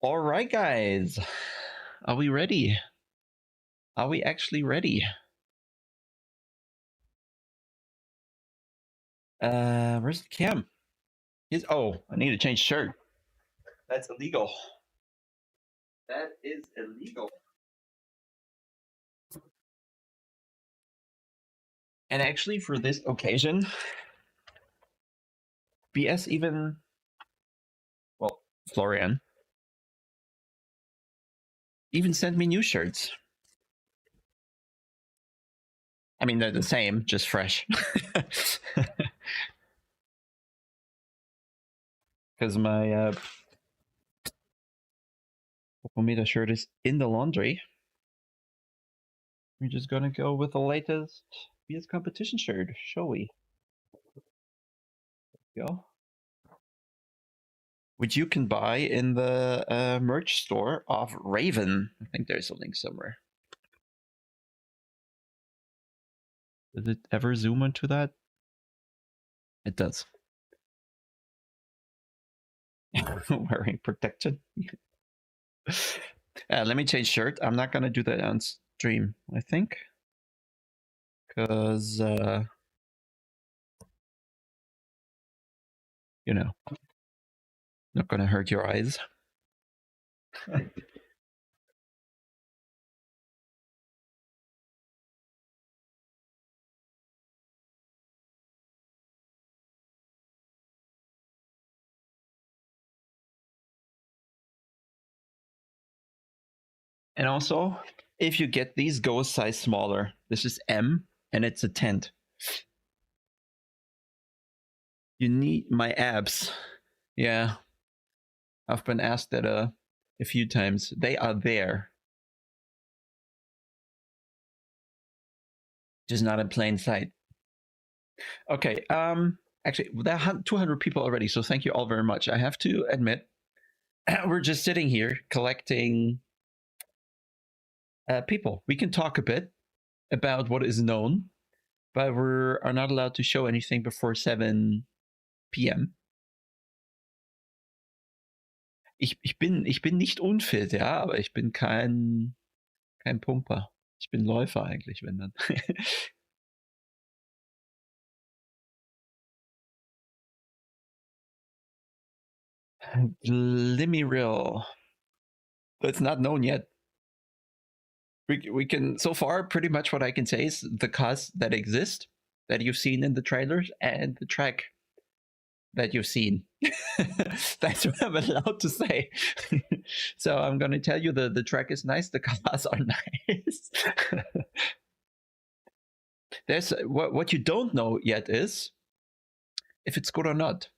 All right, guys. Are we ready? Are we actually ready? Where's the cam? Oh, I need to change shirt. That's illegal. That is illegal. And actually, for this occasion, BS even, well, Florian even sent me new shirts. I mean, they're the same, just fresh. Because my Popometer shirt is in the laundry. We're just gonna go with the latest BS competition shirt, shall we? Go. Which you can buy in the merch store of Raven. I think there's a link somewhere. Does it ever zoom into that? It does. Wearing protection. Let me change shirt. I'm not gonna do that on stream, I think. Because, you know, not gonna hurt your eyes. And also, if you get these, go a size smaller. This is M, and it's a tent. You need my abs. Yeah. I've been asked that a few times. They are there. Just not in plain sight. Okay, actually, there are 200 people already, so thank you all very much. I have to admit, we're just sitting here collecting people. We can talk a bit about what is known, but we are not allowed to show anything before 7 p.m. Ich bin nicht unfit, ja, aber ich bin kein Pumper. Ich bin Läufer eigentlich, wenn dann. Limiril. That's not known yet. We can, so far, pretty much what I can say is the cars that exist, that you've seen in the trailers, and the track that you've seen. That's what I'm allowed to say. So I'm going to tell you the track is nice, the cars are nice. There's what you don't know yet is if it's good or not.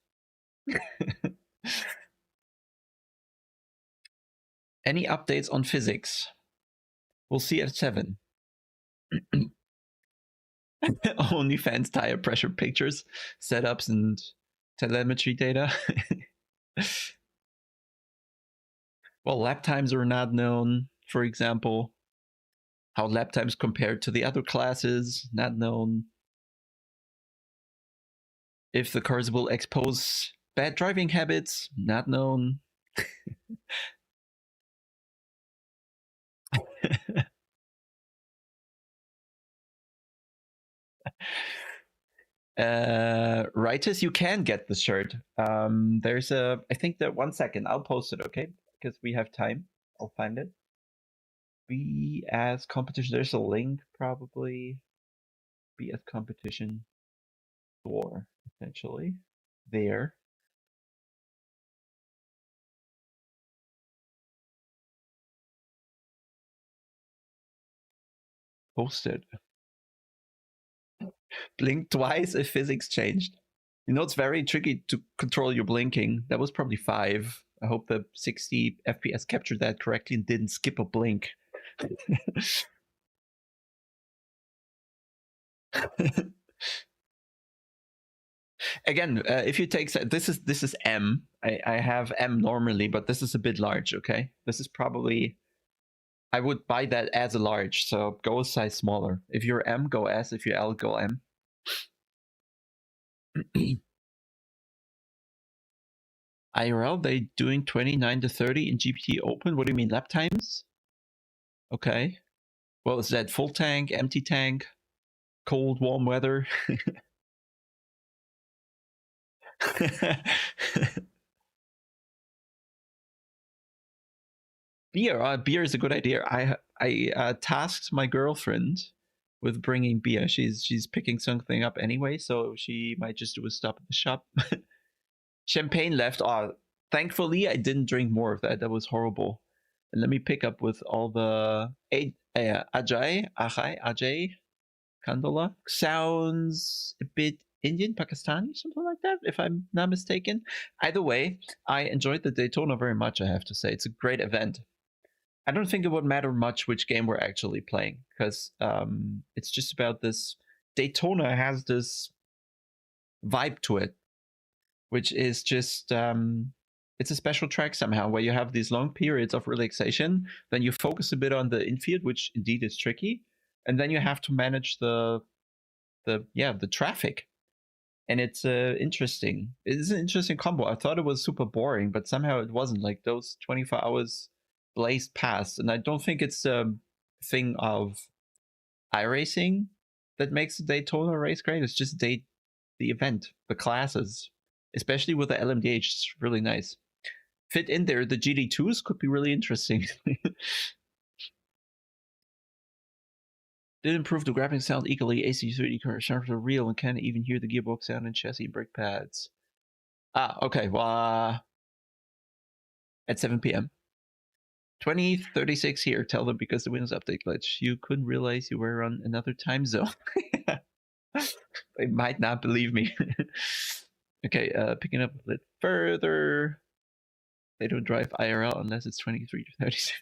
Any updates on physics? We'll see at 7. OnlyFans tire pressure pictures, setups, and telemetry data. Well, lap times are not known, for example. How lap times compared to the other classes, not known. If the cars will expose bad driving habits, not known. Writers, you can get the shirt. There's I think that 1 second, I'll post it, okay? Because we have time. I'll find it. BS competition, there's a link probably. BS competition store, essentially. There. Posted. Blink twice if physics changed. You know, it's very tricky to control your blinking. That was probably 5. I hope the 60 FPS captured that correctly and didn't skip a blink. Again, if you take this is M. I have M normally, but this is a bit large. Okay, this is probably, I would buy that as a large. So go a size smaller. If you're M, go S. If you're L, go M. IRL, they doing 29 to 30 in GPT Open. What do you mean, lap times? Okay. Well, is that full tank, empty tank, cold, warm weather? Beer is a good idea. I tasked my girlfriend with bringing beer. She's picking something up anyway, so she might just do a stop at the shop. Champagne left. Oh, thankfully I didn't drink more of that. That was horrible. And let me pick up with all the Ajay Kandola. Sounds a bit Indian, Pakistani, something like that, if I'm not mistaken. Either way, I enjoyed the Daytona very much, I have to say. It's a great event. I don't think it would matter much which game we're actually playing, because it's just about this. Daytona has this vibe to it, which is just it's a special track somehow, where you have these long periods of relaxation, then you focus a bit on the infield, which indeed is tricky, and then you have to manage the traffic. And it's interesting. It is an interesting combo. I thought it was super boring, but somehow it wasn't. Like, those 24 hours blazed past, and I don't think it's a thing of iRacing that makes the Daytona race great. It's just the event, the classes, especially with the LMDH. It's really nice. Fit in there, the GT2s could be really interesting. Did improve the grappling sound equally. AC30 current sharps are real and can't even hear the gearbox sound and chassis and brake pads. Okay. Well, at 7 p.m. 2036 here. Tell them because the Windows update glitch. You couldn't realize you were on another time zone. They might not believe me. Okay, picking up a bit further. They don't drive IRL unless it's 23 to 36.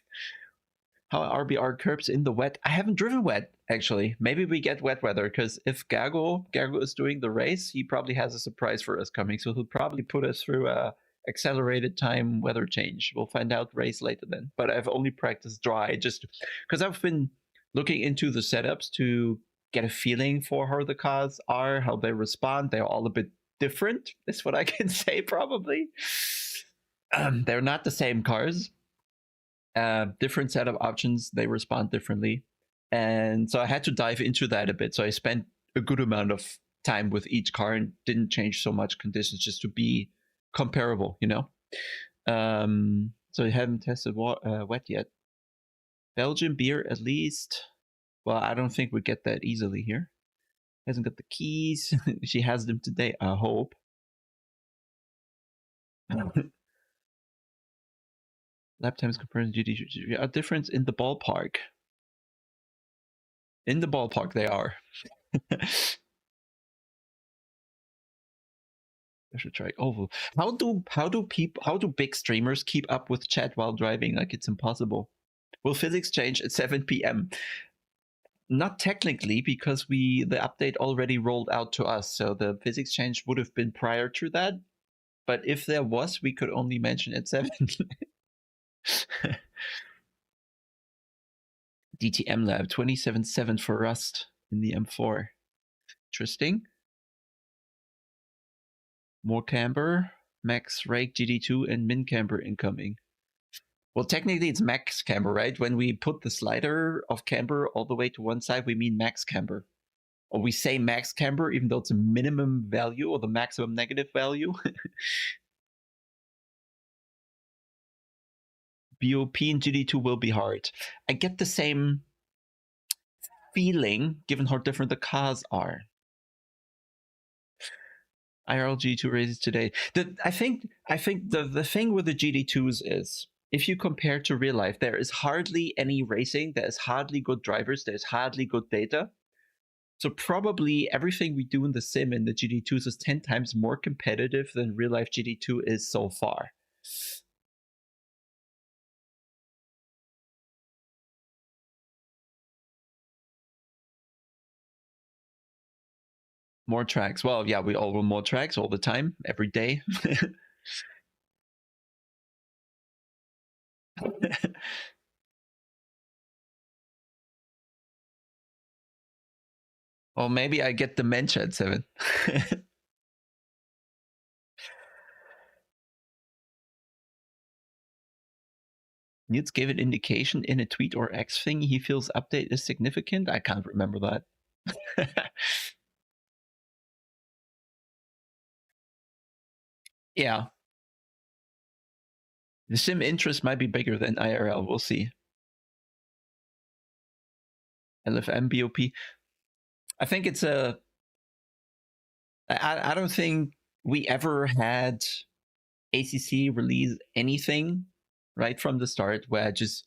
How RBR curbs in the wet? I haven't driven wet, actually. Maybe we get wet weather, because if Gago is doing the race, he probably has a surprise for us coming. So he'll probably put us through a accelerated time weather change. We'll find out race later then. But I've only practiced dry, just because I've been looking into the setups to get a feeling for how the cars are, how they respond. They're all a bit different, is what I can say, probably. They're not the same cars. Different set of options, they respond differently. And so I had to dive into that a bit. So I spent a good amount of time with each car and didn't change so much conditions just to be comparable, you know? So I haven't tested wet yet. Belgian beer, at least. Well, I don't think we get that easily here. Hasn't got the keys. She has them today, I hope. Lap times compared to GT2. A difference in the ballpark. In the ballpark, they are. Special track oval. How do big streamers keep up with chat while driving? Like, it's impossible. Will physics change at 7 p.m.? Not technically, because the update already rolled out to us, so the physics change would have been prior to that. But if there was, we could only mention at 7. DTM Lab 27.7 for Rust in the M4. Interesting. More camber, max rake GT2, and min camber incoming. Well, technically it's max camber, right? When we put the slider of camber all the way to one side, we mean max camber. Or we say max camber even though it's a minimum value or the maximum negative value. BOP and GT2 will be hard. I get the same feeling given how different the cars are. IRL GT2 races today. I think the thing with the GT2s is, if you compare to real life, there is hardly any racing, there's hardly good drivers, there's hardly good data. So probably everything we do in the sim in the GT2s is 10 times more competitive than real life GT2 is so far. More tracks. Well, yeah, we all want more tracks all the time, every day. Or maybe I get dementia at 7. Nils gave an indication in a tweet or X thing he feels update is significant. I can't remember that. Yeah. The sim interest might be bigger than IRL. We'll see. LFM BOP. I think it's a. I don't think we ever had ACC release anything right from the start where just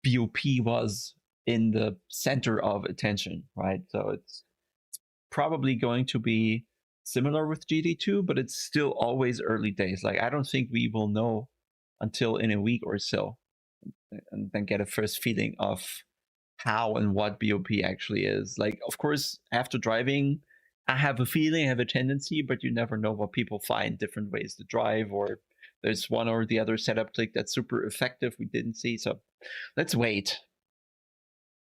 BOP was in the center of attention, right? So it's probably going to be similar with GT2, but it's still always early days. Like I don't think we will know until in a week or so, and then get a first feeling of how and what BOP actually is. Like, of course, after driving, I have a feeling, I have a tendency, but you never know what people find different ways to drive, or there's one or the other setup click that's super effective we didn't see. So let's wait.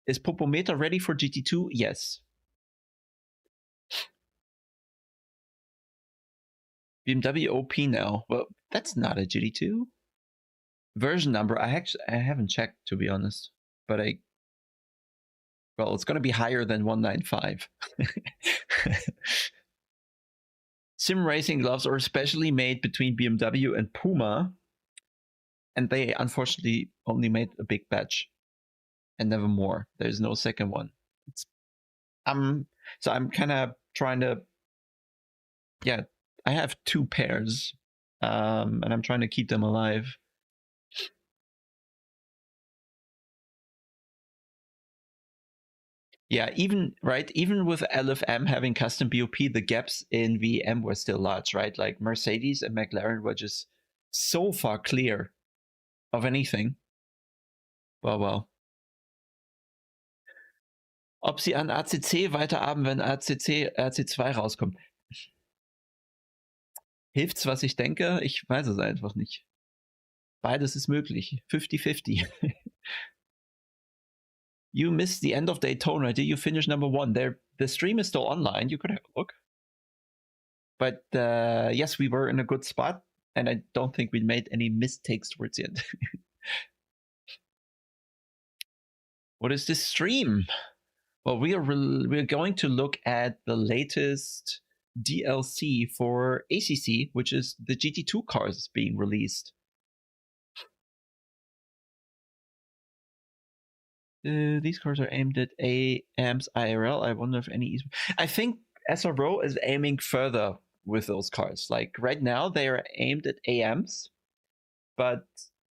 Is Popometer ready for GT2? Yes. BMW OP now. Well, that's not a GT2 version number. I haven't checked, to be honest, but well, it's going to be higher than 195. Sim racing gloves are specially made between BMW and Puma, and they unfortunately only made a big batch and never more. There's no second one. So I'm kind of trying to, yeah, I have 2 pairs, and I'm trying to keep them alive. Yeah, even with LFM having custom BOP, the gaps in VM were still large, right? Like Mercedes and McLaren were just so far clear of anything. Well. Ob sie an ACC weiterarbeiten, wenn RC2 rauskommt. Hilft's, was ich denke? Ich weiß es einfach nicht. Beides ist möglich. 50-50. You missed the end of Daytona. Did you finish number 1? The stream is still online. You could have a look. But yes, we were in a good spot, and I don't think we made any mistakes towards the end. What is this stream? Well, we're going to look at the latest DLC for ACC, which is the GT2 cars being released. These cars are aimed at AMs IRL. I wonder if any. I think SRO is aiming further with those cars. Like right now, they are aimed at AMs, but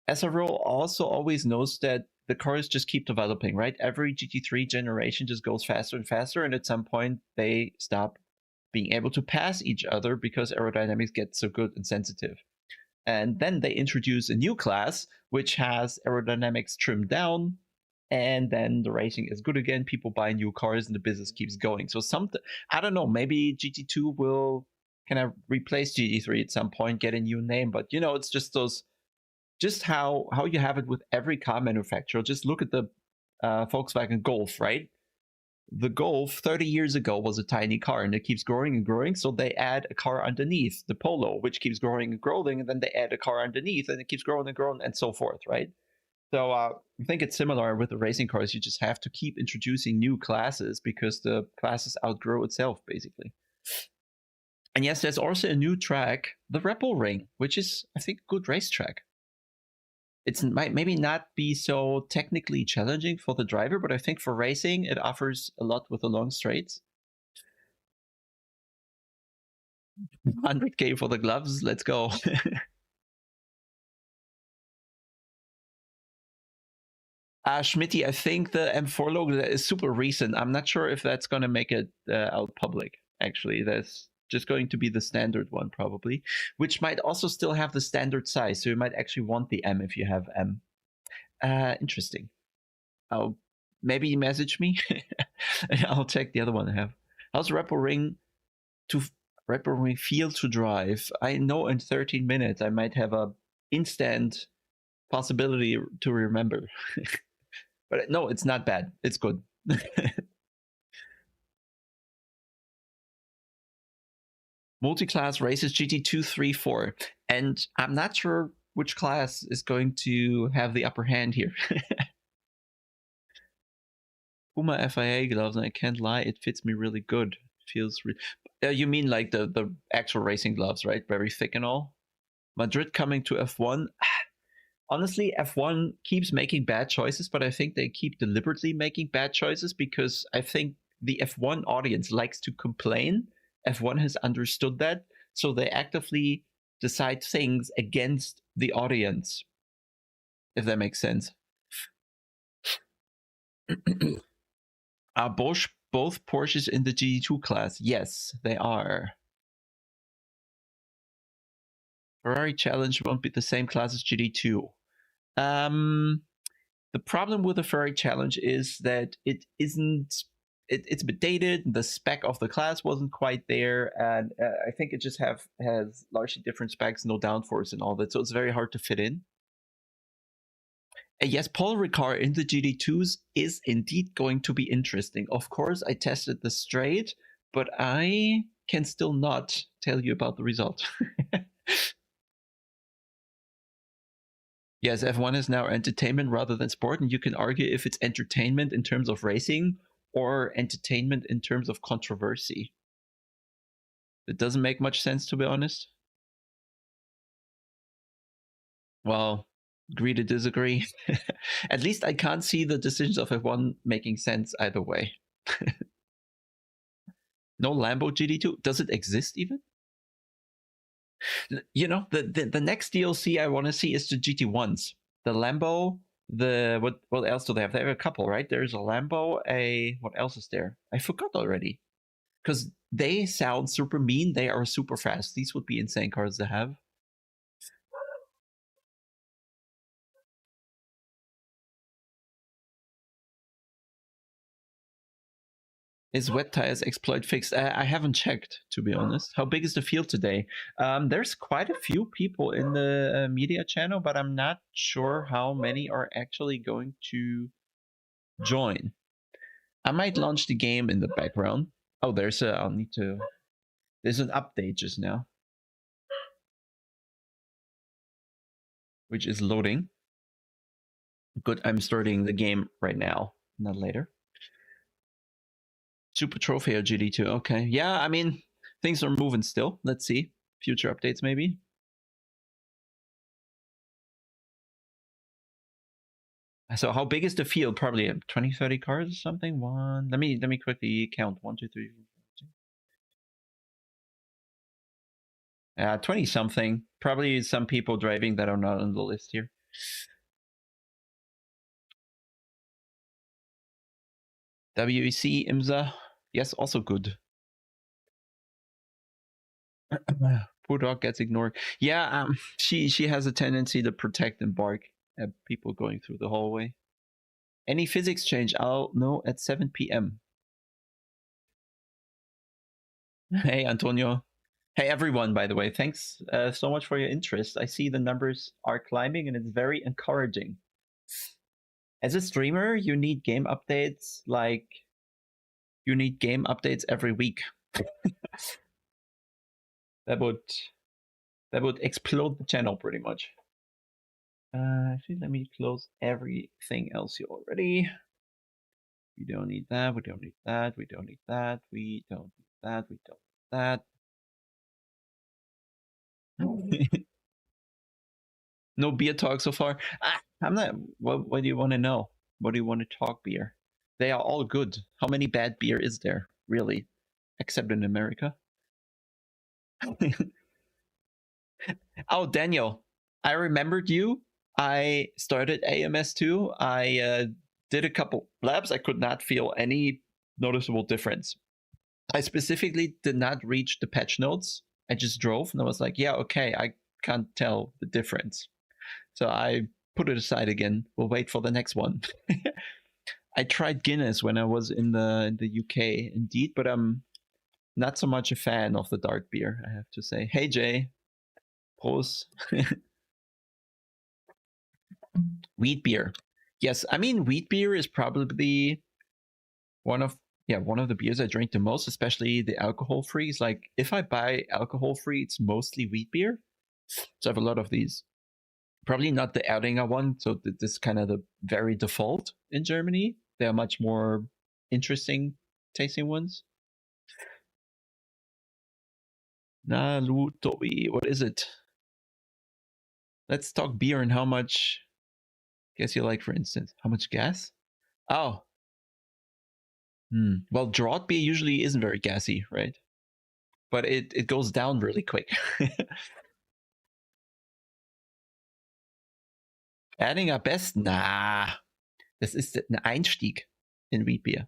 SRO also always knows that the cars just keep developing, right? Every GT3 generation just goes faster and faster, and at some point they stop being able to pass each other because aerodynamics gets so good and sensitive. And then they introduce a new class which has aerodynamics trimmed down, and then the racing is good again. People buy new cars and the business keeps going. So I don't know, maybe GT2 will kind of replace GT3 at some point, get a new name, but you know, it's just how you have it with every car manufacturer. Just look at the Volkswagen Golf, right? The Golf 30 years ago was a tiny car, and it keeps growing and growing, so they add a car underneath, the Polo, which keeps growing and growing, and then they add a car underneath, and it keeps growing and growing, and so forth, right? So I think it's similar with the racing cars. You just have to keep introducing new classes because the classes outgrow itself, basically. And yes, there's also a new track, the Rebel Ring, which is, I think, a good racetrack. It might maybe not be so technically challenging for the driver, but I think for racing, it offers a lot with the long straights. 100K for the gloves, let's go. Schmitty, I think the M4 logo is super recent. I'm not sure if that's going to make it out public, actually. That's just going to be the standard one, probably, which might also still have the standard size. So you might actually want the M if you have M. Interesting. I'll maybe message me. I'll check the other one I have. How's Rebel Ring feel to drive? I know in 13 minutes I might have a instant possibility to remember. But no, it's not bad. It's good. Multi-class races GT2, 3, 4. And I'm not sure which class is going to have the upper hand here. Puma FIA gloves, and I can't lie, it fits me really good. It feels you mean like the actual racing gloves, right? Very thick and all. Madrid coming to F1. Honestly, F1 keeps making bad choices, but I think they keep deliberately making bad choices because I think the F1 audience likes to complain. F1 has understood that, so they actively decide things against the audience, if that makes sense. Are both Porsches in the GT2 class? Yes, they are. Ferrari Challenge won't be the same class as GT2. The problem with the Ferrari Challenge is that it isn't. It's a bit dated. The spec of the class wasn't quite there, and I think it just has largely different specs, no downforce and all that. So it's very hard to fit in. Yes, Paul Ricard in the GT2s is indeed going to be interesting. Of course, I tested the straight, but I can still not tell you about the result. Yes, F1 is now entertainment rather than sport, and you can argue if it's entertainment in terms of racing or entertainment in terms of controversy. It doesn't make much sense, to be honest. Well, agree to disagree. At least I can't see the decisions of F1 making sense either way. No Lambo GT2? Does it exist even? You know, the next DLC I want to see is the GT1s. The Lambo, what else do they have? They have a couple, right? There's a Lambo, what else is there? I forgot already. Because they sound super mean, they are super fast. These would be insane cars to have. Is wet tires exploit fixed? I haven't checked, to be honest. How big is the field today? There's quite a few people in the media channel, but I'm not sure how many are actually going to join. I might launch the game in the background. Oh, there's an update just now, which is loading. Good, I'm starting the game right now, not later. Super Trophy or GT2. Okay. Yeah, I mean, things are moving still. Let's see. Future updates, maybe. So how big is the field? Probably 20, 30 cars or something. Let me quickly count. 1, 2, 3, 4, 20 something. Probably some people driving that are not on the list here. WEC, IMSA. Yes, also good. Poor dog gets ignored. Yeah, she has a tendency to protect and bark at people going through the hallway. Any physics change? I'll know at 7 p.m. Hey, Antonio. Hey, everyone, by the way. Thanks so much for your interest. I see the numbers are climbing and it's very encouraging. As a streamer, you need game updates every week. That would explode the channel pretty much. Actually, let me close everything else here already. We don't need that. We don't need that. We don't need that. We don't need that. We don't need that. No beer talk so far. I'm not. What do you want to know? What do you want to talk beer? They are all good. How many bad beer is there, really? Except in America. Oh, Daniel, I remembered you. I started AMS2. I did a couple laps. I could not feel any noticeable difference. I specifically did not reach the patch notes. I just drove and I was like, yeah, okay, I can't tell the difference. So I put it aside again. We'll wait for the next one. I tried Guinness when I was in the UK, indeed, but I'm not so much a fan of the dark beer, I have to say. Hey, Jay. Prost. Wheat beer. Yes, I mean, wheat beer is probably one of the beers I drink the most, especially the alcohol free. It's like if I buy alcohol free, it's mostly wheat beer. So I have a lot of these. Probably not the Erdinger one. So this is kind of the very default in Germany. There are much more interesting tasting ones. Nalutoi, what is it? Let's talk beer and how much gas you like, for instance. How much gas? Oh. Well, draught beer usually isn't very gassy, right? But it goes down really quick. Adding our best? Nah. Das ist ein Einstieg in Wheat Beer.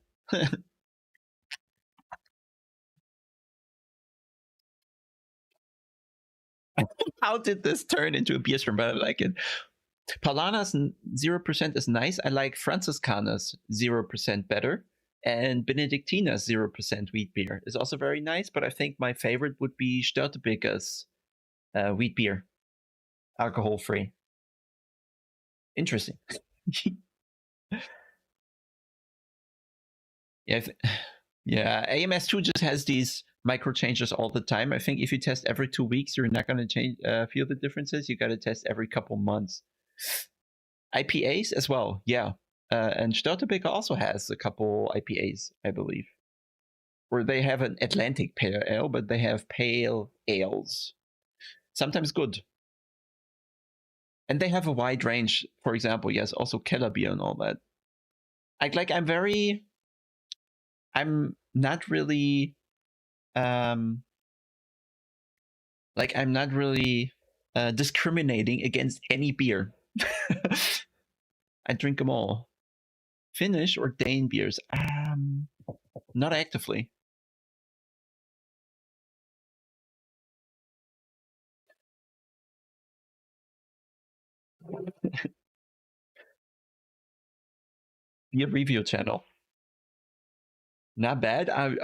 How did this turn into a beer stream? But I like it. Paulaner's 0% is nice. I like Franziskaner's 0% better. And Benedictina's 0% wheat beer is also very nice. But I think my favorite would be Störtebecker's wheat beer. Alcohol free. Interesting. Yeah, AMS2 just has these micro changes all the time. I think if you test every 2 weeks, you're not going to feel the differences. You got to test every couple months. IPAs as well, yeah. And Störtebeker also has a couple IPAs, I believe. Where they have an Atlantic Pale Ale, but they have pale ales. Sometimes good. And they have a wide range. For example, yes, also Keller beer and all that. I'm not really discriminating against any beer. I drink them all. Finnish or Dane beers? Not actively. Beer review channel. Not bad. I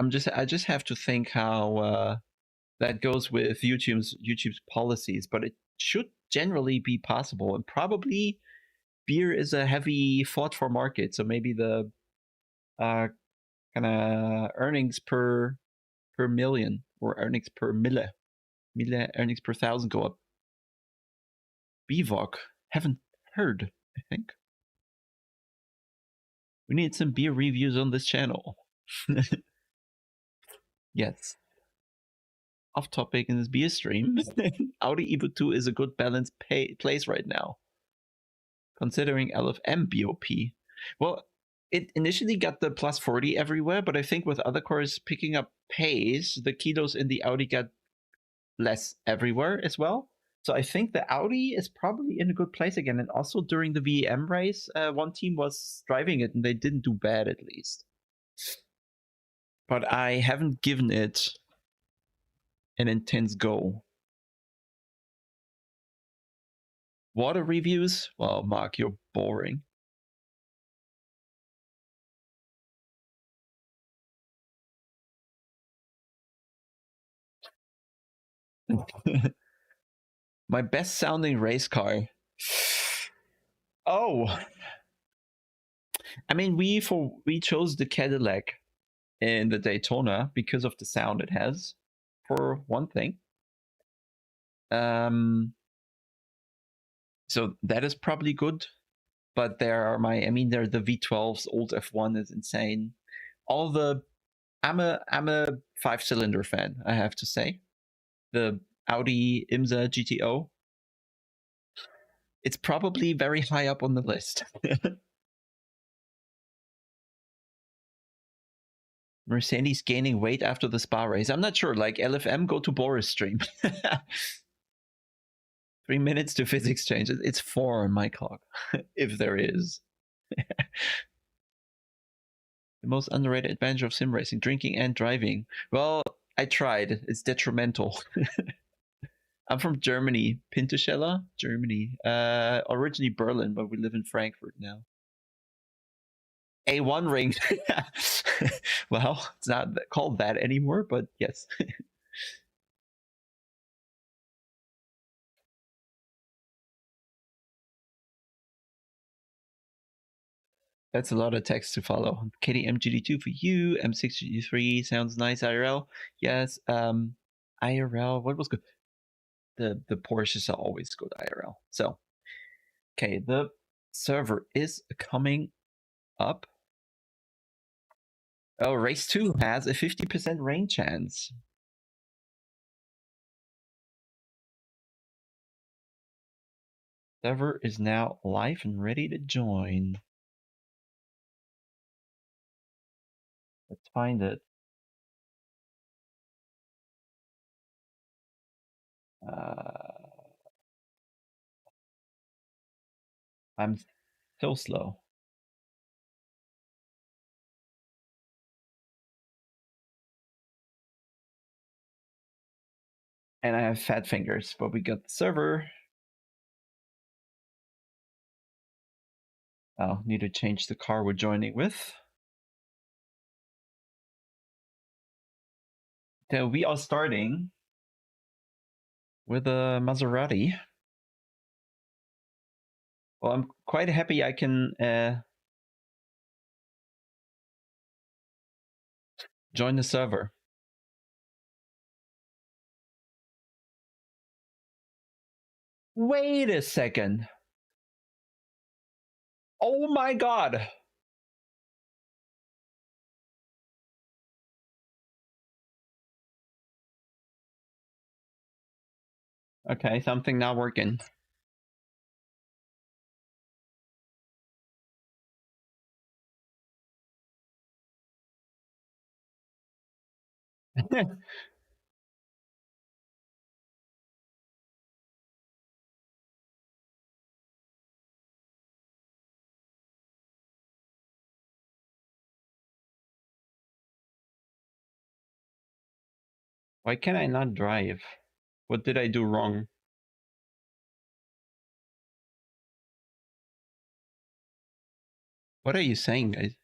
just have to think how that goes with YouTube's policies, but it should generally be possible. And probably beer is a heavy fought for market, so maybe the kind of earnings per million or earnings per mille earnings per thousand go up. Bivok, haven't heard. I think we need some beer reviews on this channel. Yes. Off topic in this beer stream. Audi Evo 2 is a good balanced place right now, considering LFM BOP. Well, it initially got the plus 40 everywhere, but I think with other cars picking up pace, the kilos in the Audi got less everywhere as well. So I think the Audi is probably in a good place again. And also during the VEM race, one team was driving it and they didn't do bad at least. But I haven't given it an intense go. Water reviews? Well, Mark, you're boring. My best sounding race car. Oh, I mean, we chose the Cadillac in the Daytona because of the sound it has, for one thing. So that is probably good. But there are the V12s, old F1 is insane. I'm a 5-cylinder fan, I have to say. The Audi IMSA GTO. It's probably very high up on the list. Mercedes gaining weight after the Spa race. I'm not sure. Like LFM, go to Boris stream. 3 minutes to physics change. It's 4 on my clock, if there is. The most underrated advantage of sim racing: drinking and driving. Well, I tried. It's detrimental. I'm from Germany, Pintescheller, Germany. Originally Berlin, but we live in Frankfurt now. A1 ring. Well, it's not called that anymore, but yes. That's a lot of text to follow. KTM GT2 for you. M6 GT3 sounds nice. IRL. Yes. IRL. What was good? The Porsches are always good IRL. So Okay, the server is coming up. Oh, race 2 has a 50% rain chance. Server is now live and ready to join. Let's find it. I'm so slow. And I have fat fingers, but we got the server. Oh, need to change the car we're joining with. So we are starting with a Maserati. Well, I'm quite happy I can join the server. Wait a second. Oh my god. Okay, something not working. Why can I not drive? What did I do wrong? What are you saying, guys?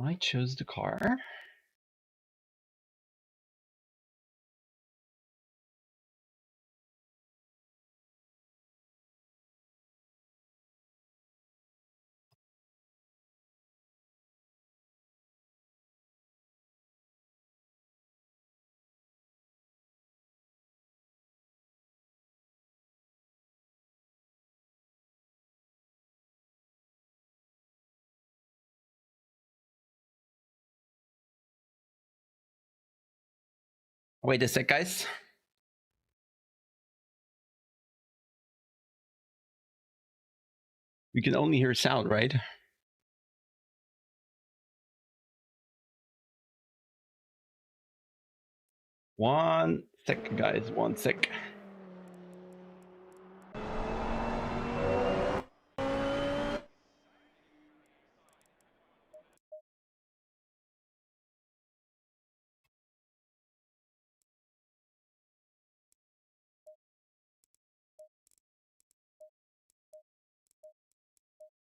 I chose the car. Wait a sec, guys. We can only hear sound, right? One sec, guys. One sec.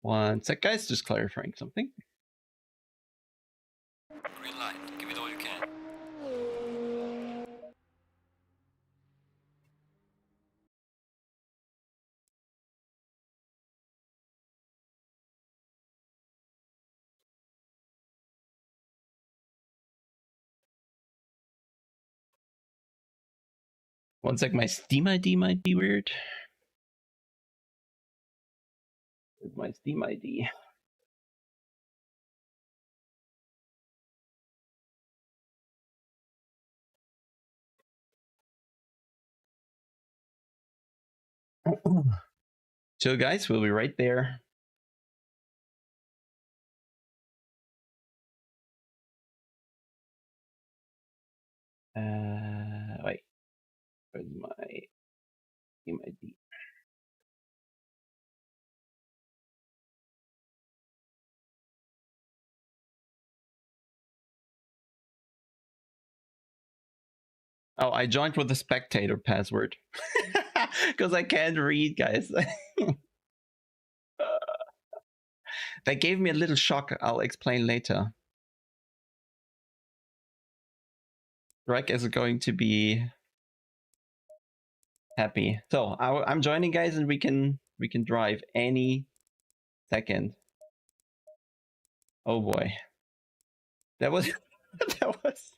One sec, guys. Just clarifying something. Green light. Give it all you can. One sec, my Steam ID might be weird. Where's my Steam ID? So, guys, we'll be right there. Wait. Where's my Steam ID? Oh, I joined with the spectator password because I can't read, guys. That gave me a little shock. I'll explain later. Greg is going to be happy. So I'm joining, guys, and we can We can drive any second. Oh boy. That was that was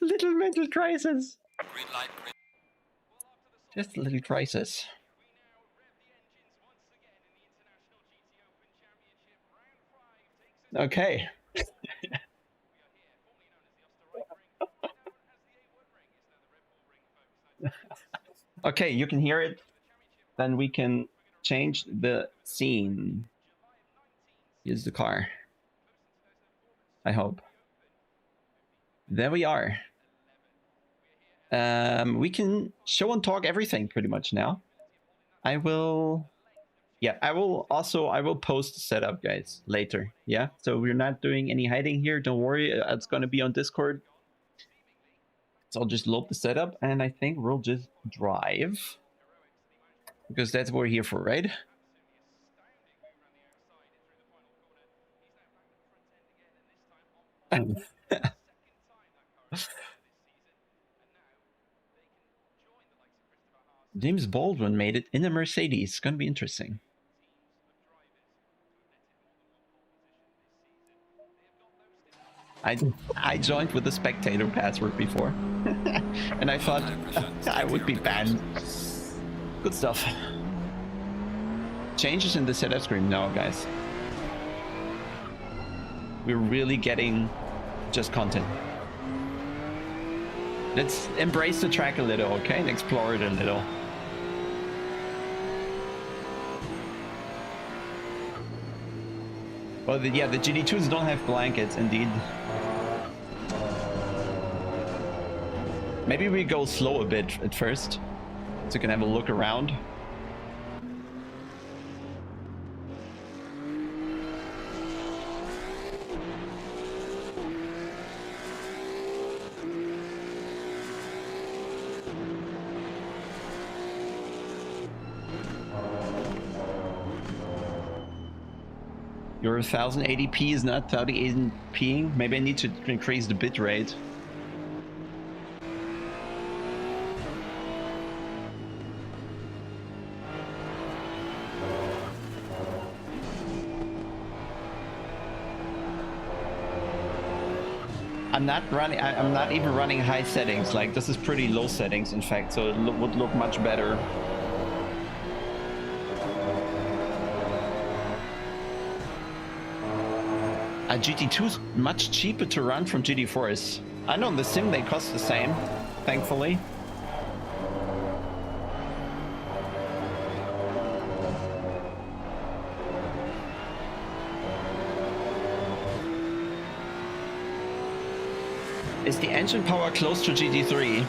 little mental crisis. Green light, green. Just a little crisis. Okay. Okay, you can hear it. Then we can change the scene. Here's the car. I hope. There we are. We can show and talk everything pretty much now. I will post the setup, guys, later. Yeah, so we're not doing any hiding here. Don't worry, it's going to be on Discord. So I'll just load the setup, and I think we'll just drive. Because that's what we're here for, right? James Baldwin made it in a Mercedes. It's going to be interesting. I joined with the spectator password before. And I thought I would be banned. Good stuff. Changes in the setup screen now, guys. We're really getting just content. Let's embrace the track a little, okay? And explore it a little. Well, the GT2s don't have blankets, indeed. Maybe we go slow a bit at first, so you can have a look around. Your 1080p is not 1080ping. Maybe I need to increase the bit rate. I'm not even running high settings. Like, this is pretty low settings, in fact, so it would look much better. A GT2 is much cheaper to run from GT4s. I know in the sim they cost the same, thankfully. Is the engine power close to GT3?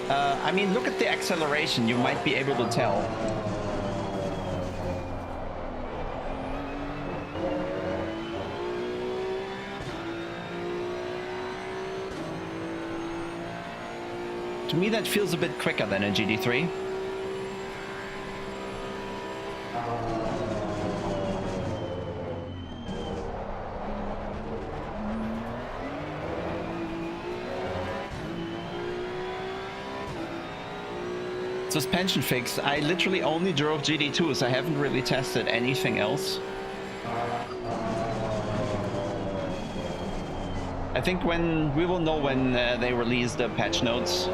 I mean, look at the acceleration, you might be able to tell. To me, that feels a bit quicker than a GT3. Suspension fix. I literally only drove GT2s. I haven't really tested anything else. I think we will know when they release the patch notes.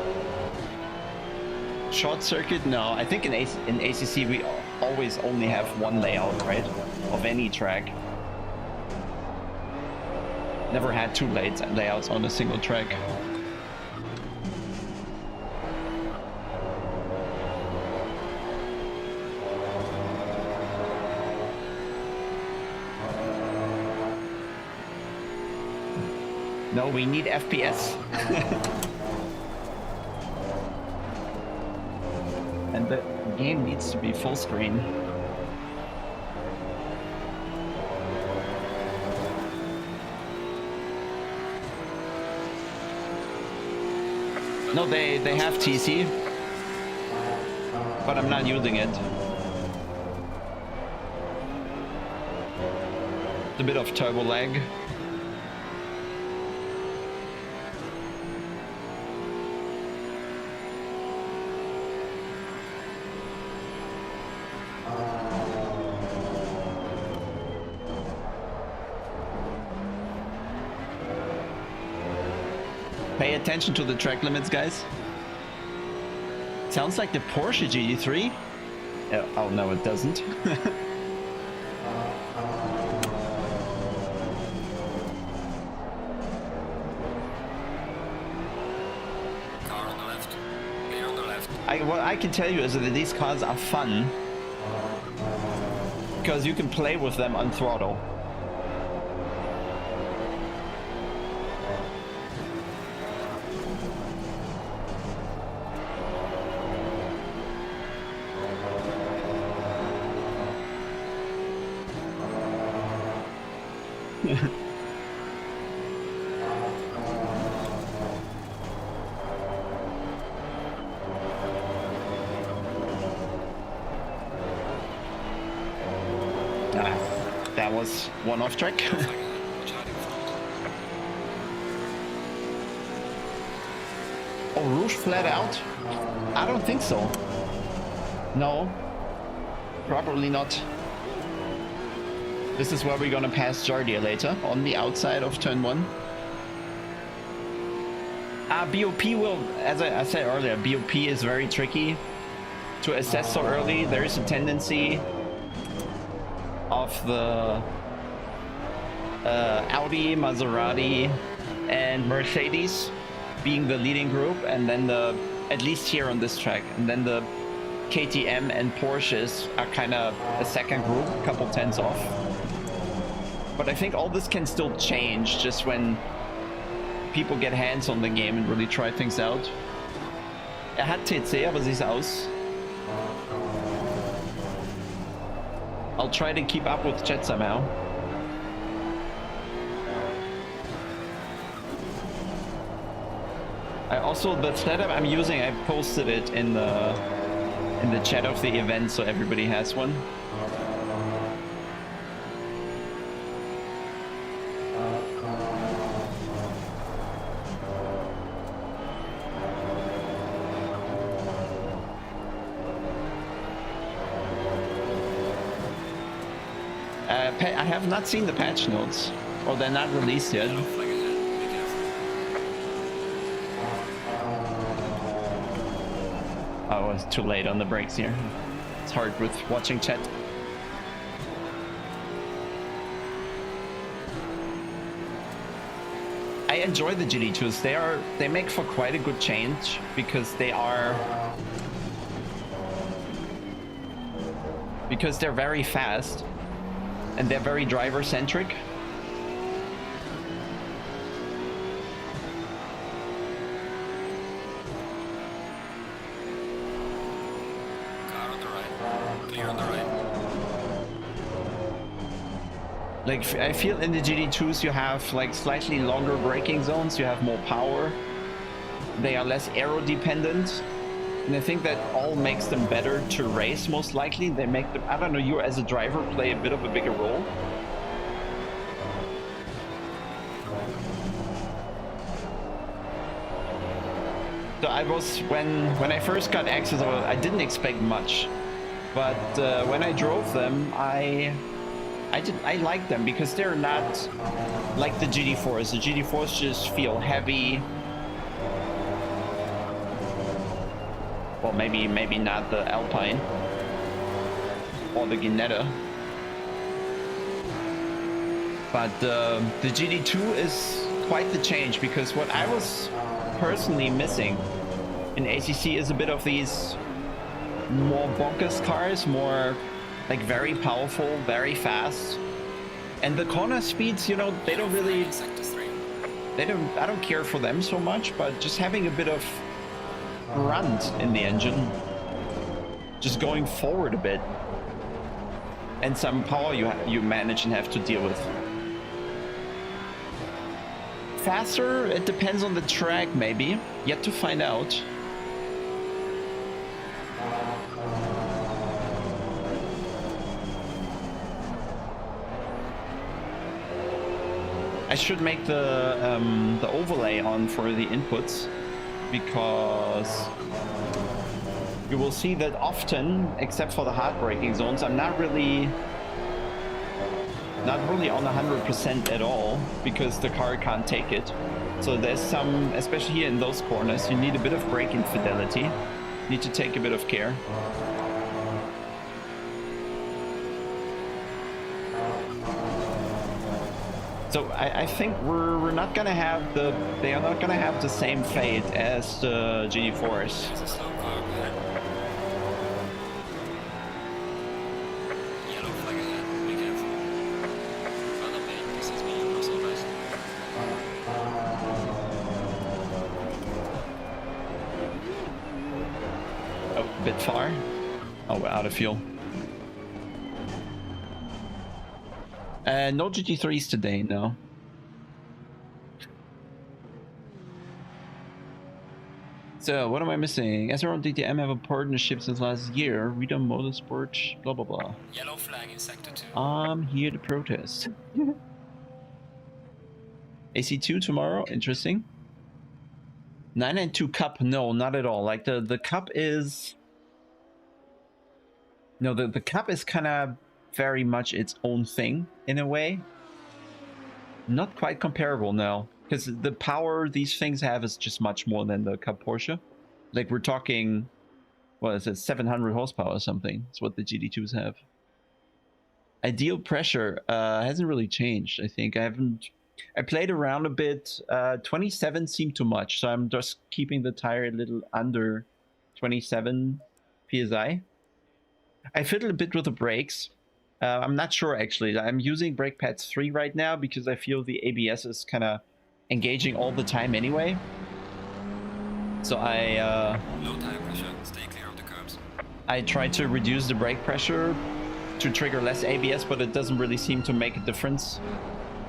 Short circuit? No, I think in ACC we always only have one layout, right? Of any track. Never had two layouts on a single track. No, we need FPS. And the game needs to be full screen. No, they have TC, but I'm not using it. It's a bit of turbo lag. Pay attention to the track limits, guys. Sounds like the Porsche GT3. Oh no, it doesn't. Car on the left. Clear on the left. What I can tell you is that these cars are fun because you can play with them on throttle. That was one off track. Oh, Rouge flat out? I don't think so. No, probably not. This is where we're gonna pass Jardia later, on the outside of turn 1. BOP will, as I said earlier, BOP is very tricky to assess so early. There is a tendency of the Audi, Maserati, and Mercedes being the leading group, and then at least here on this track, and then the KTM and Porsches are kind of a second group, a couple tenths off. But I think all this can still change just when people get hands on the game and really try things out. Hat TC, aber sieht's aus. I'll try to keep up with chat somehow. I also, the setup I'm using, I posted it in the chat of the event, so everybody has one. I have not seen the patch notes, or they're not released yet. Oh, it's too late on the brakes here. It's hard with watching chat. I enjoy the GT2s. They make for quite a good change because they're very fast. And they're very driver-centric. Car on the right. Clear on the right. Like, I feel in the GT2s you have like slightly longer braking zones, you have more power. They are less aero-dependent. And I think that all makes them better to race, most likely. They make them, I don't know, you as a driver play a bit of a bigger role. So I was, when I first got access, I didn't expect much. But when I drove them, I like them because they're not like the GT4s. The GT4s just feel heavy. Well, maybe not the Alpine or the Ginetta. But the GT2 is quite the change because what I was personally missing in ACC is a bit of these more bonkers cars, more like very powerful, very fast. And the corner speeds, you know, they don't really, I don't care for them so much, but just having a bit of grunt in the engine, just going forward a bit, and some power you manage and have to deal with. Faster, it depends on the track, maybe. Yet to find out. I should make the overlay on for the inputs, because you will see that often, except for the hard braking zones, I'm not really not really on 100% at all because the car can't take it. So there's some, especially here in those corners, you need a bit of braking fidelity. You need to take a bit of care. So I think we're not gonna have they are not gonna have the same fate as the GT4s. There's a slow car ahead. Yellow flag ahead. Be careful. Follow me. This is me. I'm also nice. Oh, a bit far. Oh, we're out of fuel. No GT3s today, no. So, what am I missing? SRO and DTM have a partnership since last year. Redom Motorsport, blah blah blah. Yellow flag in sector 2. I'm here to protest. AC2 tomorrow, interesting. 992 Cup, no, not at all. Like the Cup is... No, the Cup is kind of very much its own thing in a way. Not quite comparable now, because the power these things have is just much more than the Cup Porsche. Like we're talking, what is it, 700 horsepower or something. That's what the GT2s have. Ideal pressure hasn't really changed, I think. I played around a bit. 27 seemed too much, so I'm just keeping the tire a little under 27 psi. I fiddle a bit with the brakes. I'm not sure actually. I'm using brake pads 3 right now because I feel the ABS is kind of engaging all the time anyway. So Low tire pressure. Stay clear of the curbs. I try to reduce the brake pressure to trigger less ABS, but it doesn't really seem to make a difference.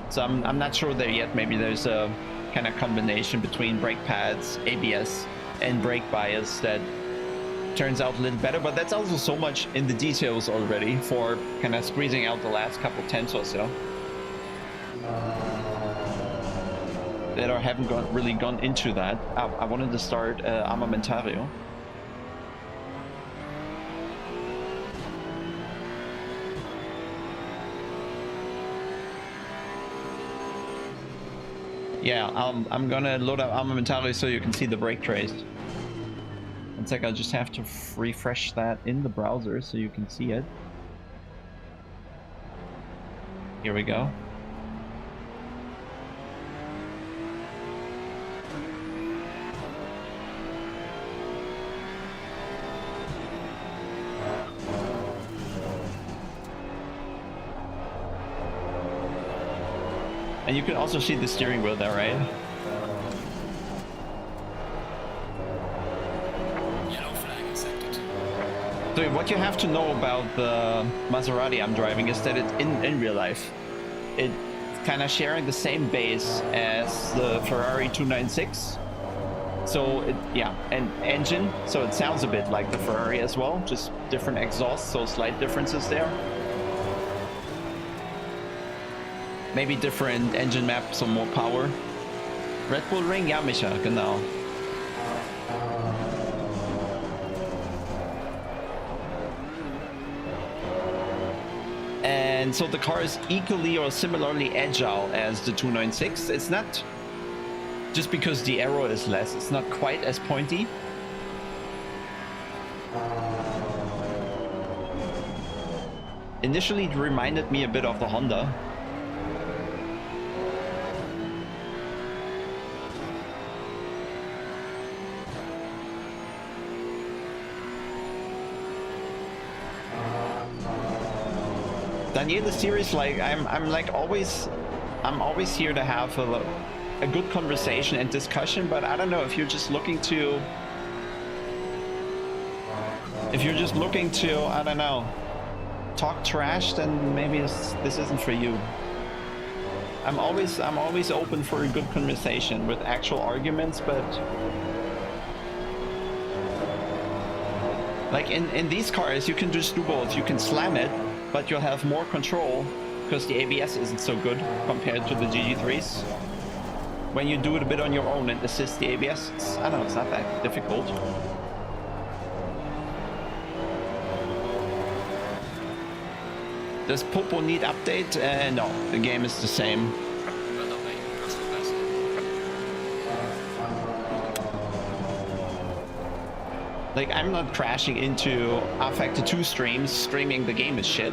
So I'm not sure there yet. Maybe there's a kind of combination between brake pads, ABS, and brake bias that turns out a little better, but that's also so much in the details already for kind of squeezing out the last couple tenths or so that I haven't really gone into that. I wanted to start Armamentario. Yeah, I'm gonna load up Armamentario so you can see the brake trace. One sec, I'll just have to refresh that in the browser so you can see it. Here we go. And you can also see the steering wheel there, right? So what you have to know about the Maserati I'm driving is that it's in real life, it's kind of sharing the same base as the Ferrari 296. So and engine, so it sounds a bit like the Ferrari as well, just different exhausts, so slight differences there. Maybe different engine map, some more power. Red Bull Ring, ja Micha, genau. And so the car is equally or similarly agile as the 296. It's not just because the aero is less, it's not quite as pointy. Initially it reminded me a bit of the Honda. Daniel is serious. Like I'm always here to have a good conversation and discussion, but I don't know if you're just looking to I don't know, talk trash, then maybe this isn't for you. I'm always open for a good conversation with actual arguments, but like in these cars you can just do both. You can slam it, but you'll have more control because the ABS isn't so good compared to the GT3s. When you do it a bit on your own and assist the ABS, I don't know, it's not that difficult. Does Popo need update? No, the game is the same. Well, no, wait, personal best. Like, I'm not crashing into Assetto 2 streams, streaming the game is shit.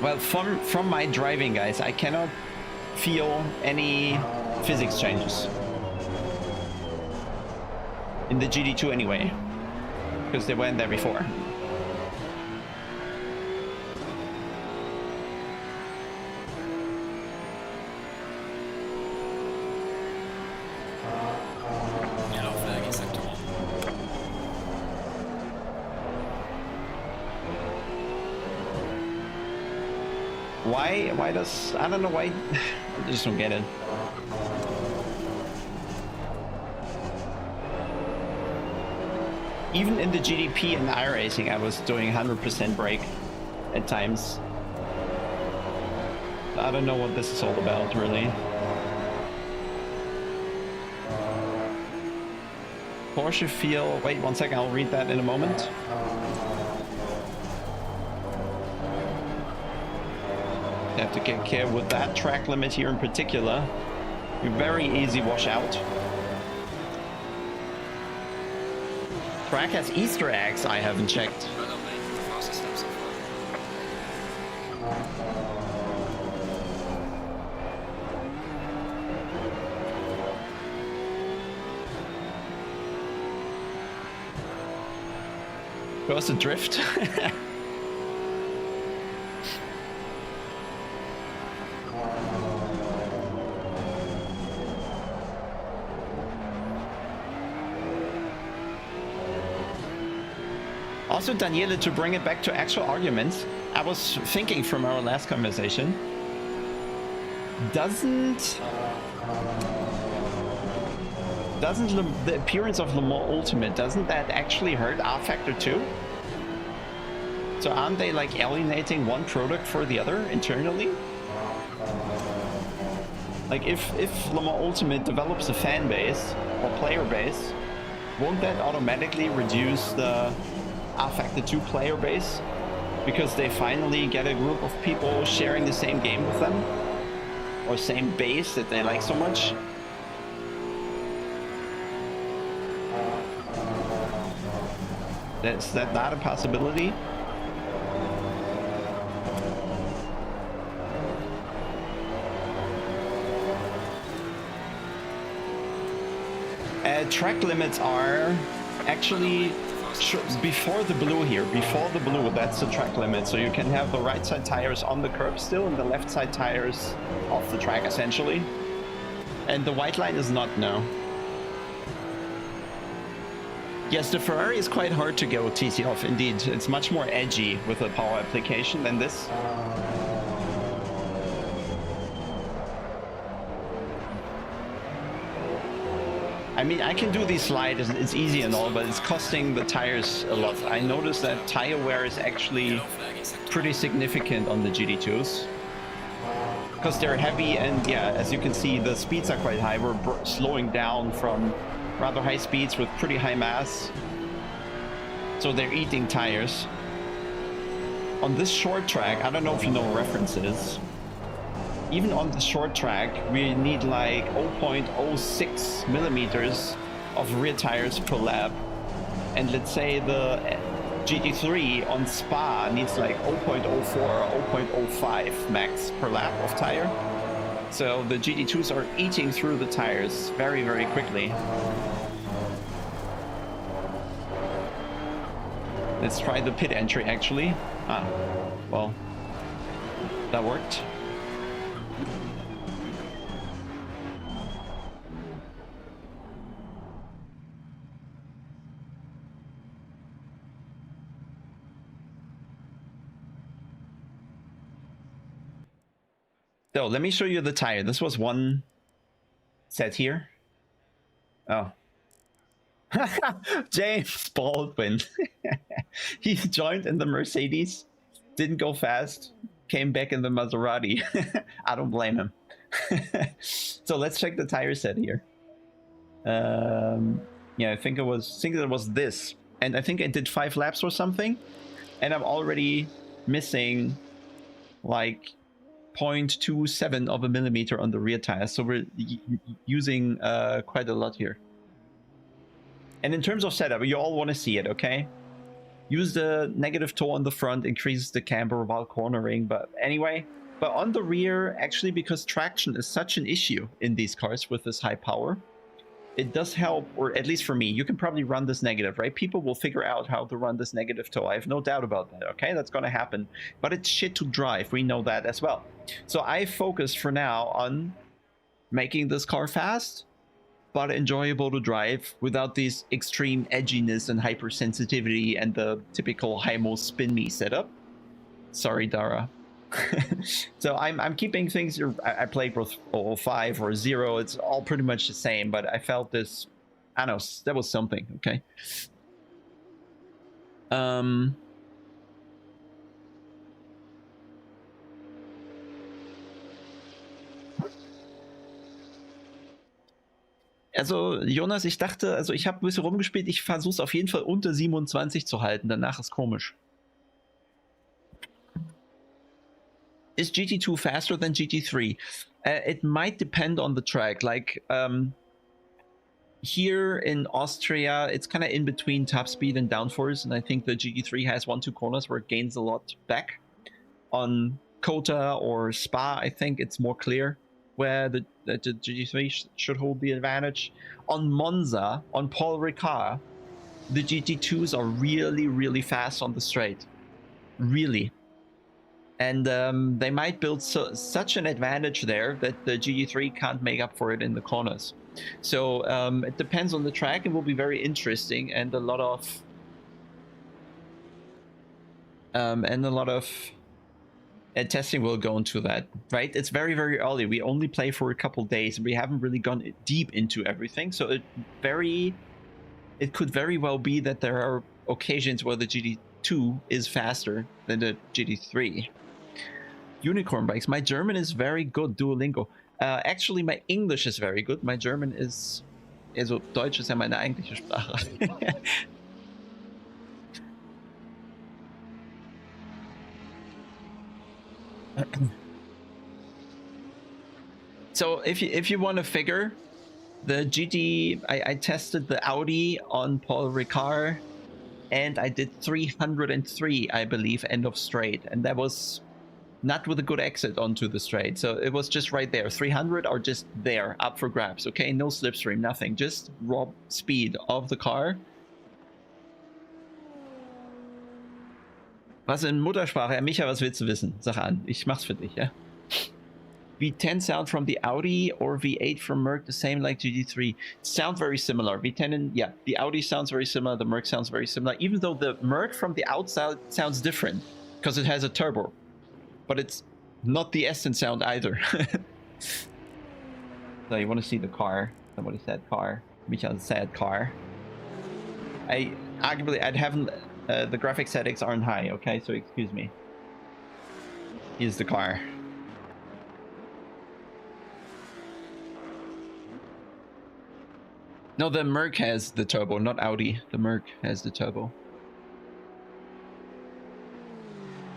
Well, from my driving, guys, I cannot feel any physics changes. In the GT2 anyway, because they weren't there before. Yellow flag in sector 1. Why does, I don't know why, I just don't get it. Even in the GDP and iRacing, I was doing 100% brake at times. I don't know what this is all about, really. Porsche feel, wait 1 second, I'll read that in a moment. You have to get care with that track limit here in particular. You very easy wash out. Track has Easter eggs, I haven't checked. Well, no, wait, the fastest step so far. Goes a drift. Also, Daniele, to bring it back to actual arguments, I was thinking from our last conversation, doesn't the appearance of Le Mans Ultimate, doesn't that actually hurt R Factor 2? So aren't they like alienating one product for the other internally? Like if Le Mans Ultimate develops a fan base or player base, won't that automatically reduce the R Factor 2 player base? Because they finally get a group of people sharing the same game with them? Or same base that they like so much? Is that not a possibility? Track limits are actually before the blue here. Before the blue, that's the track limit. So you can have the right side tires on the curb still and the left side tires off the track essentially. And the white line is not, no. Yes, the Ferrari is quite hard to go TC off, indeed. It's much more edgy with a power application than this. I mean, I can do these slides, it's easy and all, but it's costing the tires a lot. I noticed that tire wear is actually pretty significant on the GT2s. Because they're heavy and yeah, as you can see, the speeds are quite high. We're slowing down from rather high speeds with pretty high mass. So they're eating tires. On this short track, I don't know if you know references. Even on the short track, we need like 0.06 millimeters of rear tires per lap. And let's say the GT3 on Spa needs like 0.04 or 0.05 max per lap of tire. So the GT2s are eating through the tires very, very quickly. Let's try the pit entry actually. Ah, well, that worked. So let me show you the tire. This was one set here. Oh. James Baldwin. He joined in the Mercedes, didn't go fast, came back in the Maserati. I don't blame him. So let's check the tire set here. Yeah, I think it was this. and I think I did 5 laps or something, and I'm already missing like 0.27 of a millimeter on the rear tire, so we're using quite a lot here. And in terms of setup, you all want to see it, okay? Use the negative toe on the front, increases the camber while cornering, but anyway. But on the rear, actually, because traction is such an issue in these cars with this high power, it does help, or at least for me, you can probably run this negative, right? People will figure out how to run this negative toe. I have no doubt about that, okay? That's going to happen. But it's shit to drive. We know that as well. So I focus for now on making this car fast, but enjoyable to drive without this extreme edginess and hypersensitivity and the typical Hymo spin me setup. Sorry, Dara. So I'm keeping things. I played with 05 or 0. It's all pretty much the same, but I felt this. I don't know. That was something. Okay. Also, Jonas, ich dachte, also ich habe ein bisschen rumgespielt, ich versuche es auf jeden Fall unter 27 zu halten, danach ist komisch. Is GT2 faster than GT3? It might depend on the track. Like, here in Austria, it's kind of in between top speed and downforce, and I think the GT3 has 1-2 corners where it gains a lot back. On Kota or Spa, I think it's more clear where the GT3 should hold the advantage. On Monza, on Paul Ricard, the GT2s are really, really fast on the straight. Really. And they might build such an advantage there that the GT3 can't make up for it in the corners. So it depends on the track. It will be very interesting, and a lot of testing will go into that, right? It's very, very early. We only play for a couple days, and we haven't really gone deep into everything. So it could very well be that there are occasions where the GT2 is faster than the GT3. Unicorn bikes. My German is very good. Duolingo. Actually, my English is very good. My German is... Also, Deutsch ist ja meine eigentliche Sprache. So if you want to figure, the GT, I tested the Audi on Paul Ricard, and I did 303, I believe, end of straight, and that was not with a good exit onto the straight. So it was just right there. 300 are just there, up for grabs. Okay, no slipstream, nothing, just raw speed of the car. Was in Muttersprache? Ja, Micha, was willst du wissen? Sag an, ich mach's für dich, ja? V10 sound from the Audi or V8 from Merc the same like GT3? Sound very similar. V10 and yeah, the Audi sounds very similar, the Merc sounds very similar, even though the Merc from the outside sounds different because it has a turbo. But it's not the Essence sound either. So you want to see the car. Somebody said car. Micha said car. I'd haven't... the graphic settings aren't high, okay? So excuse me. Here's the car. No, the Merc has the turbo, not Audi. The Merc has the turbo.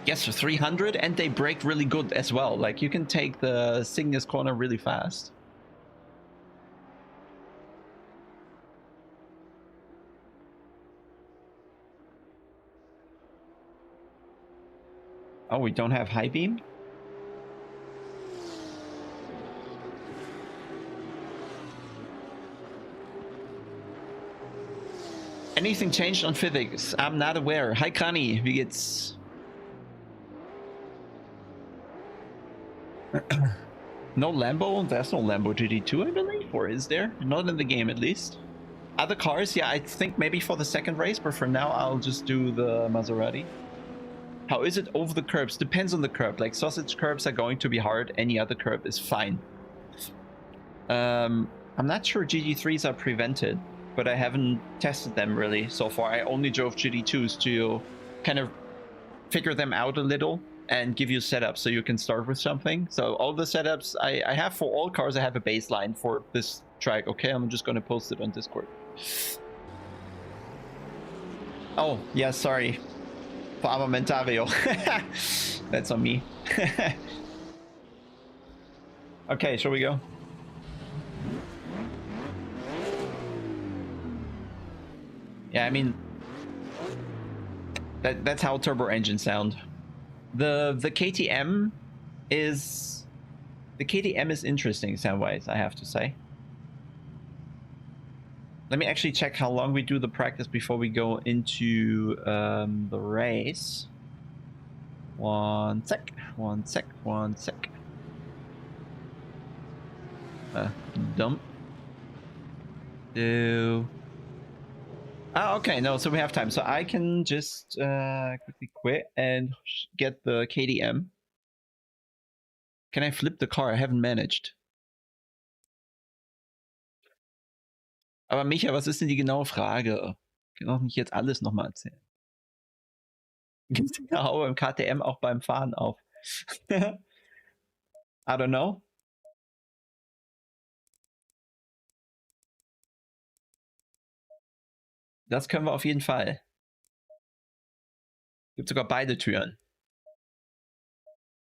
Yes, 300, and they brake really good as well. Like, you can take the Cygnus corner really fast. Oh, we don't have high beam? Anything changed on physics? I'm not aware. Hi, Kani. Wie geht's? No Lambo? There's no Lambo GT2, I believe, or is there? Not in the game, at least. Other cars? Yeah, I think maybe for the second race, but for now I'll just do the Maserati. How is it over the curbs? Depends on the curb. Like, sausage curbs are going to be hard. Any other curb is fine. I'm not sure GT3s are prevented, but I haven't tested them really so far. I only drove GT2s to kind of figure them out a little and give you setups so you can start with something. So all the setups I have for all cars, I have a baseline for this track. Okay, I'm just going to post it on Discord. Oh, yeah, sorry. For Armamentario. That's on me. Okay, shall we go? Yeah, I mean, that's how turbo engines sound. The KTM is interesting sound-wise, I have to say. Let me actually check how long we do the practice before we go into the race. One sec. Dump. Do. Oh, okay, no, so we have time. So I can just quickly quit and get the KTM. Can I flip the car? I haven't managed. Aber Micha, was ist denn die genaue Frage? Ich kann auch nicht jetzt alles nochmal erzählen. Gibt's die Haube im KTM auch beim Fahren auf? I don't know. Das können wir auf jeden Fall. Gibt sogar beide Türen.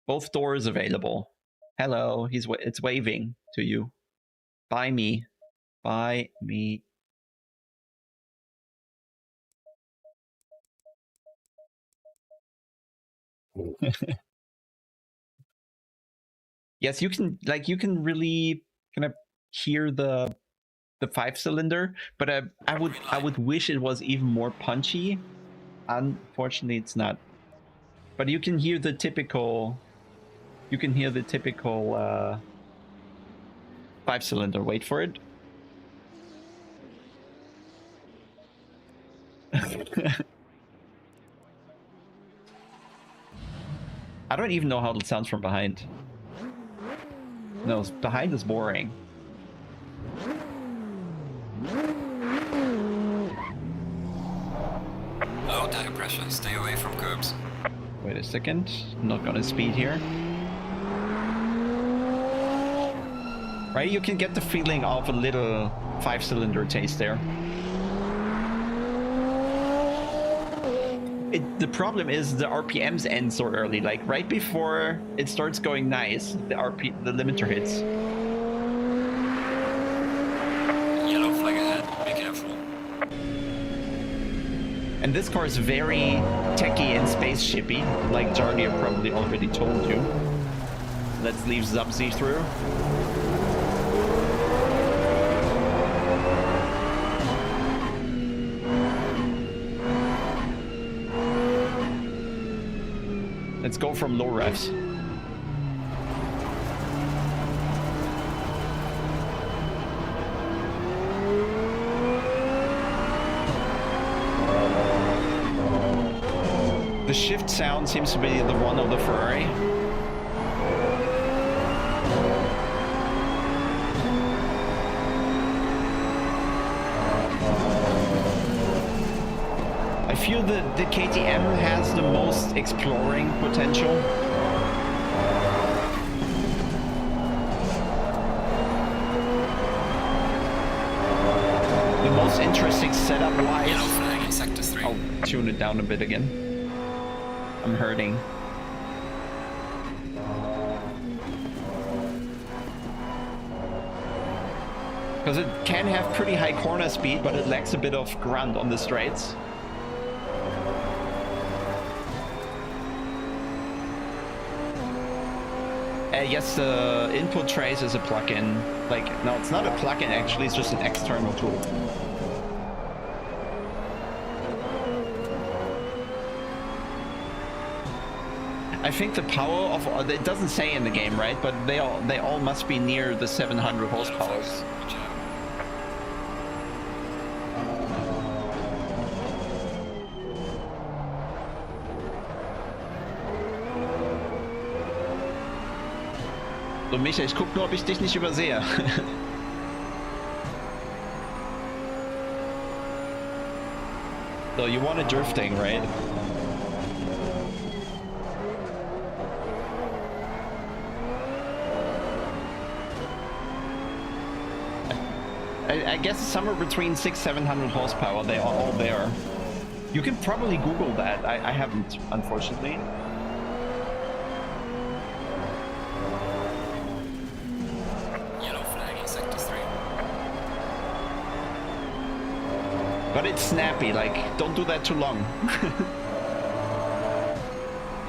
Both doors available. Hello, it's waving to you. Buy me. Buy me. Yes, you can really kind of hear the 5-cylinder, but I would wish it was even more punchy. Unfortunately, it's not. But you can hear the typical 5-cylinder. Wait for it. I don't even know how it sounds from behind. No, behind is boring. Low tire pressure, stay away from curbs. Wait a second, I'm not gonna speed here. Right, you can get the feeling of a little 5-cylinder taste there. The problem is the RPMs end so early, like right before it starts going nice, the limiter hits. Yellow flag ahead, be careful. And this car is very techy and spaceshipy, like Jardia probably already told you. Let's leave Zubzy through. Let's go from low revs. The shift sound seems to be the one of the Ferrari. I feel that the KTM has the most exploring potential. The most interesting setup-wise. Yellow flag in sector 3. I'll tune it down a bit again. I'm hurting. Because it can have pretty high corner speed, but it lacks a bit of grunt on the straights. Yes, the input trace is a plugin. Like, no, it's not a plugin actually, it's just an external tool. I think the power of it doesn't say in the game, right? But they all must be near the 700 horsepower. So, Micha, ich guck nur, ob ich dich nicht übersehe. So, you want a drifting, right? I guess somewhere between 600-700 horsepower, they are all there. You can probably Google that. I haven't, unfortunately. Yellow flag in sector 3. But it's snappy, like, don't do that too long.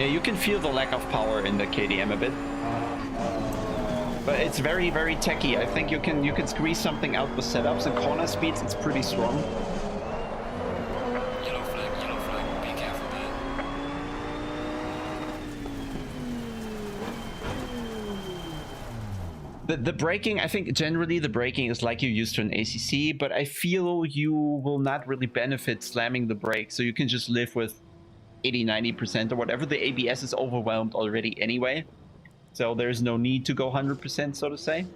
Yeah, you can feel the lack of power in the KDM a bit. But it's very, very techy. I think you can squeeze something out with setups and corner speeds. It's pretty strong. Yellow flag, be careful there. The braking, I think generally the braking is like you used to an ACC, but I feel you will not really benefit slamming the brake, so you can just live with 80-90% or whatever. The ABS is overwhelmed already anyway, so there's no need to go 100%, so to say.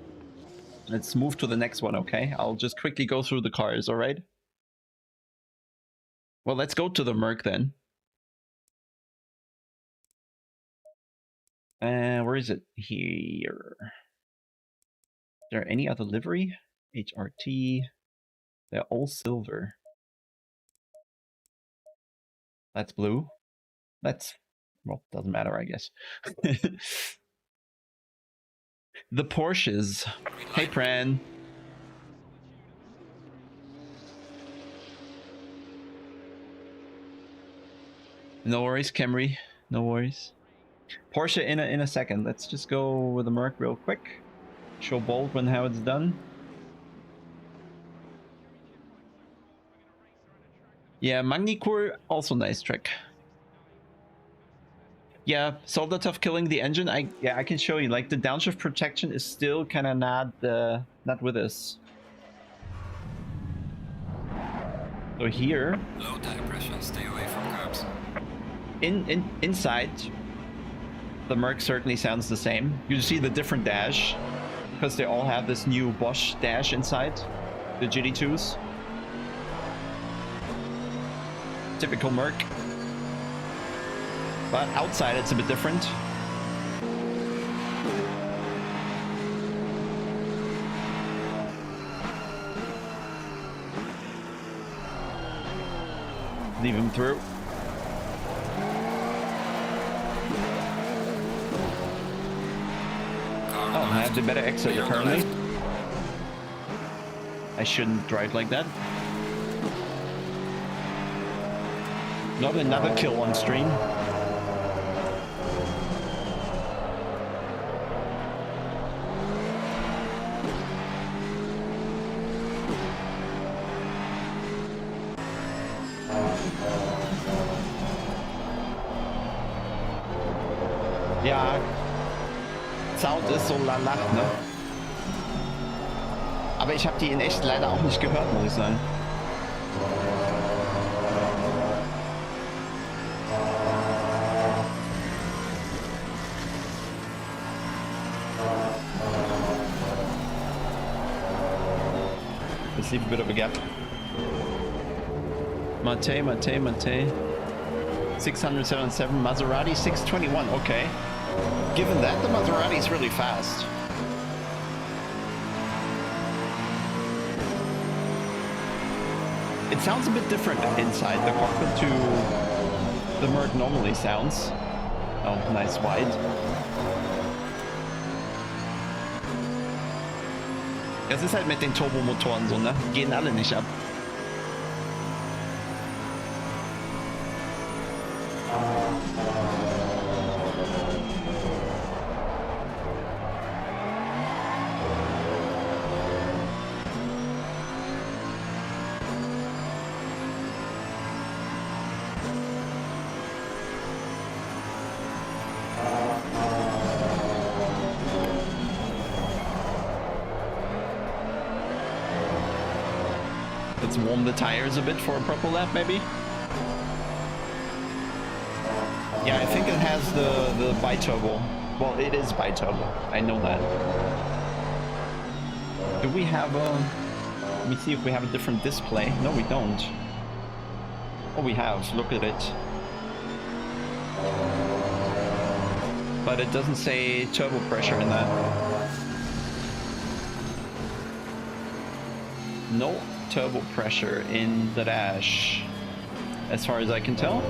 Let's move to the next one, okay? I'll just quickly go through the cars, all right? Well, let's go to the Merc then. Where is it? Here. Is there any other livery? HRT. They're all silver. That's blue. That's, well, doesn't matter, I guess. The Porsches. Hey, Pran. No worries, Camry. No worries. Porsche in a second. Let's just go with the Merc real quick. Show Baldwin how it's done. Yeah, Magnicur, also nice trick. Yeah, Soldatov killing the engine. I can show you. Like the downshift protection is still kind of not with us. So here, Low tire pressure, stay away from curbs. inside, the Merc certainly sounds the same. You see the different dash because they all have this new Bosch dash inside the GT2s. Typical Merc. But outside it's a bit different. Leave him through. Oh, I have the better exit apparently. I shouldn't drive like that. Not another kill on stream. Ja, Sound ist so lala, ne? Aber ich habe die in echt leider auch nicht gehört, muss ich sagen. Let's leave a bit of a gap. Mate. 677, Maserati 621, okay. Given that, the Maserati is really fast. It sounds a bit different inside the cockpit to the Merc normally sounds. Oh, nice wide. Es ist halt mit den Turbomotoren so, ne? Gehen alle nicht ab. Let's warm the tires a bit for a purple lap, maybe. Yeah, I think it has the bi-turbo. Well, it is bi-turbo. I know that. Do we have a... Let me see if we have a different display. No, we don't. Oh, we have. Look at it. But it doesn't say turbo pressure in that. No turbo pressure in the dash. as far as I can tell.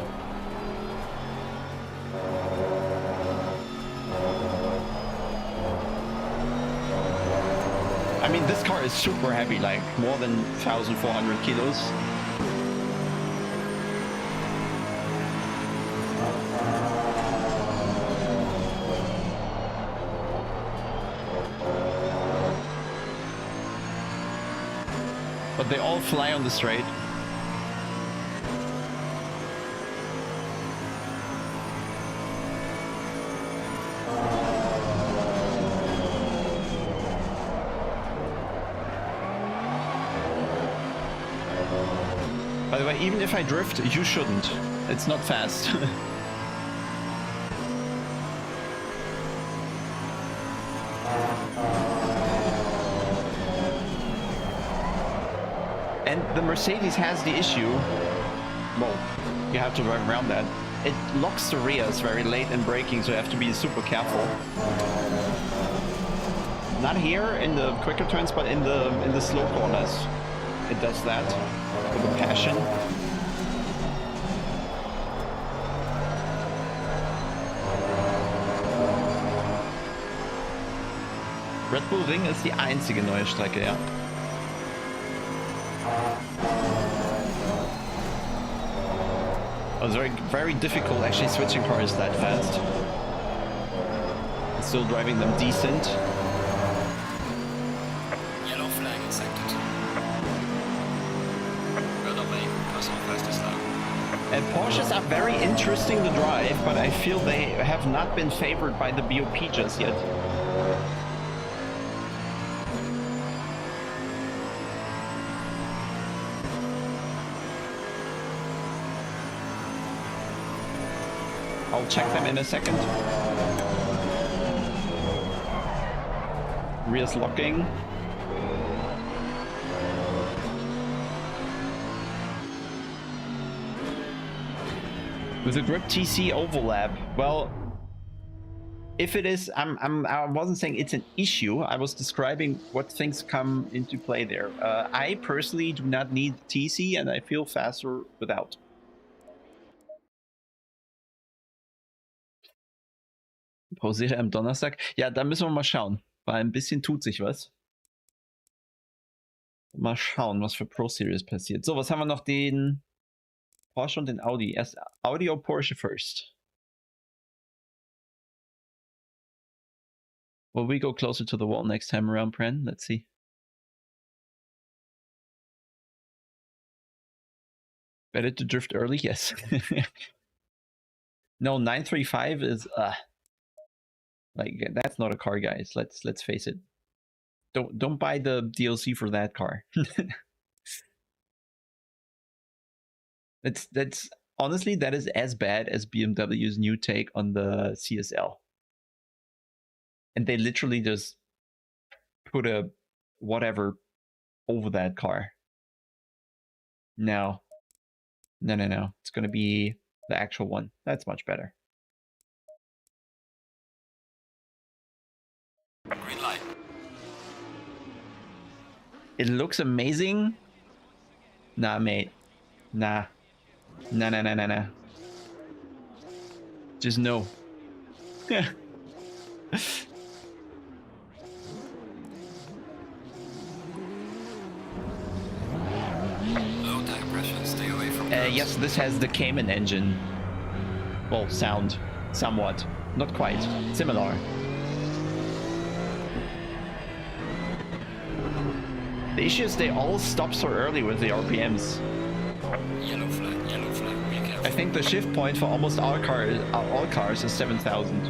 I mean, this car is super heavy, like more than 1,400 kilos. But they all fly on the straight. By the way, even if I drift, you shouldn't. It's not fast. And the Mercedes has the issue, well, you have to drive around that. It locks the rears very late in braking, so you have to be super careful. Not here in the quicker turns, but in the slow corners. It does that with a passion. Red Bull Ring ist die einzige neue Strecke, ja. It was very difficult actually switching cars that fast. Still driving them decent. Yellow flag in sector 2. Weather main, personal fastest lap. And Porsches are very interesting to drive, but I feel they have not been favored by the BOP just yet. I'll check them in a second. Rears locking. With a grip TC overlap, well, if it is, I wasn't saying it's an issue. I was describing what things come into play there. I personally do not need TC, and I feel faster without. Pausiere am Donnerstag. Ja, da müssen wir mal schauen, weil ein bisschen tut sich was. Mal schauen, was für Pro Series passiert. So, was haben wir noch? Den Porsche und den Audi. Erst Audi or Porsche first? Will we go closer to the wall next time around, Pren? Let's see. Better to drift early? Yes. No, 935 is like, that's not a car, guys. Let's face it. Don't buy the DLC for that car. That's honestly, that is as bad as BMW's new take on the CSL. And they literally just put a whatever over that car. No. It's gonna be the actual one. That's much better. Green light. It looks amazing. Nah, mate. Nah. Nah. Just no. Low tire pressure, stay away from curves. Yes, this has the Cayman engine. Well, sound. Somewhat. Not quite. Similar. The issue is they all stop so early with the RPMs. Yellow flag, be careful. I think the shift point for almost all cars is 7,000.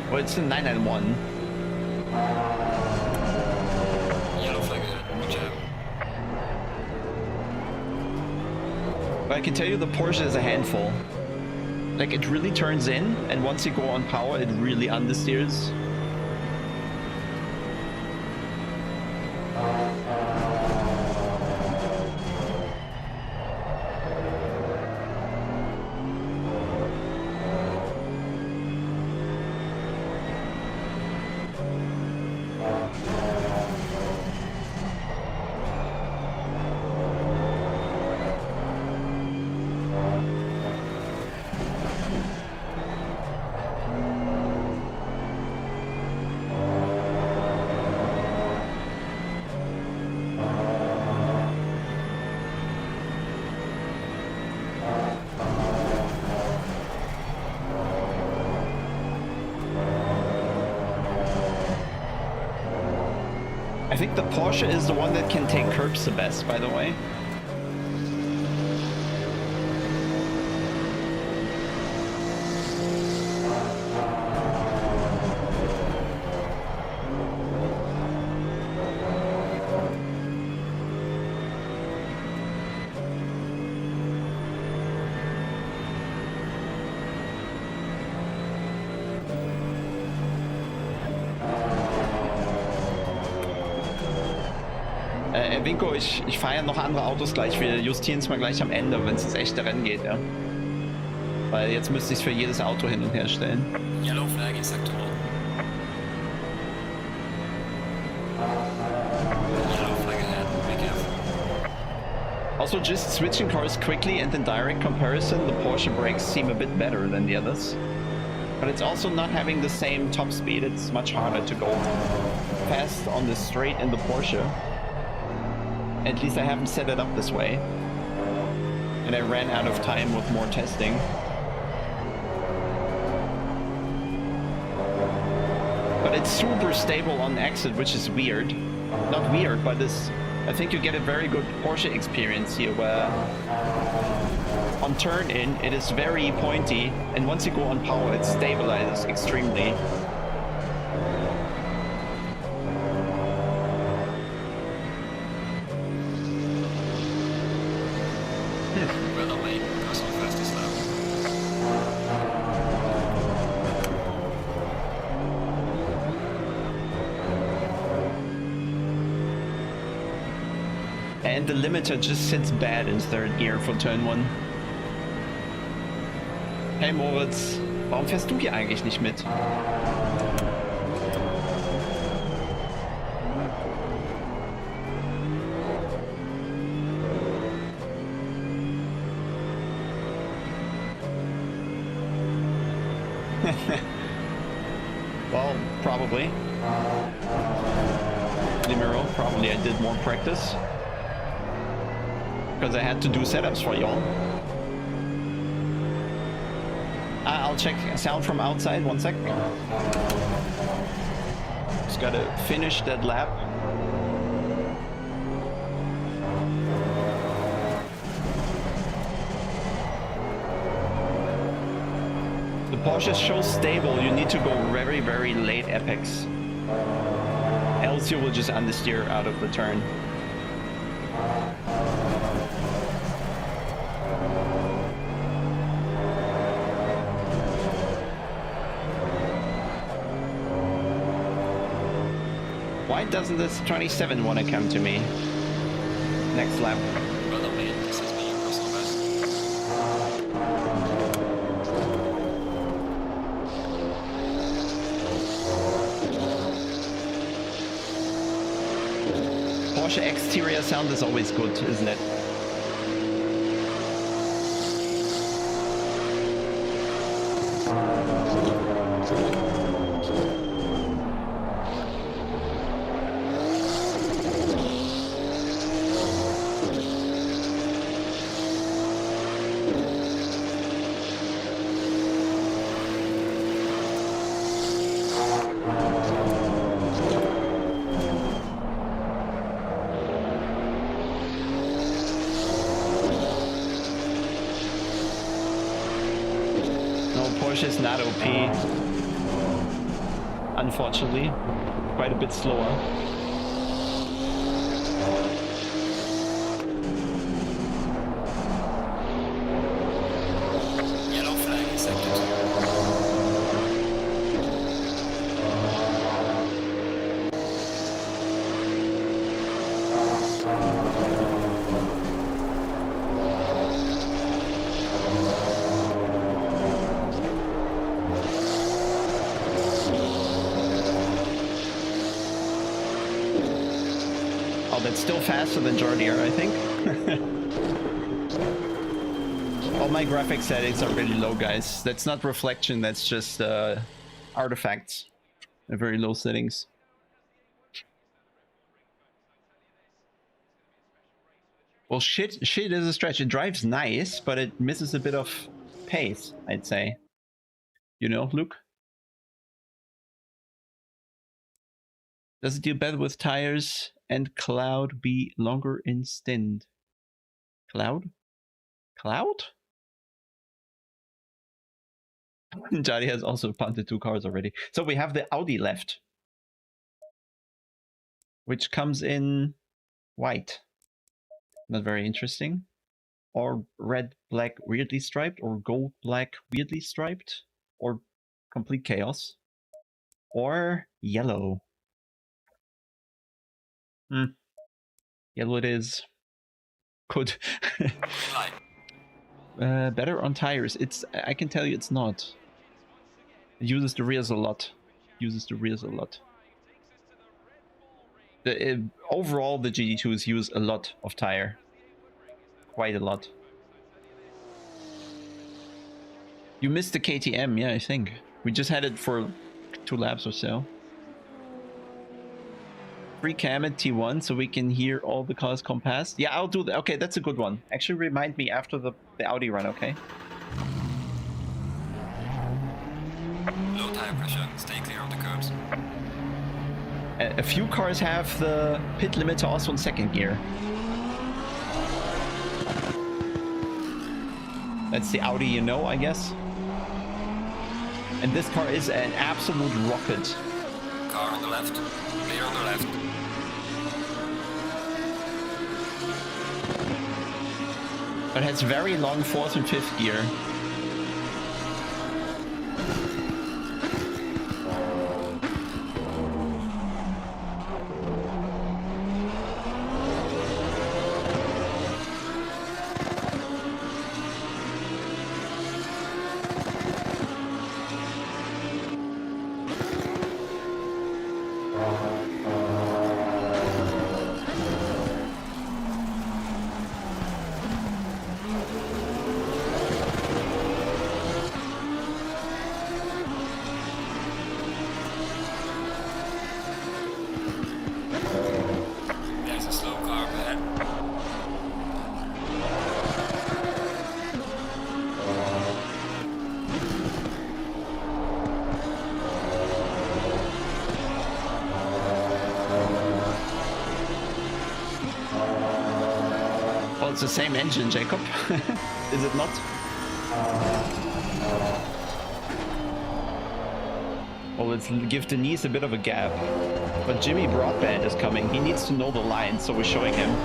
Well, it's a 991. Yellow flag ahead, watch out. But I can tell you the Porsche is a handful. Like, it really turns in, and once you go on power, it really understeers. I think the Porsche is the one that can take curbs the best, by the way. Winko, ich fahre ja noch andere Autos gleich. Wir justieren es mal gleich am Ende, wenn es ins echte Rennen geht, ja. Weil jetzt müsste ich es für jedes Auto hin und her stellen. Yellow flag in sector 1. Yellow flag ahead, be careful. Also, just switching cars quickly and in direct comparison, the Porsche brakes seem a bit better than the others. But it's also not having the same top speed. It's much harder to go fast on the straight in the Porsche. At least I haven't set it up this way. And I ran out of time with more testing. But it's super stable on exit, which is weird. Not weird, but I think you get a very good Porsche experience here, where on turn in it is very pointy, and once you go on power it stabilizes extremely. Well on lane, that's on fastest lap. And the limiter just sits bad in third gear for turn 1. Hey Moritz, warum fährst du hier eigentlich nicht mit? Well, probably. Limero, probably I did more practice. Because I had to do setups for y'all. I'll check sound from outside, 1 sec. Just gotta finish that lap. The Porsche is so stable, you need to go very, very late apex. Else you will just understeer out of the turn. Why doesn't this 27 want to come to me? Next lap. Well on lane, this is me, cross on best. Porsche exterior sound is always good, isn't it? Porsche is not OP, unfortunately, quite a bit slower. Yellow flag in sector 2. That's still faster than Jordier, I think. All my graphic settings are really low, guys. That's not reflection, that's just artifacts. They're very low settings. Well, shit is a stretch. It drives nice, but it misses a bit of pace, I'd say. You know, Luke? Does it do better with tires and cloud be longer in stint? Cloud? Cloud? Johnny has also punted 2 cars already. So we have the Audi left, which comes in white. Not very interesting. Or red, black, weirdly striped, or gold, black, weirdly striped, or complete chaos, or yellow. Yellow it is. Good. Better on tires. I can tell you it's not. It uses the rears a lot. Overall, the GT2s use a lot of tire. Quite a lot. You missed the KTM, yeah, I think. We just had it for 2 laps or so. Free cam at T1 so we can hear all the cars come past. Yeah, I'll do that. Okay, that's a good one. Actually, remind me after the Audi run, okay? Low tire pressure, stay clear of the curbs. A few cars have the pit limiter also in 2nd gear. That's the Audi, you know, I guess. And this car is an absolute rocket. Car on the left, clear on the left. But has very long 4th and 5th gear. It's the same engine, Jacob. Is it not? Well, let's give Denise a bit of a gap. But Jimmy Broadband is coming. He needs to know the line, so we're showing him.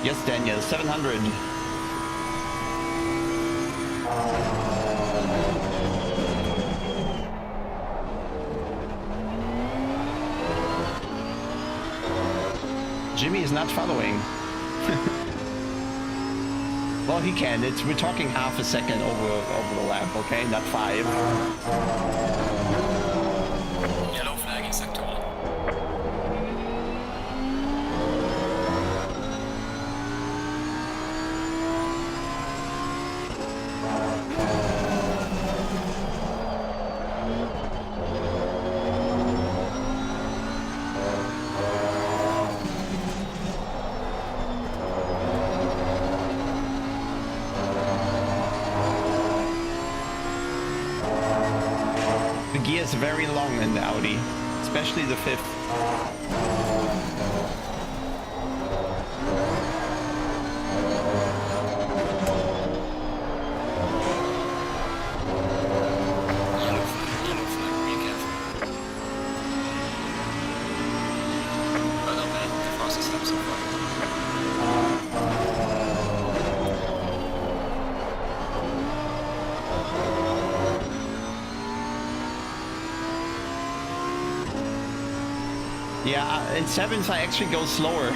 Yes, Daniel, 700. Jimmy is not following. Well, he can. We're talking half a second over the lap, okay? Not 5. Yellow flag in sector 1. Gear is very long in the Audi, especially the 5th. Yellow flag, be careful. But not bad, the fastest lap so far. Yeah, in 7th I actually go slower.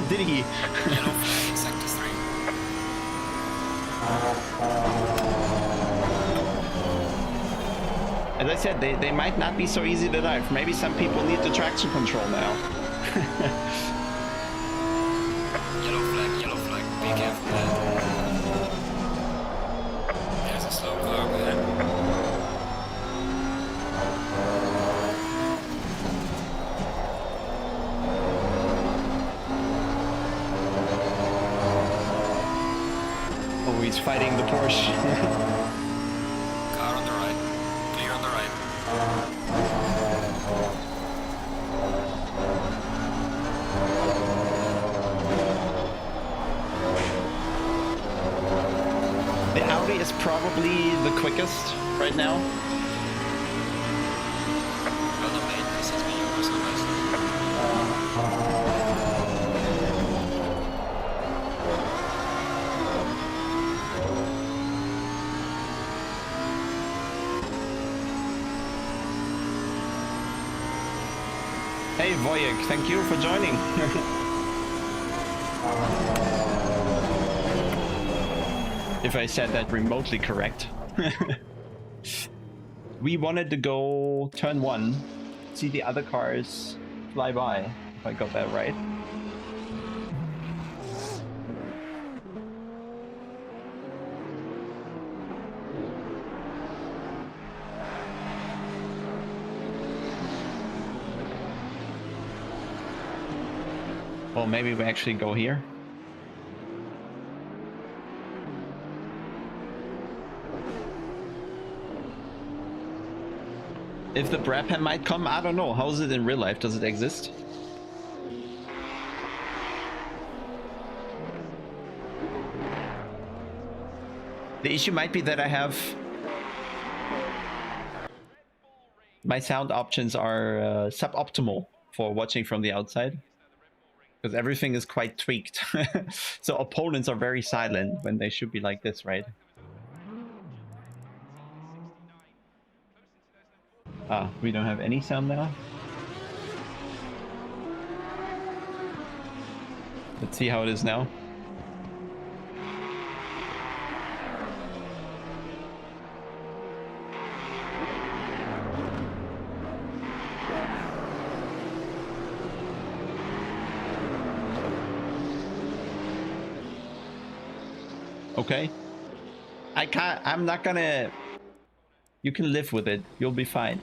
Did he? Yellow flag in sector 3. As I said, they might not be so easy to drive. Maybe some people need the traction control now. Yellow flag, be careful there. There's a slow car there. Oh, he's fighting the Porsche. Car on the right, clear on the right. The Audi is probably the quickest right now. Well, the main this is me also nicely. Hey Voyek, thank you for joining. If I said that remotely correct. We wanted to go turn 1, see the other cars fly by, if I got that right. Well, maybe we actually go here. If the Brabham might come, I don't know. How is it in real life? Does it exist? The issue might be that I have... My sound options are suboptimal for watching from the outside. Because everything is quite tweaked. So opponents are very silent when they should be like this, right? Ah, we don't have any sound now. Let's see how it is now. Okay. I'm not gonna... You can live with it. You'll be fine.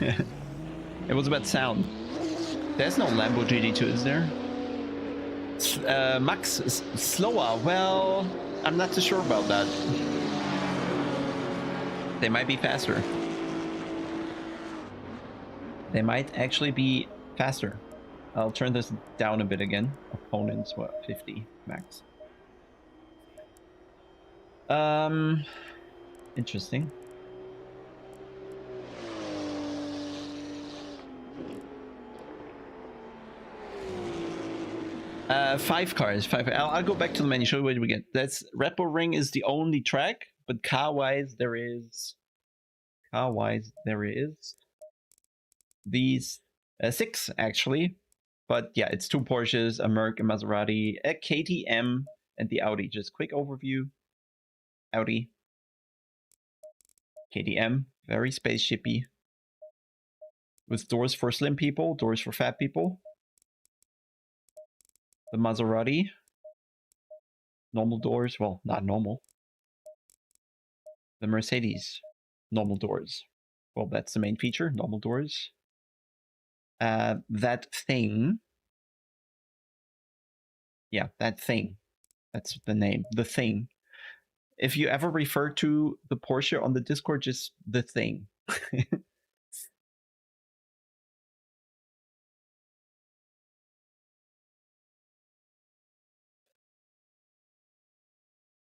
It was about sound. There's no Lambo GT2, is there? Max, slower. Well, I'm not too sure about that. They might be faster. They might actually be faster. I'll turn this down a bit again. Opponents, what, 50 max. Interesting. Five cars. I'll go back to the menu. Show you what we get. That's Red Bull Ring is the only track, but car-wise there is. These 6 actually, but yeah, it's 2 Porsches, a Merc, a Maserati, a KTM, and the Audi. Just quick overview. Audi, KTM, very spaceshipy, with doors for slim people, doors for fat people. The Maserati, normal doors, well, not normal. The Mercedes, normal doors. Well, that's the main feature, normal doors. That thing. Yeah, that thing. That's the name, the thing. If you ever refer to the Porsche on the Discord, just the thing.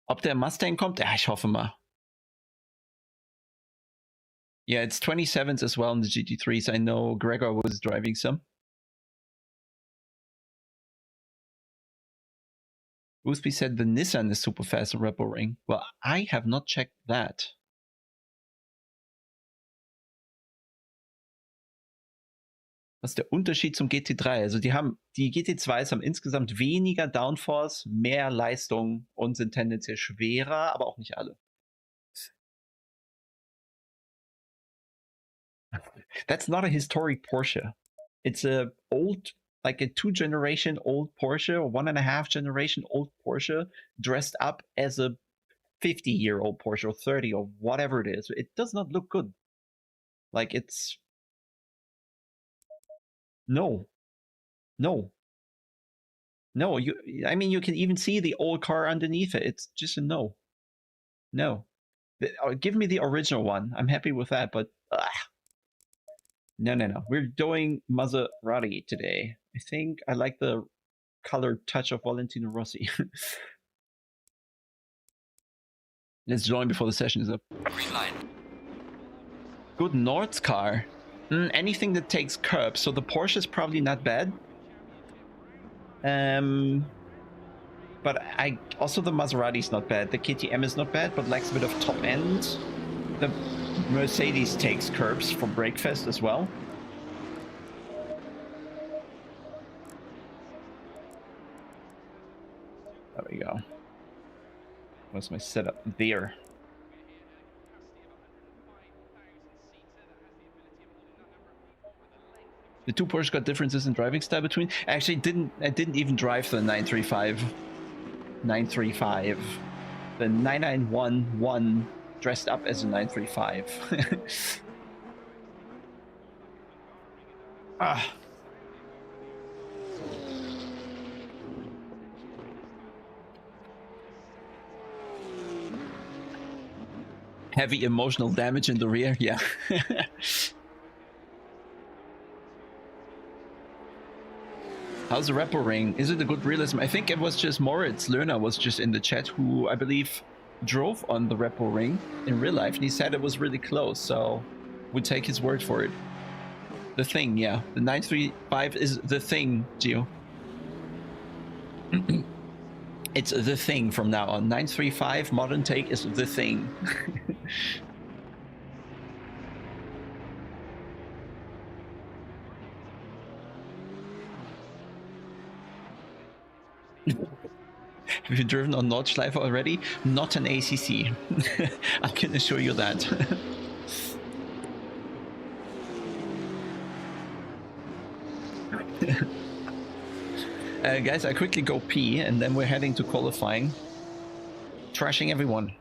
Ob der Mustang kommt? Ja, ich hoffe mal. Yeah, it's 27s as well in the GT3s. I know Gregor was driving some. Boothby said the Nissan is super fast in Red Bull Ring. Well, I have not checked that. Was ist der Unterschied zum GT3? Also die GT2s haben insgesamt weniger Downforce, mehr Leistung und sind tendenziell schwerer, aber auch nicht alle. That's not a historic Porsche. It's a old, like a 2-generation old Porsche, or 1.5-generation old Porsche, dressed up as a 50-year-old Porsche or 30 or whatever it is. It does not look good. Like it's no. I mean, you can even see the old car underneath it. It's just a no. Give me the original one. I'm happy with that, but no. We're doing Maserati today. I think I like the colored touch of Valentino Rossi. Let's join before the session is up. Green line. Good Nord's car. Anything that takes curbs. So the Porsche is probably not bad. But also the Maserati is not bad. The KTM is not bad, but lacks a bit of top end. The Mercedes takes curbs for Breakfast as well. There we go. What's my setup there? The two Porsche got differences in driving style between. Actually, I didn't even drive the 935. The 9911 dressed up as a 935. Ah. Heavy emotional damage in the rear, yeah. How's the repo ring? Is it a good realism? I think it was just Moritz Lerner was just in the chat who I believe drove on the repo ring in real life, and he said it was really close, so we take his word for it. The thing, yeah. The 935 is the thing, Gio. It's the thing from now on. 935 modern take is the thing. Have you driven on Nordschleife already? Not an ACC. I can assure you that. Guys, I quickly go pee and then we're heading to qualifying. Trashing everyone.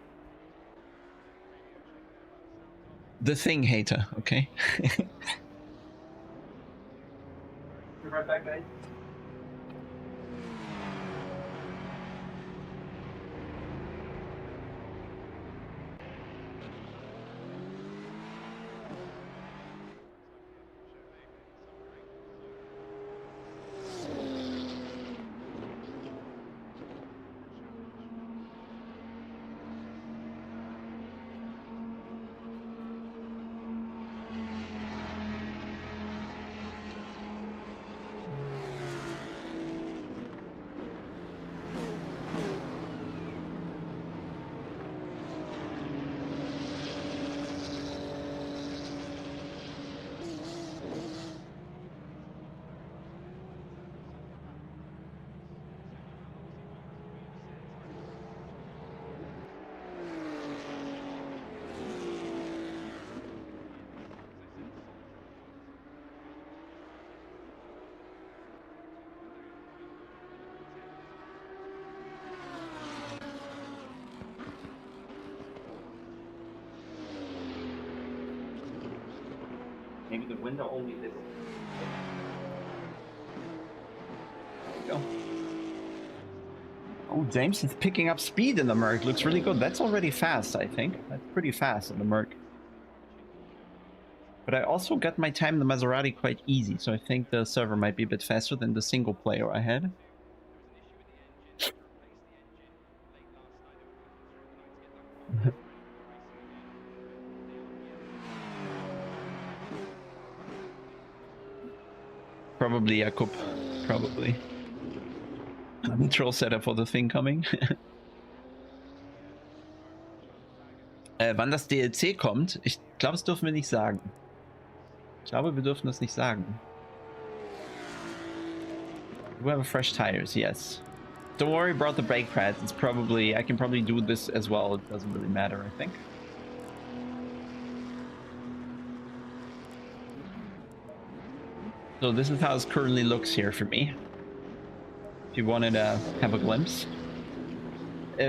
The thing hater, okay? Be right back, guys. Maybe the window only little. There we go. Oh, James is picking up speed in the Merc. Looks really good. That's already fast, I think. That's pretty fast in the Merc. But I also got my time in the Maserati quite easy, so I think the server might be a bit faster than the single player I had. Probably Jakub. Probably. Control setup for the thing coming. Wann das DLC kommt, ich glaube, das dürfen wir nicht sagen. Ich glaube, wir dürfen das nicht sagen. We have fresh tires, yes. Don't worry about the brake pads. It's probably, I can probably do this as well. It doesn't really matter, I think. So this is how it currently looks here for me. If you wanted to have a glimpse.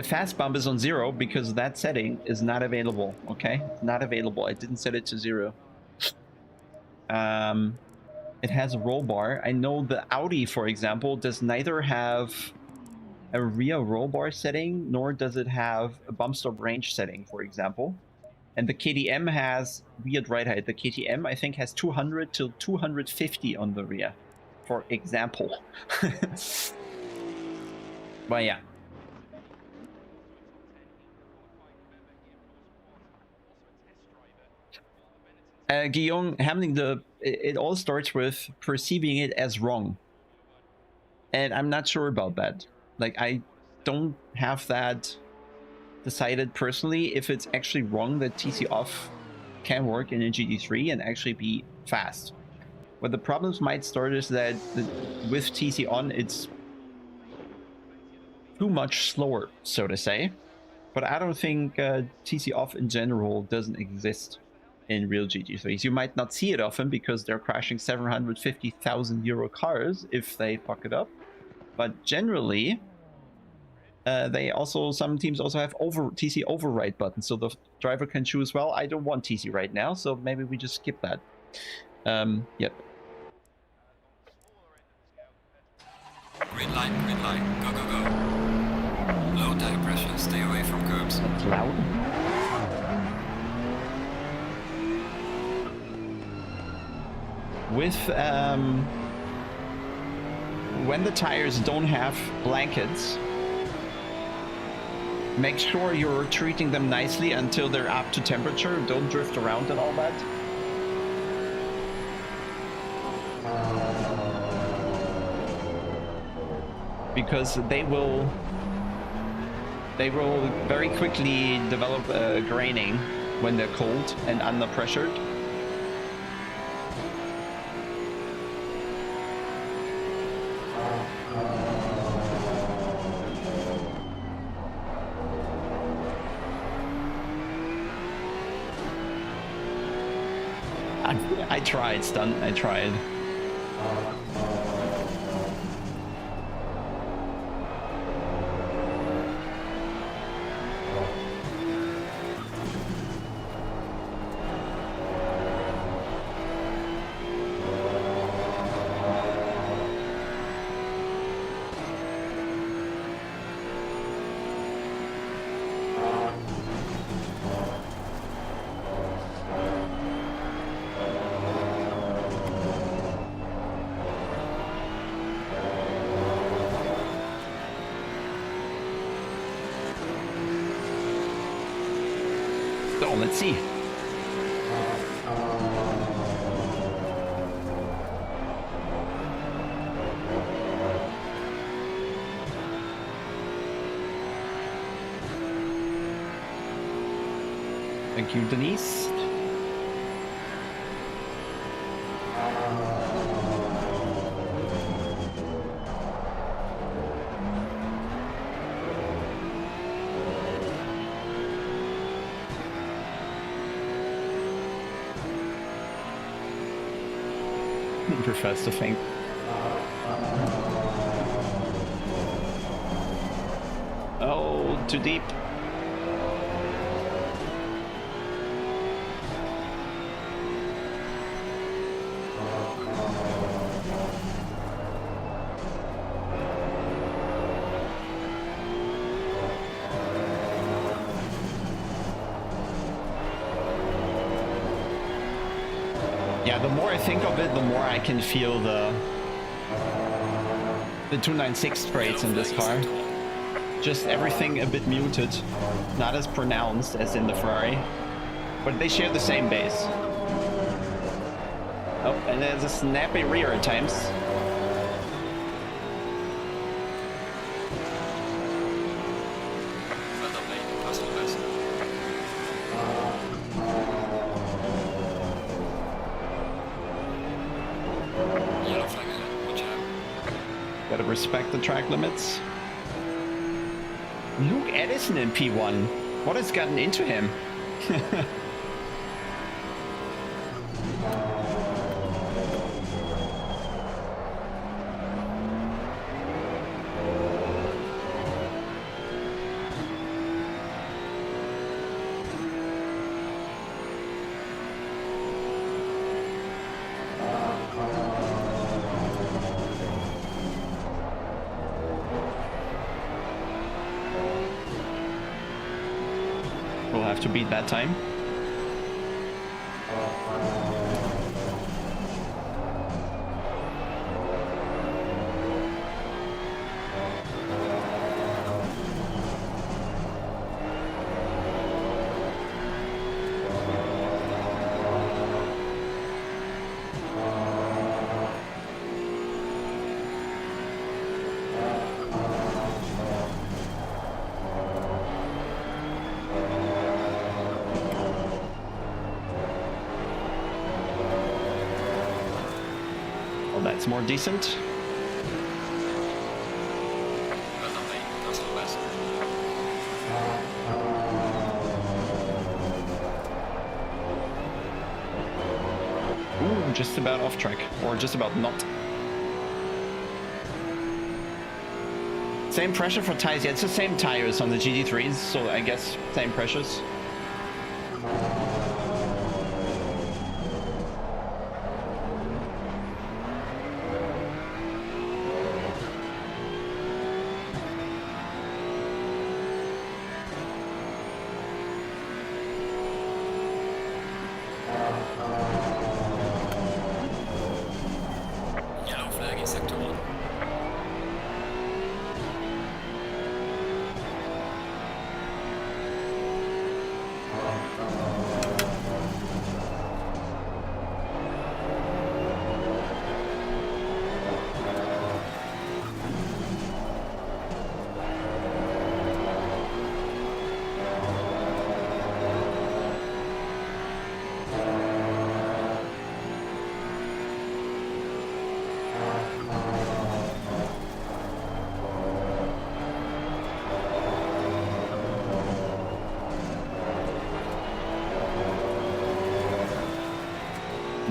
Fast bump is on 0 because that setting is not available, okay? It's not available. I didn't set it to 0. It has a roll bar. I know the Audi, for example, does neither have a rear roll bar setting, nor does it have a bump stop range setting, for example. And the KTM has weird ride height. The KTM, I think, has 200 to 250 on the rear, for example. But yeah. Guillaume, having it all starts with perceiving it as wrong. And I'm not sure about that. Like, I don't have that decided personally if it's actually wrong that TC off can work in a GT3 and actually be fast. What the problems might start is that with TC on, it's too much slower, so to say. But I don't think TC off in general doesn't exist in real GT3s. You might not see it often because they're crashing 750,000 euro cars if they fuck it up. But generally, some teams also have TC override buttons, so the driver can choose, well, I don't want TC right now, so maybe we just skip that. Yep. Green light, go, go, go. Low tire pressure, stay away from curbs. That's loud. With, when the tires don't have blankets, make sure you're treating them nicely until they're up to temperature. Don't drift around and all that. Because they will very quickly develop graining when they're cold and under pressured. I tried, stunt. I tried. So let's see. Thank you, Denise. Prefers to think. Oh, too deep. Yeah, the more I think of it, the more I can feel the 296 traits in this car. Just everything a bit muted, not as pronounced as in the Ferrari, but they share the same base. Oh, and there's a snappy rear at times. respect the track limits. Luke Edison in P1. What has gotten into him? We'll have to beat that time. That's more decent. Ooh, just about off track, or just about not. Same pressure for tires. Yeah, it's the same tires on the GT3s, so I guess same pressures.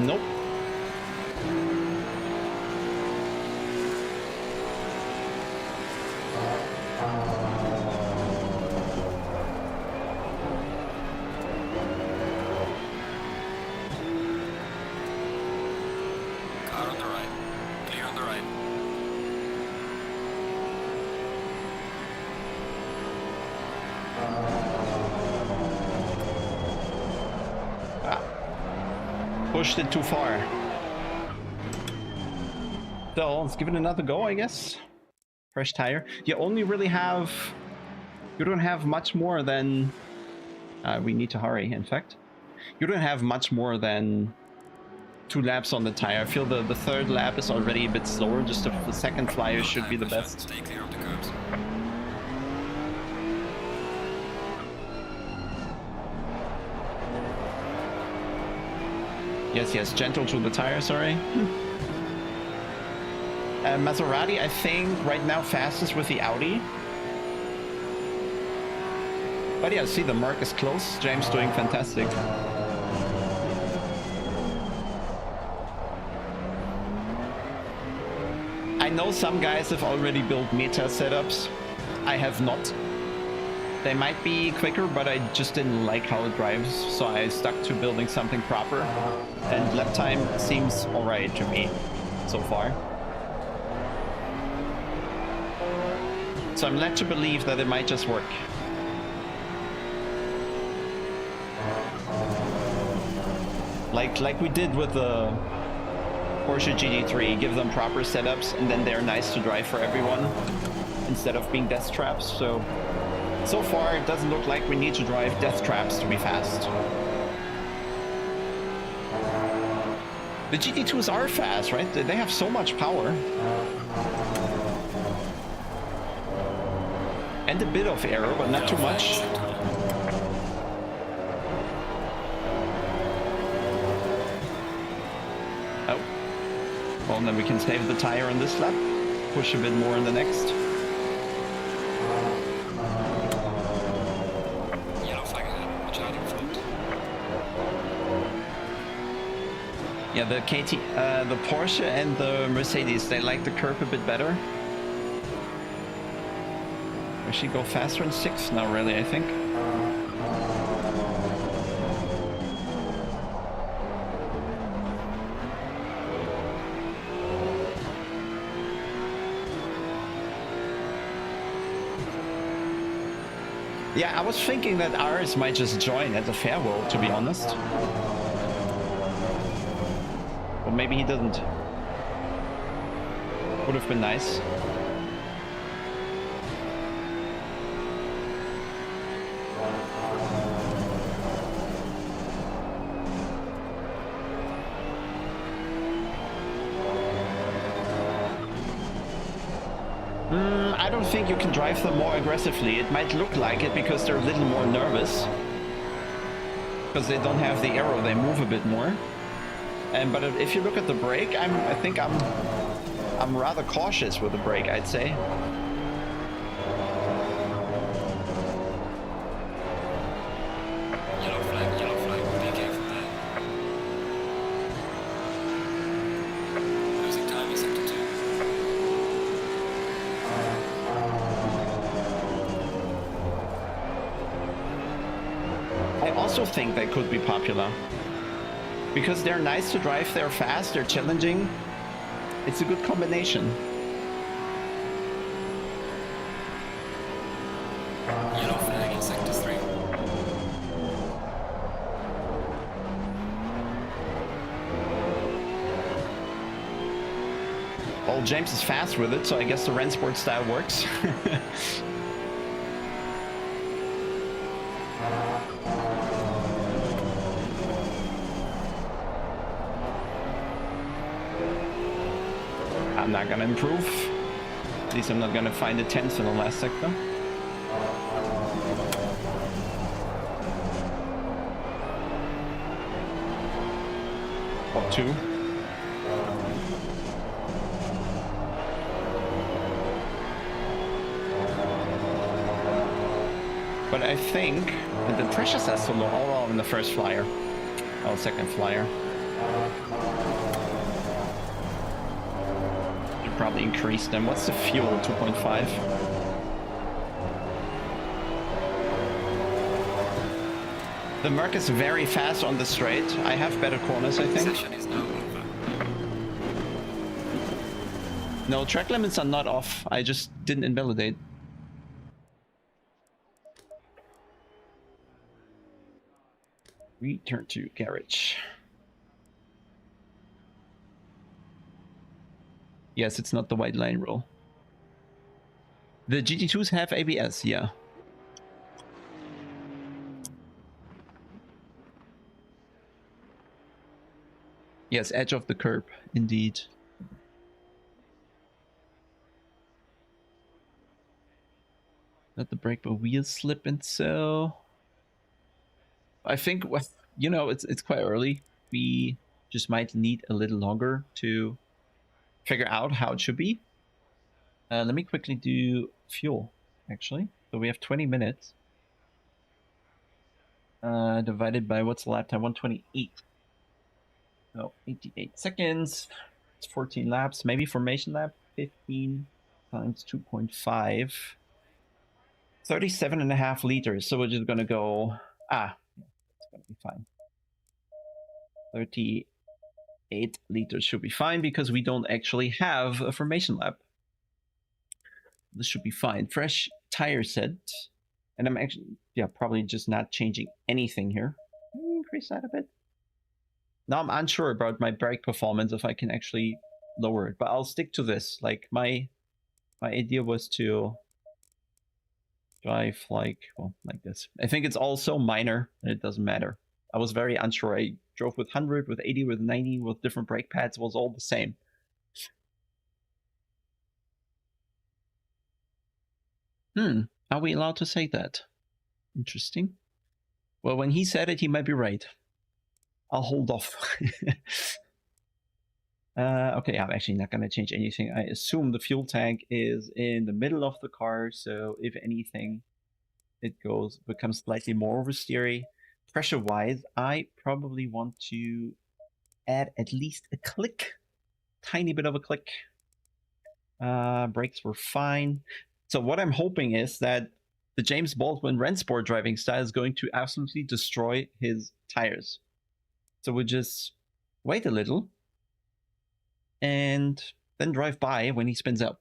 Nope. Car on the right. Clear on the right. Pushed it too far. So let's give it another go, I guess. Fresh tire. You only really have... You don't have much more than... we need to hurry, in fact. You don't have much more than 2 laps on the tire. I feel the third lap is already a bit slower. Just the second flyer should be the best. Stay clear of the curbs. Yes, gentle to the tire, sorry. Maserati, I think, right now fastest with the Audi. But yeah, see, the mark is close. James doing fantastic. I know some guys have already built meta setups. I have not. They might be quicker, but I just didn't like how it drives, so I stuck to building something proper. And lap time seems alright to me so far. So I'm led to believe that it might just work. Like we did with the Porsche GT3, give them proper setups and then they're nice to drive for everyone instead of being death traps. So far it doesn't look like we need to drive death traps to be fast. The GT2s are fast, right? They have so much power. And a bit of aero, but not too much. Oh. Well, then we can save the tire on this lap. push a bit more in the next. Yellow flag ahead. Watch out in front. Yeah, the the Porsche and the Mercedes, they like the curb a bit better. We should go faster in 6th now, really, I think. Yeah, I was thinking that ours might just join at the farewell, to be honest. Or maybe he doesn't. Would have been nice. I don't think you can drive them more aggressively. It might look like it because they're a little more nervous. Because they don't have the aero, they move a bit more. But if you look at the brake, I think I'm rather cautious with the brake, I'd say. Yellow flag, be careful there. Losing time in sector 2. I also think they could be popular. Because they're nice to drive, they're fast, they're challenging. It's a good combination. Yellow flag in sector 3. Well, James is fast with it, so I guess the Rennsport style works. I'm not gonna improve. At least I'm not gonna find a 10th in the last sector. Or 2. But I think that the pressure is so low all in the first flyer. Oh, second flyer. Probably increase them. What's the fuel? 2.5. The Merc is very fast on the straight. I have better corners, I think. Session is now over. No, track limits are not off. I just didn't invalidate. Return to garage. Yes, it's not the white line rule. The GT2s have ABS, yeah. Yes, edge of the curb, indeed. Let the brake but wheel slip and so. I think, you know, it's quite early. We just might need a little longer to figure out how it should be. Let me quickly do fuel, actually. So we have 20 minutes. Divided by what's the lap time? 128. So 88 seconds. It's 14 laps. Maybe formation lap. 15 times 2.5. 37.5 liters. So we're just gonna go. It's gonna be fine. 38 liters should be fine because we don't actually have a formation lap. This should be fine. Fresh tire set. And I'm actually, yeah, probably just not changing anything here. Can we increase that a bit? Now I'm unsure about my brake performance if I can actually lower it, but I'll stick to this. Like my idea was to drive like this. I think it's all so minor that it doesn't matter. I was very unsure. I drove with 100, with 80, with 90, with different brake pads. It was all the same. Are we allowed to say that? Interesting. Well, when he said it, he might be right. I'll hold off. Okay, I'm actually not going to change anything. I assume the fuel tank is in the middle of the car, so if anything, it becomes slightly more oversteery. Pressure-wise, I probably want to add at least a click, tiny bit of a click. Brakes were fine. So what I'm hoping is that the James Baldwin Rennsport driving style is going to absolutely destroy his tires. So we'll just wait a little and then drive by when he spins up.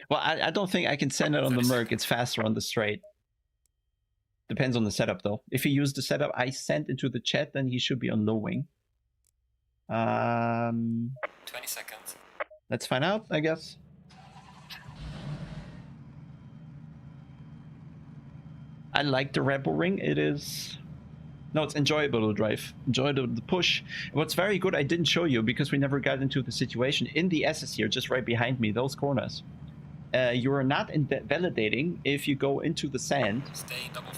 Well, I don't think I can send it on the Merc. It's faster on the straight. Depends on the setup, though. If he used the setup I sent into the chat, then he should be on low wing. 20 seconds. Let's find out, I guess. I like the Red Bull Ring. It is... No, it's enjoyable to drive. Enjoy the push. What's very good, I didn't show you because we never got into the situation. In the S's here, just right behind me, those corners. You are not invalidating if you go into the sand.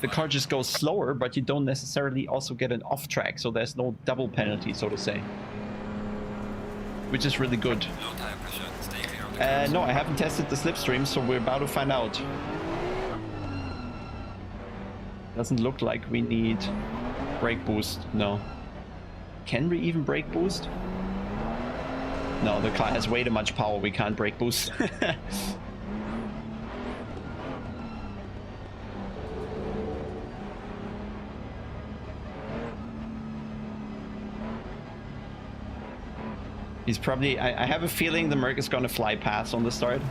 The car just goes slower, but you don't necessarily also get an off track, so there's no double penalty, so to say. Which is really good. Low tire pressure. Stay clear of the curves. No, I haven't tested the slipstream, so we're about to find out. Doesn't look like we need brake boost, no. Can we even brake boost? No, the car has way too much power, we can't brake boost. He's probably... I have a feeling the Merc is going to fly past on the start.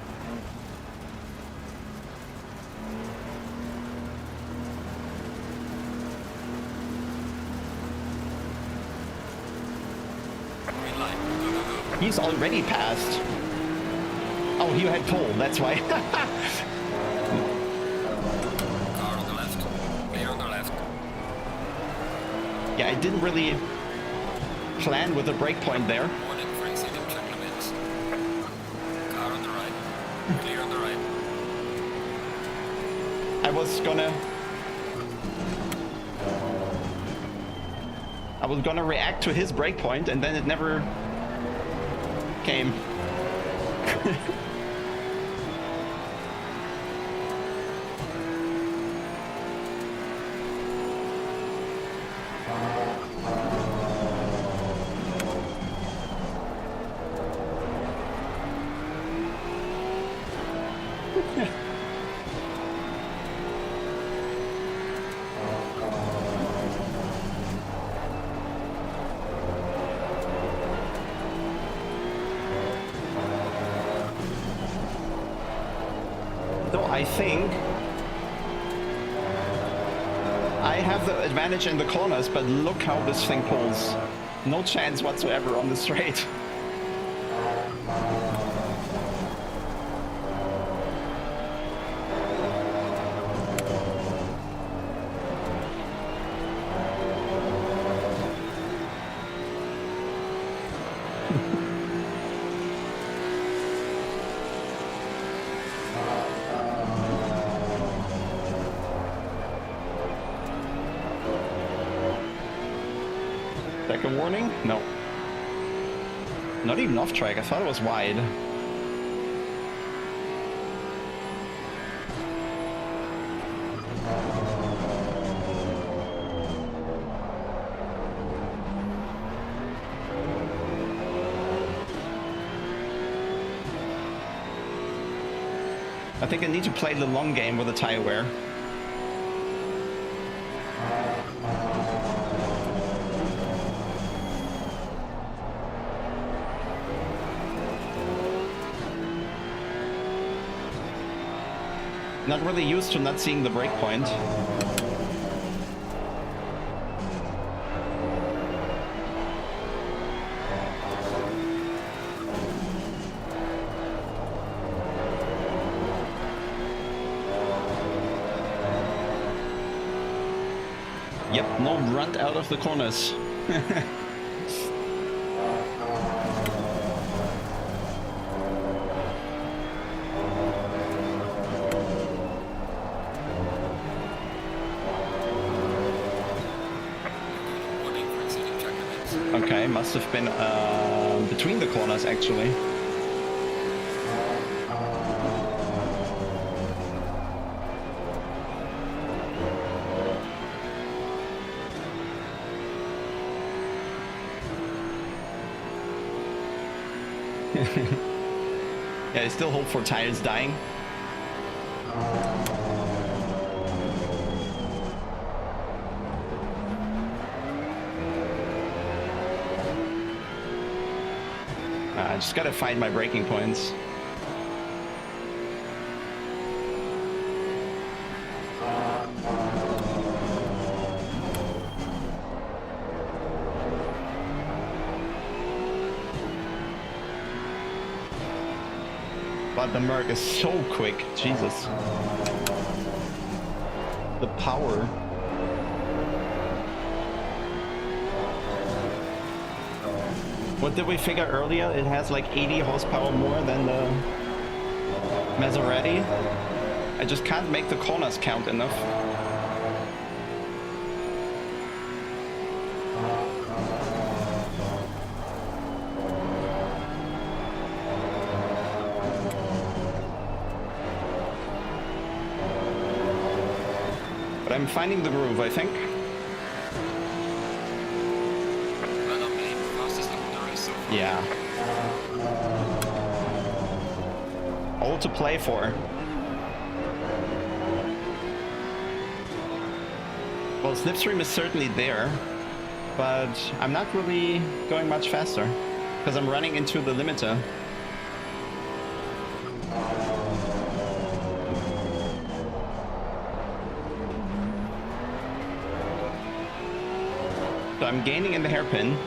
Green light. Go, go, go. He's already passed. Oh, he had pole, that's why. Car on the left. Clear on the left. Yeah, I didn't really plan with the brake point there. Warning for exceeding track limits. Car on the right. Clear on the right. I was gonna react to his brake point, and then it never came. So I think I have the advantage in the corners, but look how this thing pulls. No chance whatsoever on the straight. Second warning? No. Not even off track, I thought it was wide. I think I need to play the long game with the tire wear. Not really used to not seeing the brake point. Yep, no run out of the corners. Warning for exceeding track limits. Okay, must have been between the corners actually. Yeah, I still hope for tires dying. I just gotta find my braking points. But the Merc is so quick, Jesus. The power. What did we figure earlier? It has like 80 horsepower more than the Maserati. I just can't make the corners count enough. But I'm finding the groove, I think. Well, I'm the fastest lap of the race so far. Yeah. All to play for. Well, slipstream is certainly there, but I'm not really going much faster because I'm running into the limiter. So I'm gaining in the hairpin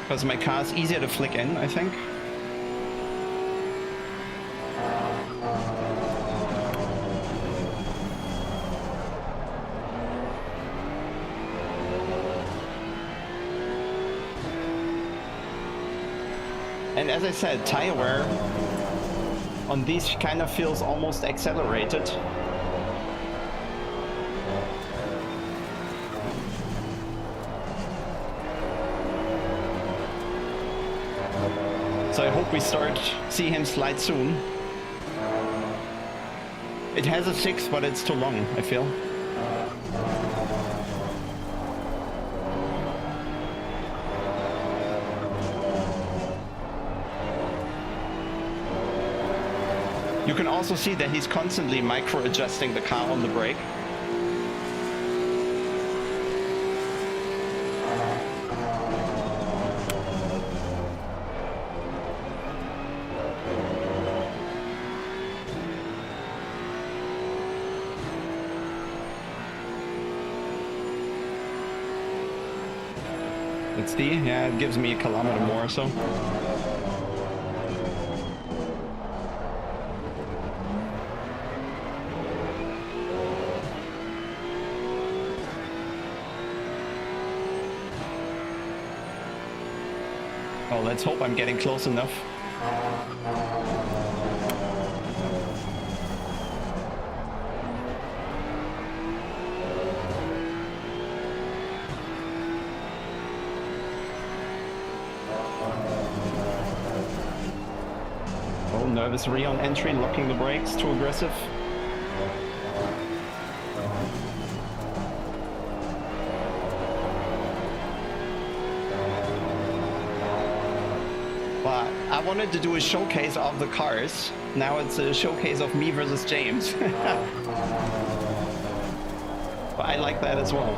because my car is easier to flick in, I think. And as I said, tire wear on these kind of feels almost accelerated. So I hope we see him slide soon. It has a 6, but it's too long, I feel. You can also see that he's constantly micro-adjusting the car on the brake. It's D, yeah, it gives me a kilometer more or so. Oh, let's hope I'm getting close enough. Oh, nervous re-on entry, locking the brakes, too aggressive. But I wanted to do a showcase of the cars. Now it's a showcase of me versus James. But I like that as well.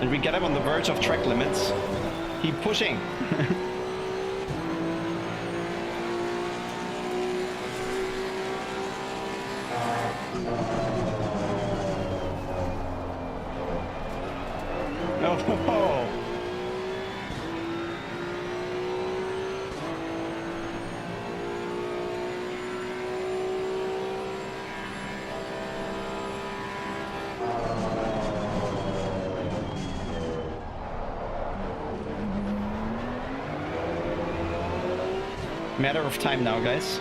And we get him on the verge of track limits. Keep pushing. Oh. Matter of time now, guys.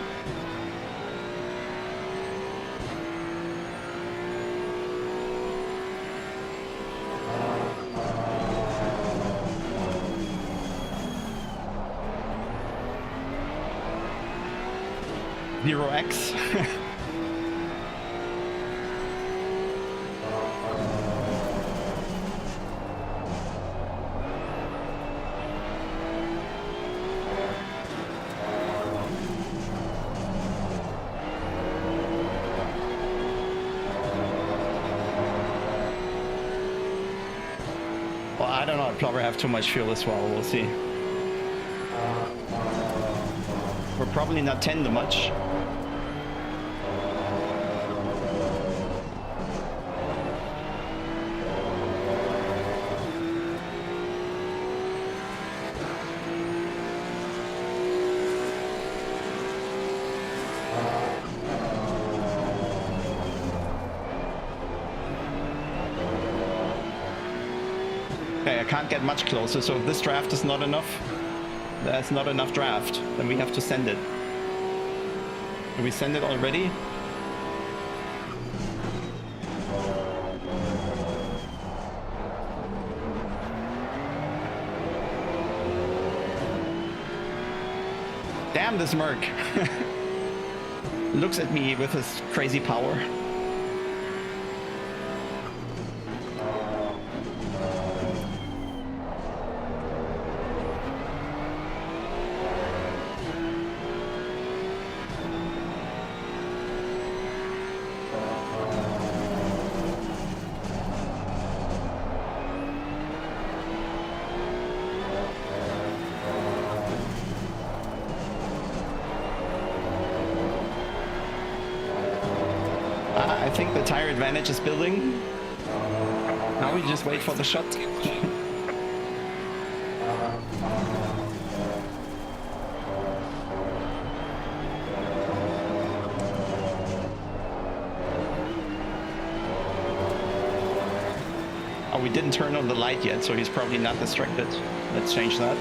0x. Well, I don't know, I'd probably have too much fuel as well, we'll see. We're probably not tender much. Okay, I can't get much closer, so if this draft is not enough, there's not enough draft, then we have to send it. Did we send it already? Damn, this Merc! Looks at me with his crazy power. I think the tire advantage is building. Now we just wait for the shot. Oh, we didn't turn on the light yet, so he's probably not distracted. Let's change that.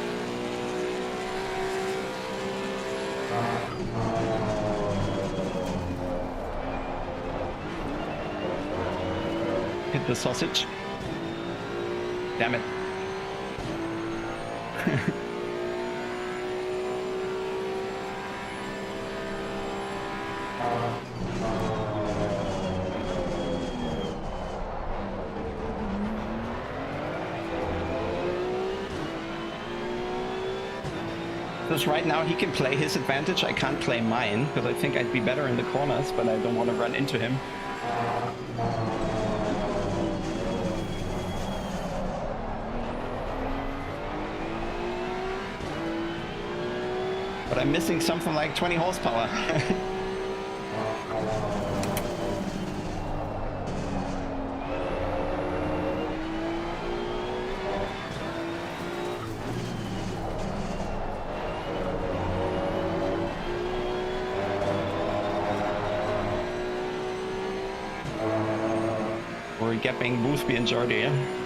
Hit the sausage. Damn it. Because right now he can play his advantage, I can't play mine, because I think I'd be better in the corners, but I don't want to run into him. But I'm missing something like 20 horsepower. We're gapping Boothby and Jardy, yeah?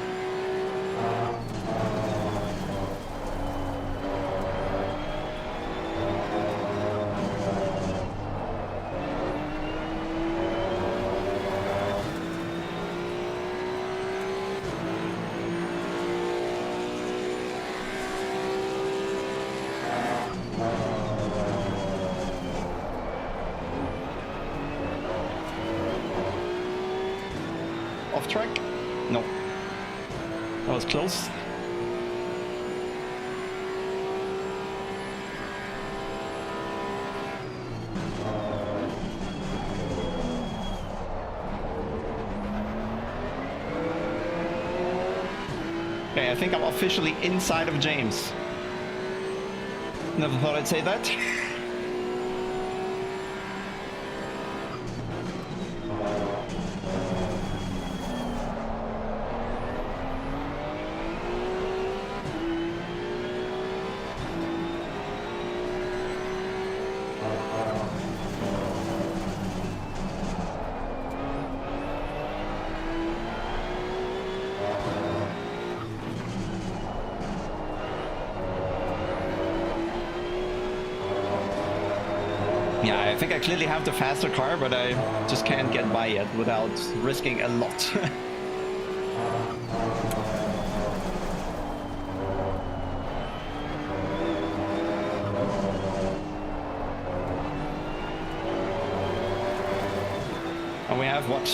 Off track? No. That was close. Okay, I think I'm officially inside of James. Never thought I'd say that. Yeah, I think I clearly have the faster car, but I just can't get by yet without risking a lot. we have what?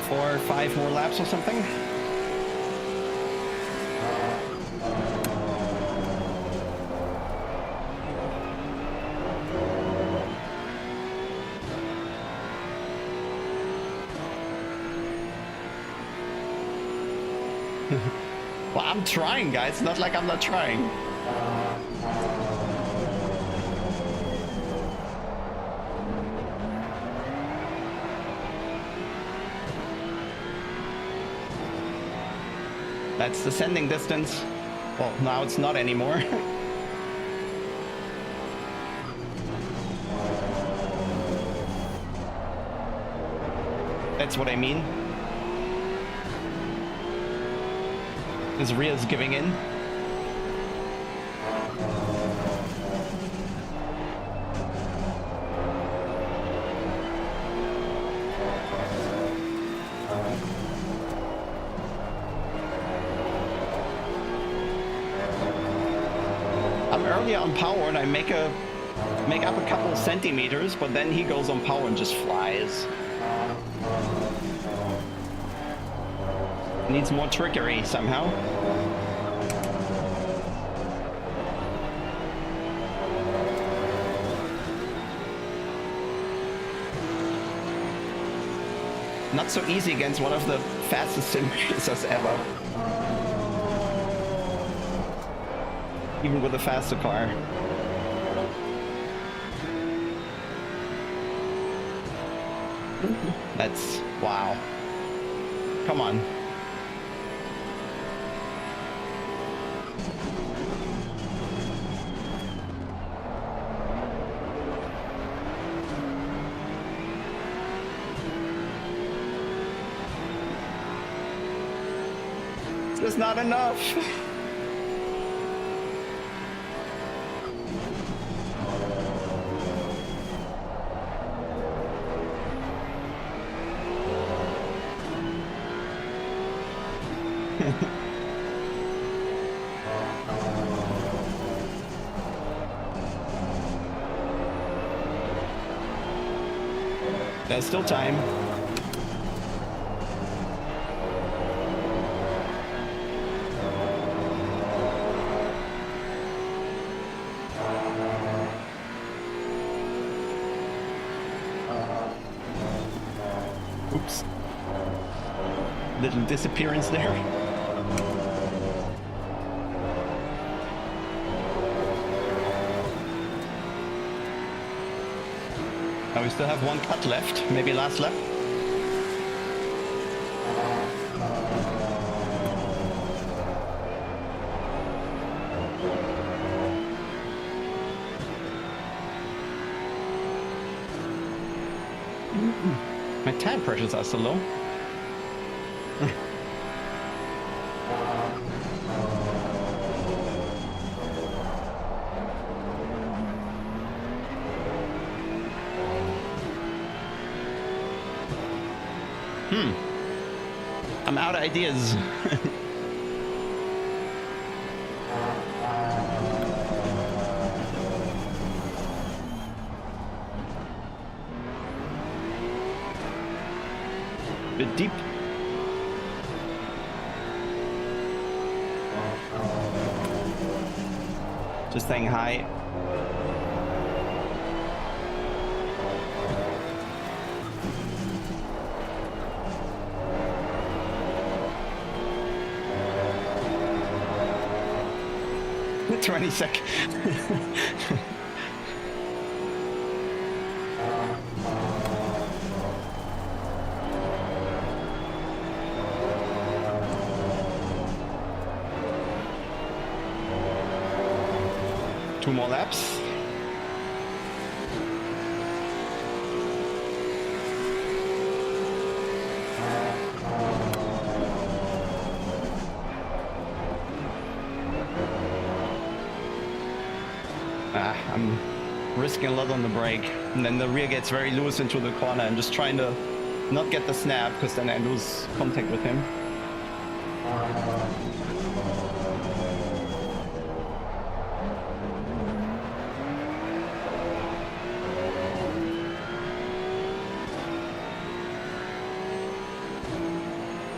4 or 5 more laps or something? Well, I'm trying, guys. Not like I'm not trying. That's the sending distance. Well, now it's not anymore. That's what I mean. This rear is giving in. I'm earlier on power and I make up a couple of centimeters, but then he goes on power and just flies. Needs more trickery somehow. Not so easy against one of the fastest sim racers ever. Even with a faster car. That's... wow. Come on. It's not enough. There's still time. Oops. Little disappearance there. Now we still have one cut left, maybe last lap. My tire pressures are so low. I'm out of ideas. Bit deep. Just staying high. The 20 sec. Two more laps. I'm risking a lot on the brake, and then the rear gets very loose into the corner. I'm just trying to not get the snap, because then I lose contact with him.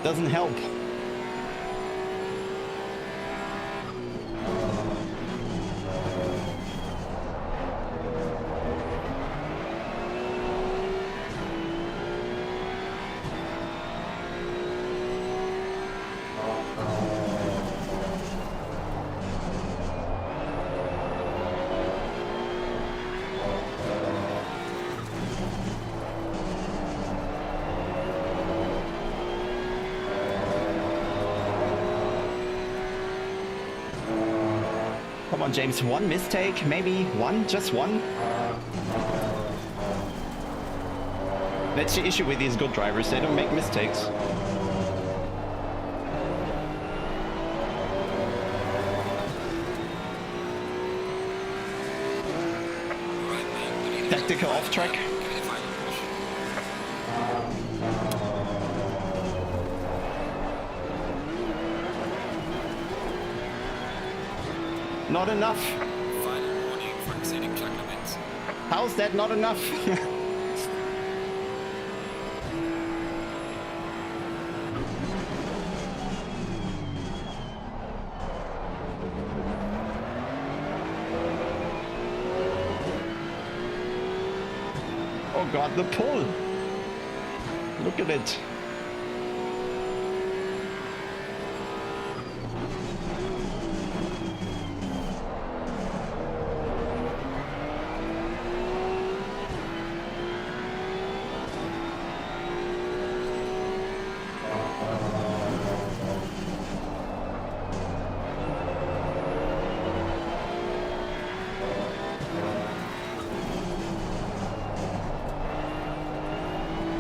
Doesn't help. Come on, James, one mistake, maybe one, just one. That's the issue with these good drivers, they don't make mistakes. Alright, man. We need Tactical off track. Give it a final push. Not enough. Final warning for exceeding track limits. How's that not enough? Oh god, the pull! Look at it.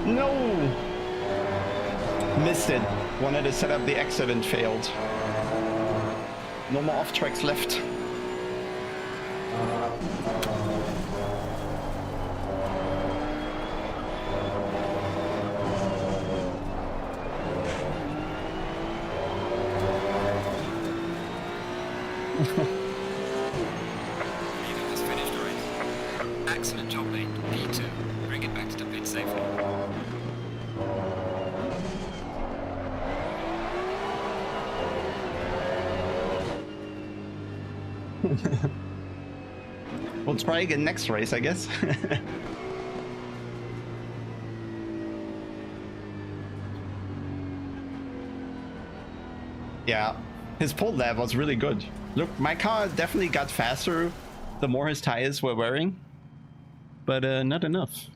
No! Missed it. Wanted to set up the exit and failed. No more off tracks left. Peter has finished the race. Excellent job, mate. P2. Bring it back to the pit safely. We'll try again next race, I guess. Yeah, his pull lab was really good. Look, my car definitely got faster the more his tires were wearing, but not enough.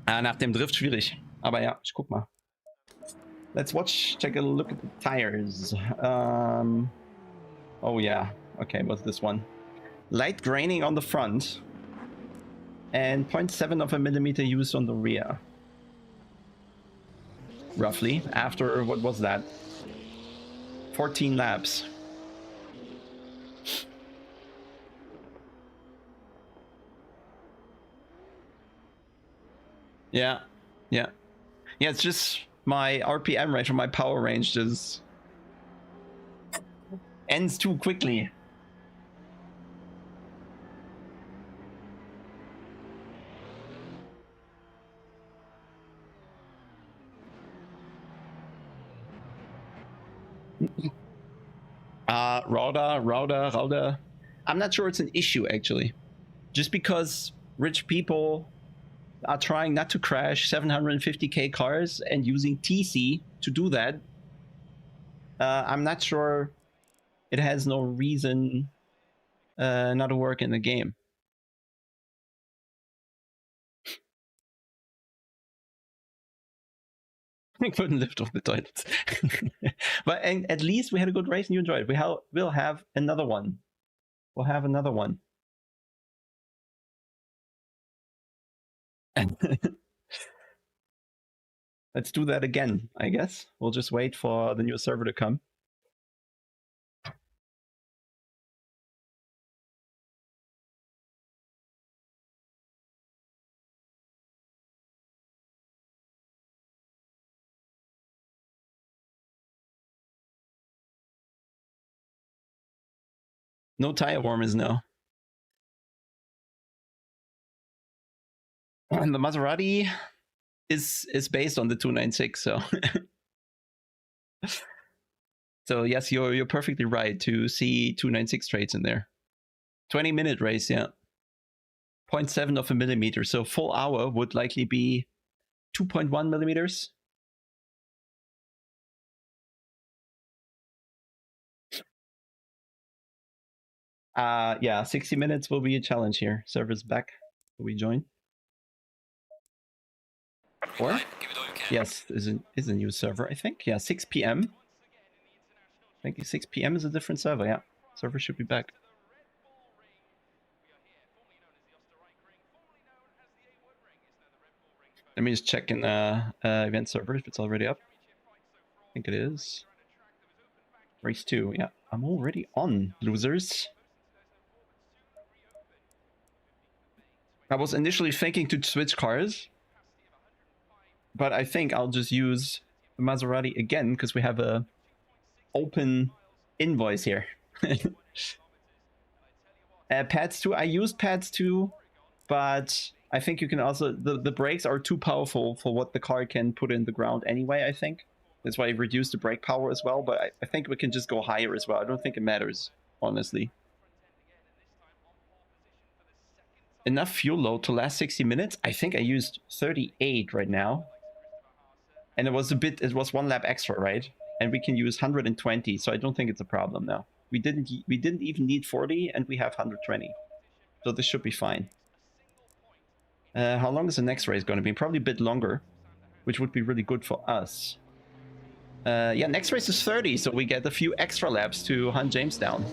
Nach dem Drift schwierig. Aber ja, ich guck mal. Let's take a look at the tires. Oh yeah, okay, what's this one? Light graining on the front and 0.7 of a millimeter used on the rear. Roughly, after, what was that? 14 laps. Yeah, yeah. Yeah, it's just my RPM range or my power range just ends too quickly. Router. I'm not sure it's an issue actually. Just because rich people are trying not to crash 750k cars and using TC to do that, I'm not sure it has no reason not to work in the game. I couldn't lift off the toilets. But at least we had a good race and you enjoyed it. We'll have another one. We'll have another one. Let's do that again, I guess. We'll just wait for the new server to come. No tire warmers now. And the Maserati is based on the 296, so so yes, you're perfectly right to see 296 traits in there. 20-minute race, yeah. 0.7 of a millimeter, so full hour would likely be 2.1 millimeters. Yeah, 60 minutes will be a challenge here. Server's back. Will we join? Green Or? light, give it all you can. Yes, is a new server, I think. Yeah, 6 p.m. I think 6 p.m. is a different server, yeah. Server should be back. Let me just check in event server if it's already up. I think it is. Race 2, yeah. I'm already on, losers. I was initially thinking to switch cars, but I think I'll just use the Maserati again because we have a open invoice here. Pads 2, I used pads 2, but I think you can also, the brakes are too powerful for what the car can put in the ground anyway, I think. That's why I reduced the brake power as well, but I think we can just go higher as well. I don't think it matters, honestly. Enough fuel load to last 60 minutes? I think I used 38 right now. And it was one lap extra, right? And we can use 120, so I don't think it's a problem now. We didn't even need 40, and we have 120. So this should be fine. How long is the next race going to be? Probably a bit longer, which would be really good for us. Yeah, next race is 30, so we get a few extra laps to hunt James down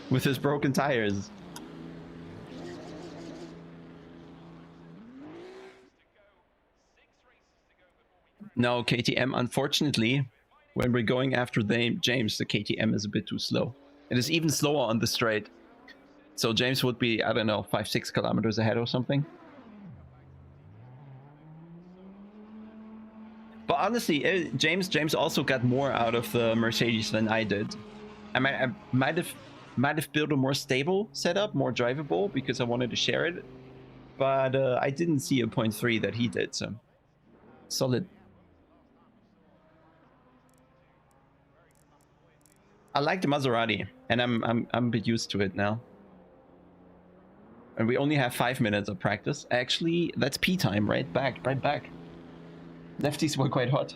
with his broken tires. No, KTM, unfortunately, when we're going after James, the KTM is a bit too slow. It is even slower on the straight. So James would be, I don't know, 5-6 kilometers ahead or something. But honestly, James also got more out of the Mercedes than I did. I might have built a more stable setup, more drivable, because I wanted to share it. But I didn't see a 0.3 that he did, so solid. I like the Maserati, and I'm a bit used to it now. And we only have 5 minutes of practice. Actually, that's P time, right back. Lefties were quite hot.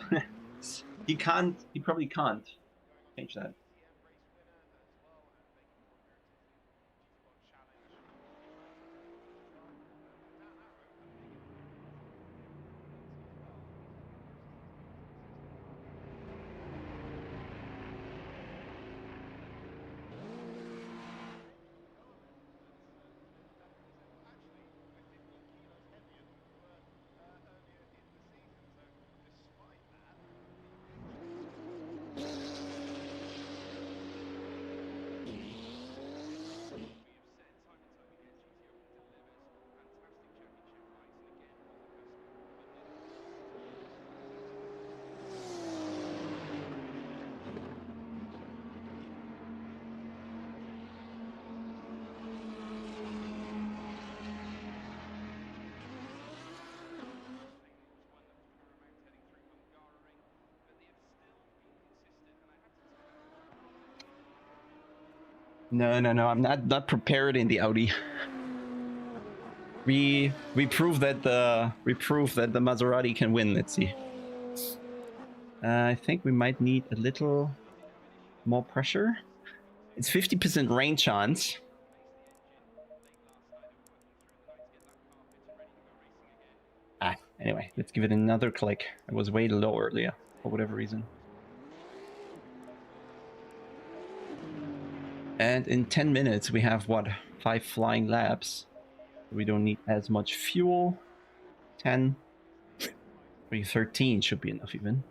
He probably can't change that. No, I'm not prepared in the Audi. We prove that the Maserati can win. Let's see. I think we might need a little more pressure. It's 50% rain chance. Anyway, let's give it another click. It was way low earlier for whatever reason. And in 10 minutes, we have, what, 5 flying laps. We don't need as much fuel. 10. Maybe 13 should be enough even.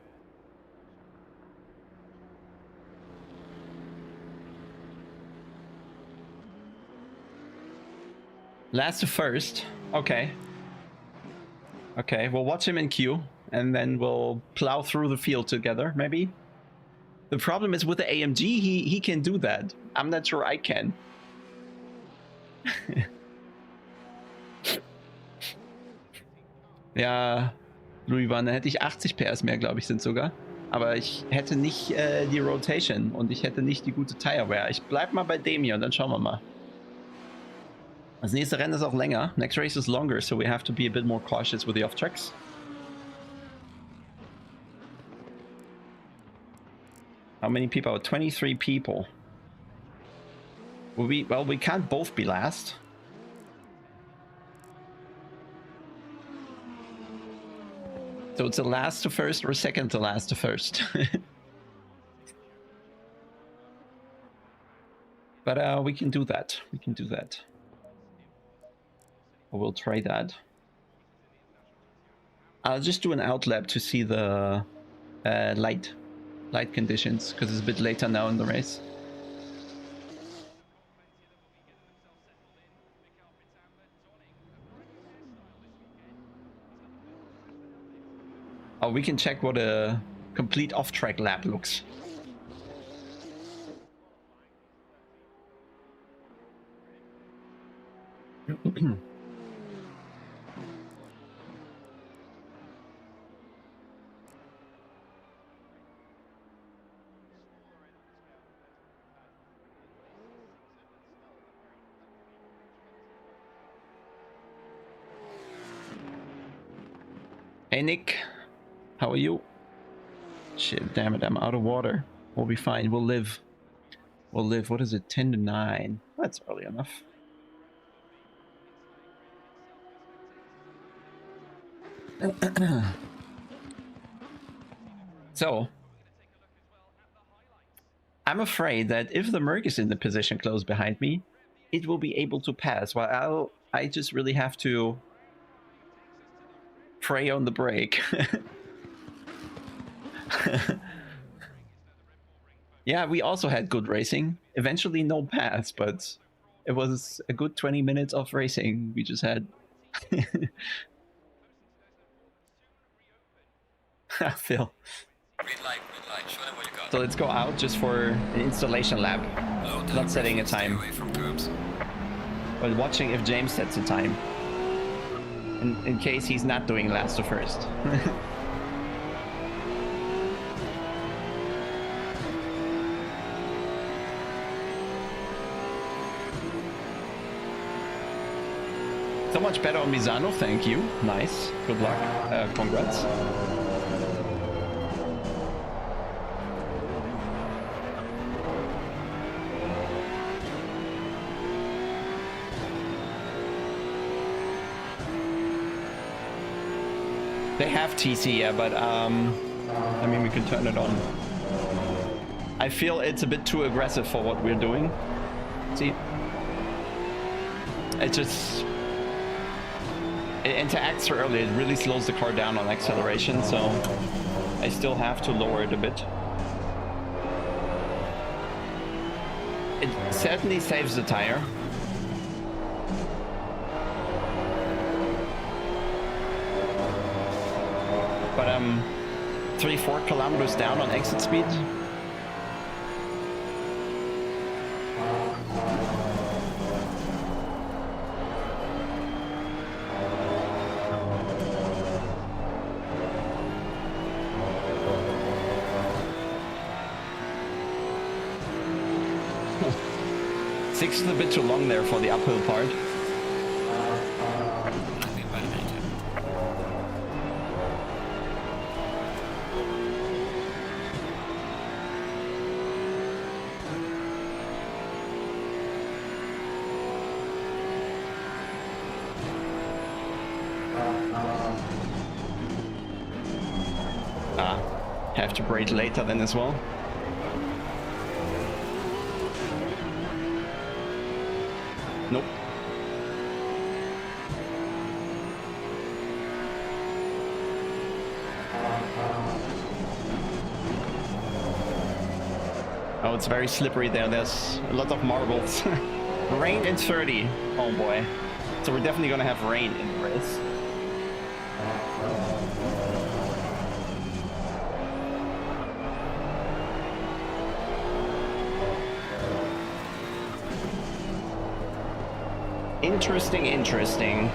Last to first. Okay. Okay, we'll watch him in queue, and then we'll plow through the field together, maybe. The problem is with the AMG, he can do that. I'm not sure I can. Ja, Louis, dann hätte ich 80 PS mehr, glaube ich, sind sogar. Aber ich hätte nicht die Rotation und ich hätte nicht die gute Tire Wear. Ich bleib mal bei dem hier und dann schauen wir mal. Das nächste Rennen ist auch länger. Next race is longer, so we have to be a bit more cautious with the off-tracks. How many people? 23 people. Well, we can't both be last. So it's a last to first or second to last to first. But we can do that. We can do that. We'll try that. I'll just do an outlap to see the light conditions, because it's a bit later now in the race. Oh, we can check what a complete off-track lap looks. Hey Nick, how are you? Shit, damn it, I'm out of water. We'll be fine, we'll live. We'll live, what is it, 10 to 9? That's early enough. So, I'm afraid that if the Merc is in the position close behind me, it will be able to pass, while I just really have to pray on the brake. Yeah, we also had good racing. Eventually no pass, but it was a good 20 minutes of racing we just had. Phil. Green light, show them what you got. So let's go out just for an installation lap. Low tire Not setting a pressure, stay time, away from curbs. but watching if James sets a time. In case he's not doing last to first. So much better on Misano, thank you. Nice, good luck, congrats. They have TC, yeah, but I mean, we can turn it on. I feel it's a bit too aggressive for what we're doing. See? It just... It interacts early, it really slows the car down on acceleration, so I still have to lower it a bit. It certainly saves the tire. But 3-4 kilometers down on exit speed. Six is a bit too long there for the uphill part. Have to brake later then as well. Nope. Oh, it's very slippery there. There's a lot of marbles. Rain in 30. Oh boy. So we're definitely gonna have rain in the race. Interesting.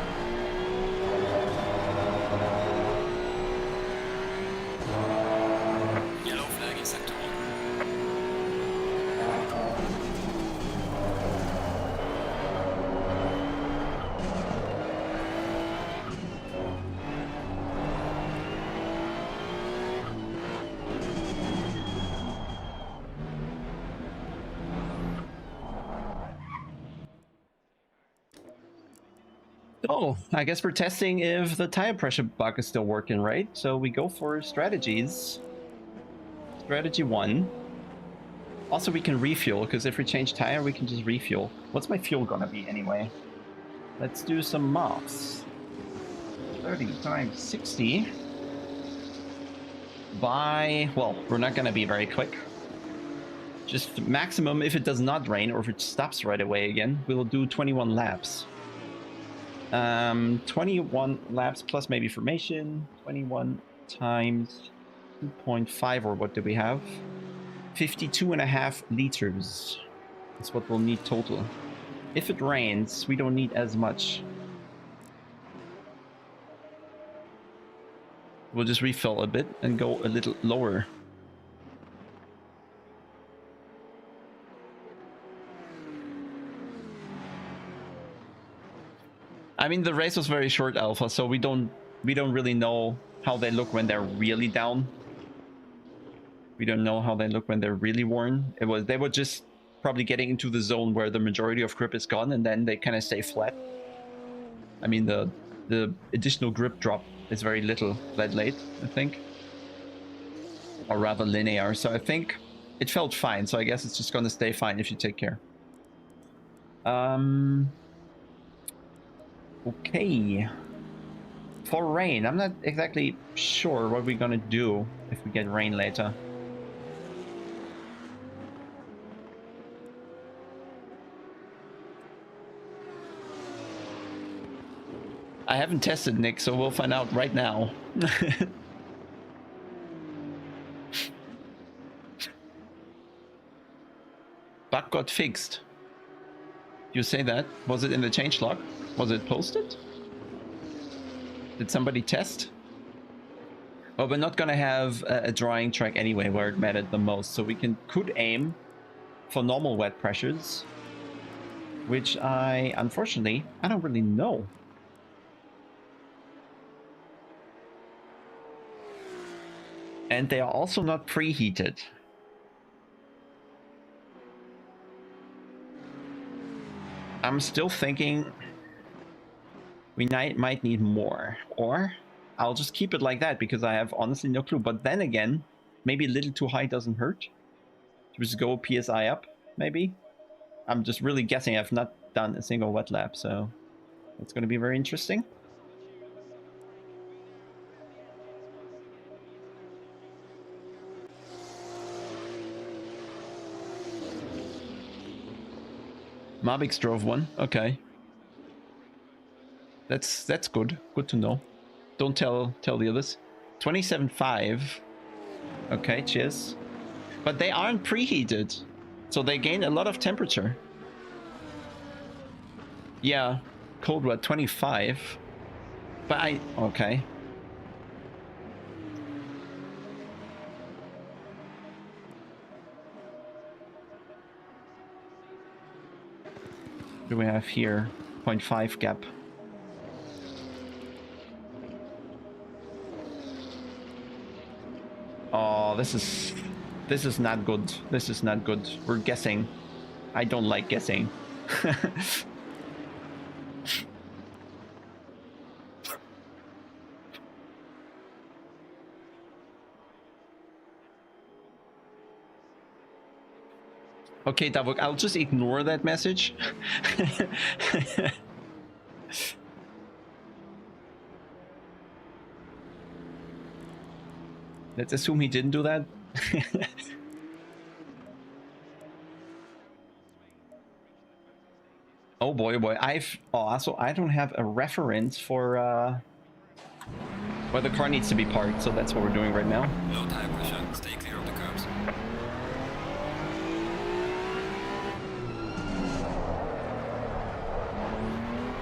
Oh, I guess we're testing if the tire pressure bug is still working, right? So we go for strategies. Strategy 1. Also, we can refuel, because if we change tire, we can just refuel. What's my fuel gonna be anyway? Let's do some maths. 30 times 60 by... Well, we're not gonna be very quick. Just maximum, if it does not rain, or if it stops right away again, we'll do 21 laps. 21 laps plus maybe formation. 21 times 2.5, or what do we have? 52.5 liters. That's what we'll need total. If it rains, we don't need as much. We'll just refill a bit and go a little lower. I mean, the race was very short, Alpha, so we don't really know how they look when they're really down. We don't know how they look when they're really worn. They were just probably getting into the zone where the majority of grip is gone, and then they kind of stay flat. I mean, the additional grip drop is very little that late, I think, or rather linear. So I think it felt fine. So I guess it's just gonna stay fine if you take care. Okay. For rain, I'm not exactly sure what we're gonna do if we get rain later. I haven't tested, Nick, so we'll find out right now. Bug got fixed. You say that? Was it in the changelog? Was it posted? Did somebody test? Well, we're not gonna have a drying track anyway where it mattered the most, so we could aim for normal wet pressures, which unfortunately, I don't really know. And they are also not preheated. I'm still thinking we might need more, or I'll just keep it like that because I have honestly no clue. But then again, maybe a little too high doesn't hurt. Just go PSI up, maybe. I'm just really guessing. I've not done a single wet lap, so it's going to be very interesting. Mavix drove one. Okay. That's good. Good to know. Don't tell the others. 27.5. Okay, cheers. But they aren't preheated, so they gain a lot of temperature. Yeah, cold what? 25. But okay. What do we have here? 0.5 gap. Oh, this is not good. This is not good. We're guessing. I don't like guessing. Okay, Davok, I'll just ignore that message. Let's assume he didn't do that. Oh boy, oh boy. So I don't have a reference for where the car needs to be parked, so that's what we're doing right now. Low tire pressure, stay clear of the curbs.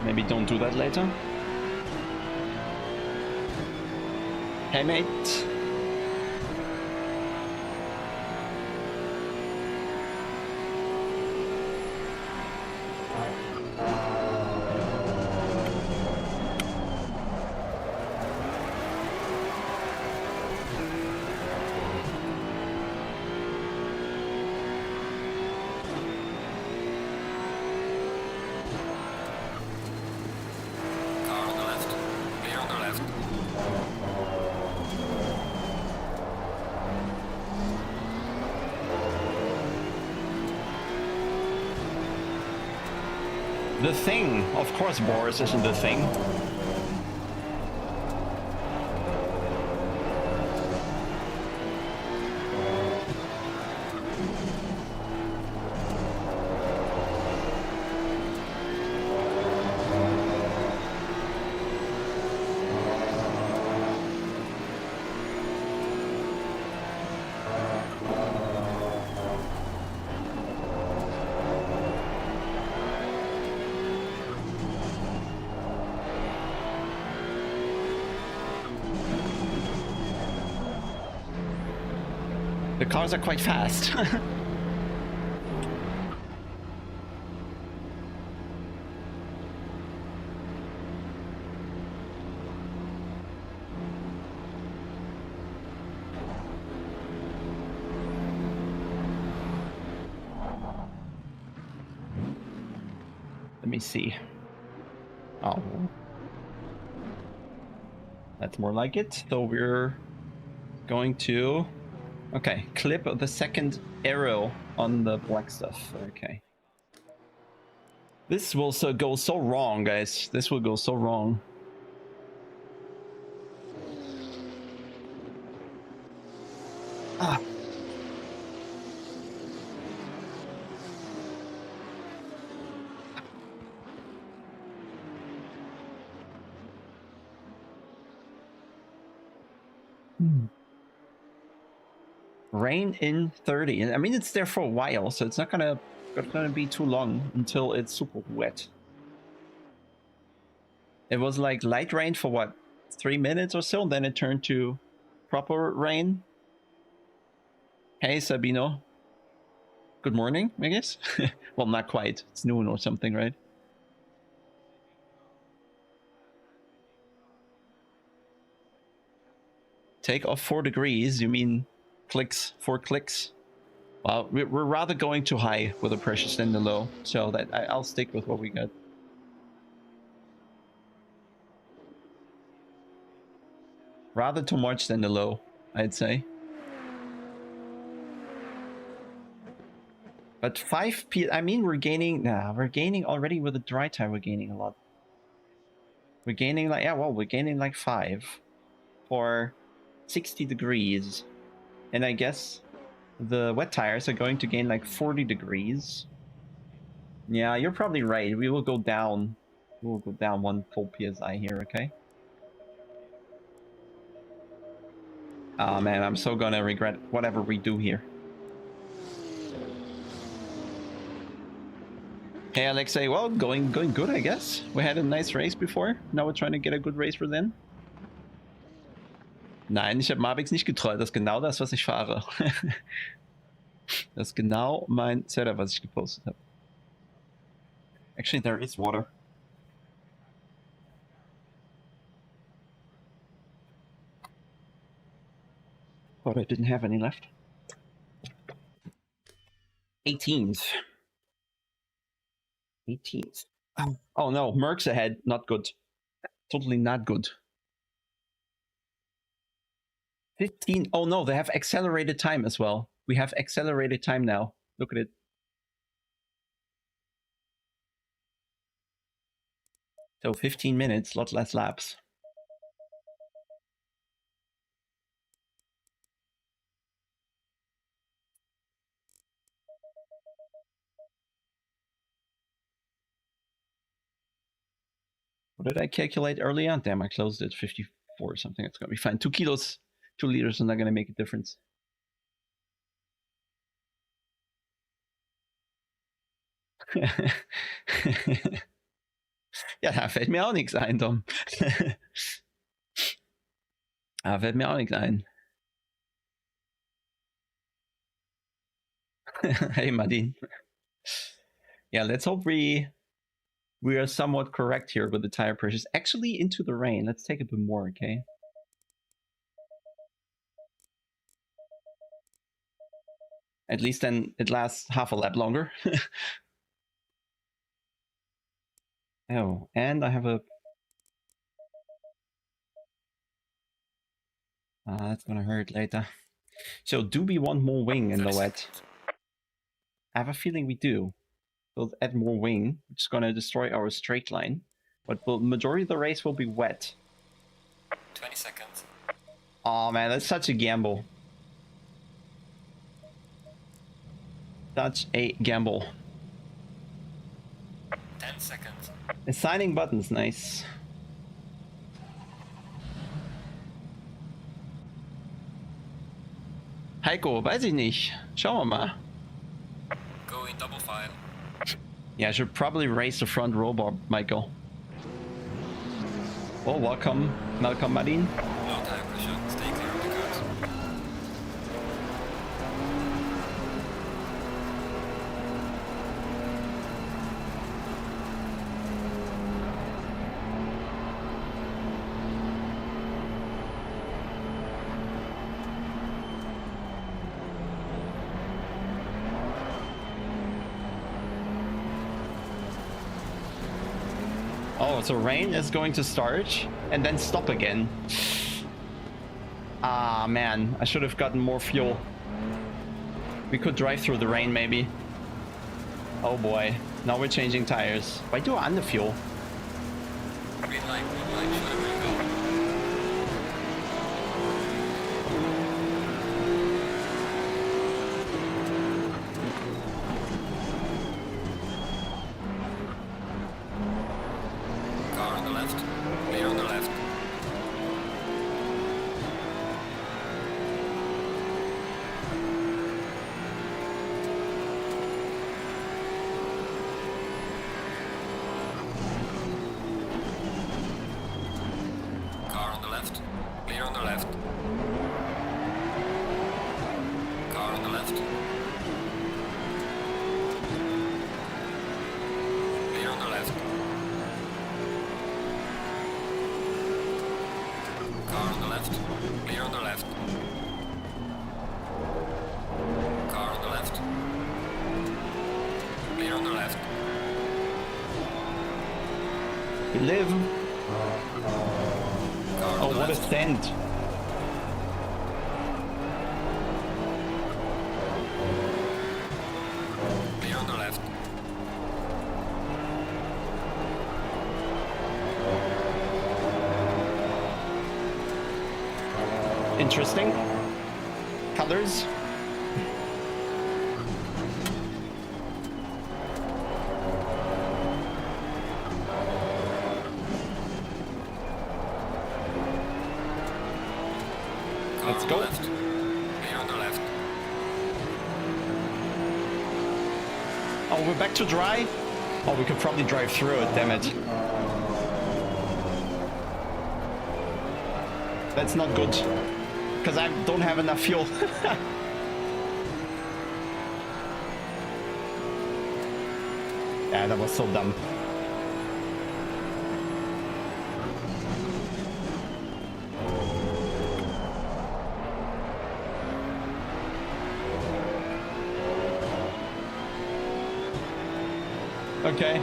Maybe don't do that later. Hey mate. The thing, of course, Boris isn't the thing. The cars are quite fast. Let me see. Oh. That's more like it. So we're going to... Okay, clip the second arrow on the black stuff. Okay. This will go so wrong, guys. This will go so wrong. Ah. Rain in 30. I mean, it's there for a while, so it's not gonna be too long until it's super wet. It was like light rain for what, 3 minutes or so, and then it turned to proper rain. Hey, Sabino. Good morning, I guess. Well, not quite. It's noon or something, right? Take off 4 degrees. You mean clicks, 4 clicks? Well, we're rather going too high with the pressures than the low, so that I'll stick with what we got. Rather too much than the low, I'd say. But 5 P, I mean, we're gaining already with the dry tire, we're gaining a lot. We're gaining like, yeah, well, we're gaining like 5 for 60 degrees. And I guess the wet tires are going to gain like 40 degrees. Yeah, you're probably right. We will go down. We'll go down 1 full PSI here, okay? Oh man, I'm so gonna regret whatever we do here. Hey Alexei, well, going good, I guess. We had a nice race before. Now we're trying to get a good race for then. Nein, ich habe Mavix nicht getrollt. Das ist genau das, was ich fahre. Das ist genau mein Setup, was ich gepostet habe. Actually, there is water. Thought I didn't have any left. 18th. 18th. Oh no, Merck's ahead. Not good. Totally not good. 15. Oh no, they have accelerated time as well. We have accelerated time now. Look at it. So 15 minutes, lot less laps. What did I calculate earlier? Damn, I closed it 54 or something. It's gonna be fine. 2 kilos, 2 liters are not gonna make a difference. Ja, da fällt mir auch nichts ein, Tom. Da fällt mir auch nichts ein. Hey, Madin. Yeah, let's hope we are somewhat correct here with the tire pressures. Actually, into the rain. Let's take a bit more, okay? At least then it lasts half a lap longer. Oh, and I have a... that's gonna hurt later. So, do we want more wing in the wet? I have a feeling we do. We'll add more wing, which is gonna destroy our straight line. But the majority of the race will be wet. 20 seconds. Oh man, that's such a gamble. Such a gamble. 10 seconds. Assigning buttons, nice. Heiko, weiß ich nicht. Schauen wir mal. Go in double file. Yeah, I should probably race the front row, Michael. Oh, welcome, Malcolm Marin. Low tire pressure. Stay clear of the curves. Oh, so rain is going to start and then stop again. Ah, man, I should have gotten more fuel. We could drive through the rain, maybe. Oh boy, now we're changing tires. Why do I underfuel? Green light, show them where you go. Car on the left. Clear on the left. Car on the left. Clear on the left. Car on the left. Clear on the left. Car on the left. Clear on the left. Car on the left. Clear on the left. We live. Car on Oh, the what a left. stand. Clear on the left. Interesting. Colors. Car Let's on go. the left. Clear on the left. Oh, we're back to dry? Oh, we could probably drive through it, damn it. That's not good. Because I don't have enough fuel. Yeah, that was so dumb. Okay.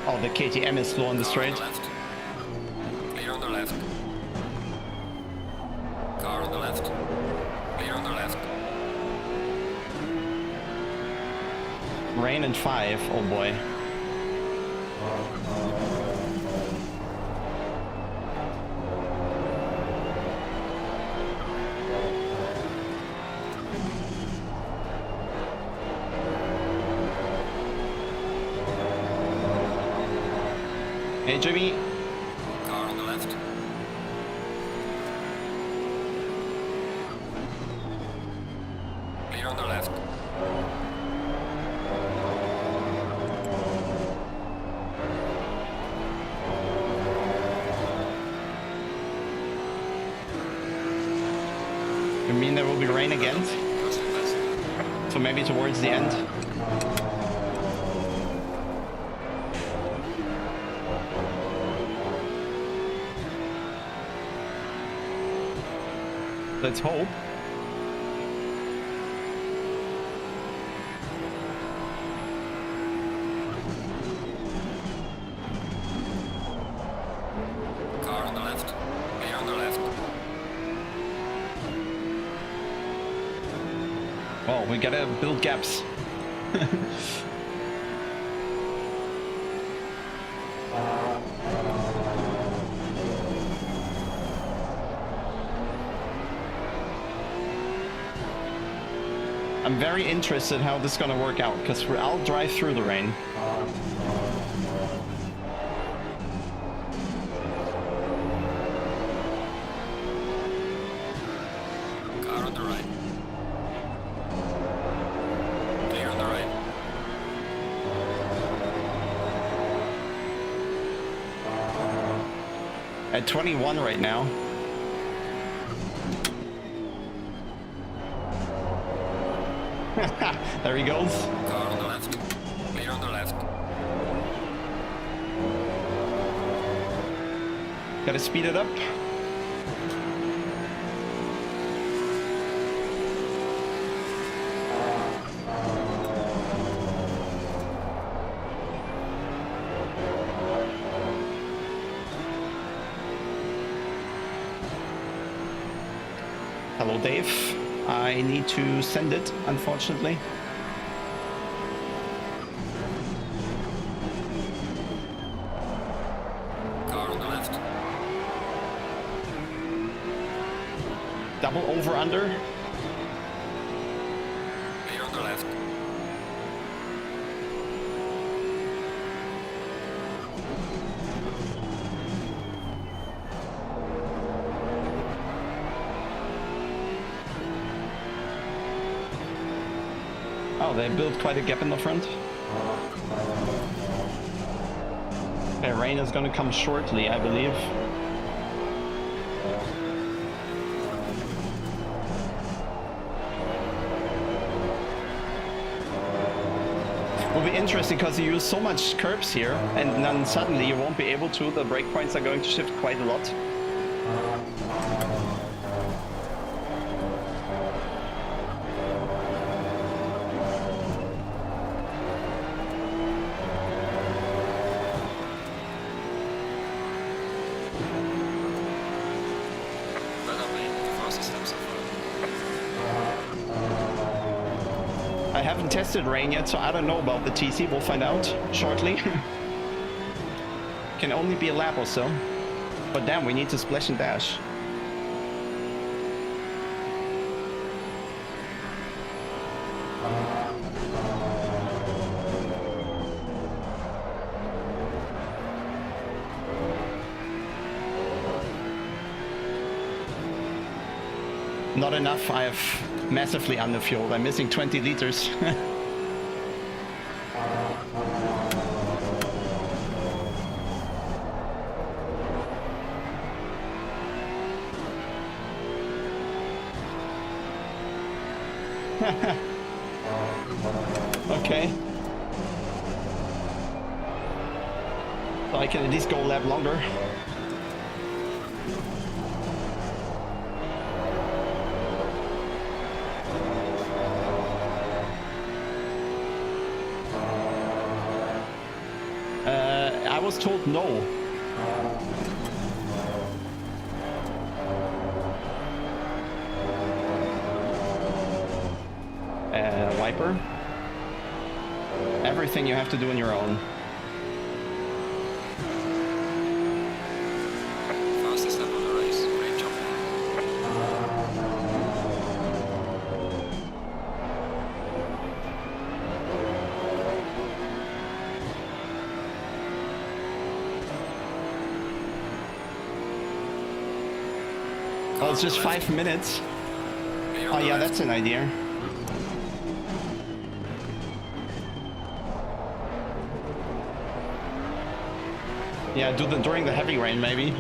Oh, the KTM is slow on the Car straight. on the left. Clear on the left. Car on the left. Clear on the left. Rain and 5, oh boy. Hey Jimmy, Car on the left. Clear on the left. you mean there will be rain again? Close to west. So maybe towards the end? Let's hope. Car on the left. Clear on the left. Well, we gotta build gaps. I'm very interested how this is gonna work out, because I'll drive through the rain. Car on the right. Clear on the right. At 21 right now. There he goes. Car on the left. Clear on the left. Gotta speed it up. Hello, Dave. I need to send it, unfortunately. Car on the left. Double over under. Clear on the left. Oh, they built quite a gap in the front. Okay, rain is gonna come shortly, I believe. Will be interesting because you use so much curbs here, and then suddenly you won't be able to. The breakpoints are going to shift quite a lot. But I'm in the fastest lap so far. I haven't tested rain yet, so I don't know about the TC. We'll find out shortly. Can only be a lap or so. But damn, we need to splash and dash. Not enough. I have massively underfueled. I'm missing 20 liters. Okay. So I can at least go a lap longer. I was told no. Wiper. Everything you have to do on your own. Fastest lap of the race. Great job. Oh, it's just 5 minutes. Oh yeah, that's an idea. Yeah, do the during the heavy rain maybe.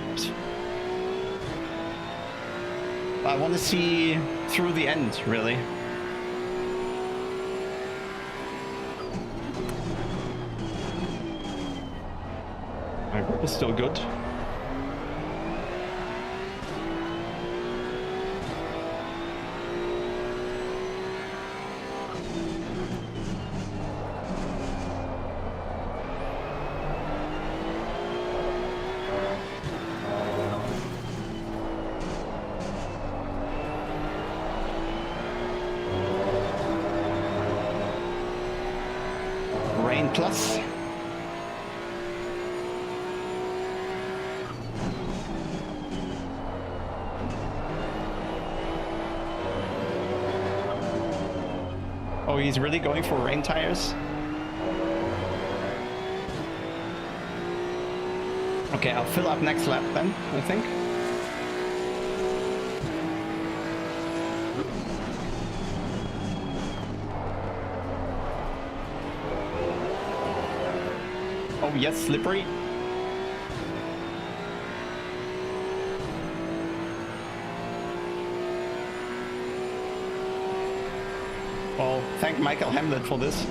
I want to see through the end, really. My grip is still good. plus. Oh, he's really going for rain tires? Okay, I'll fill up next lap then, I think. Oh yes, slippery. Well, thank Michael Hamlet for this.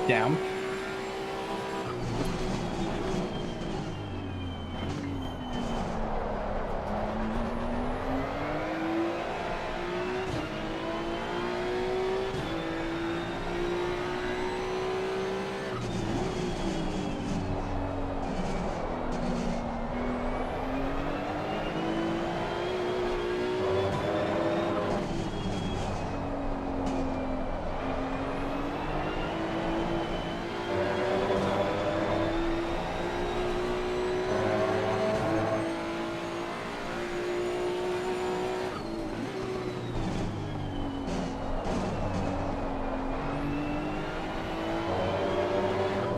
Damn.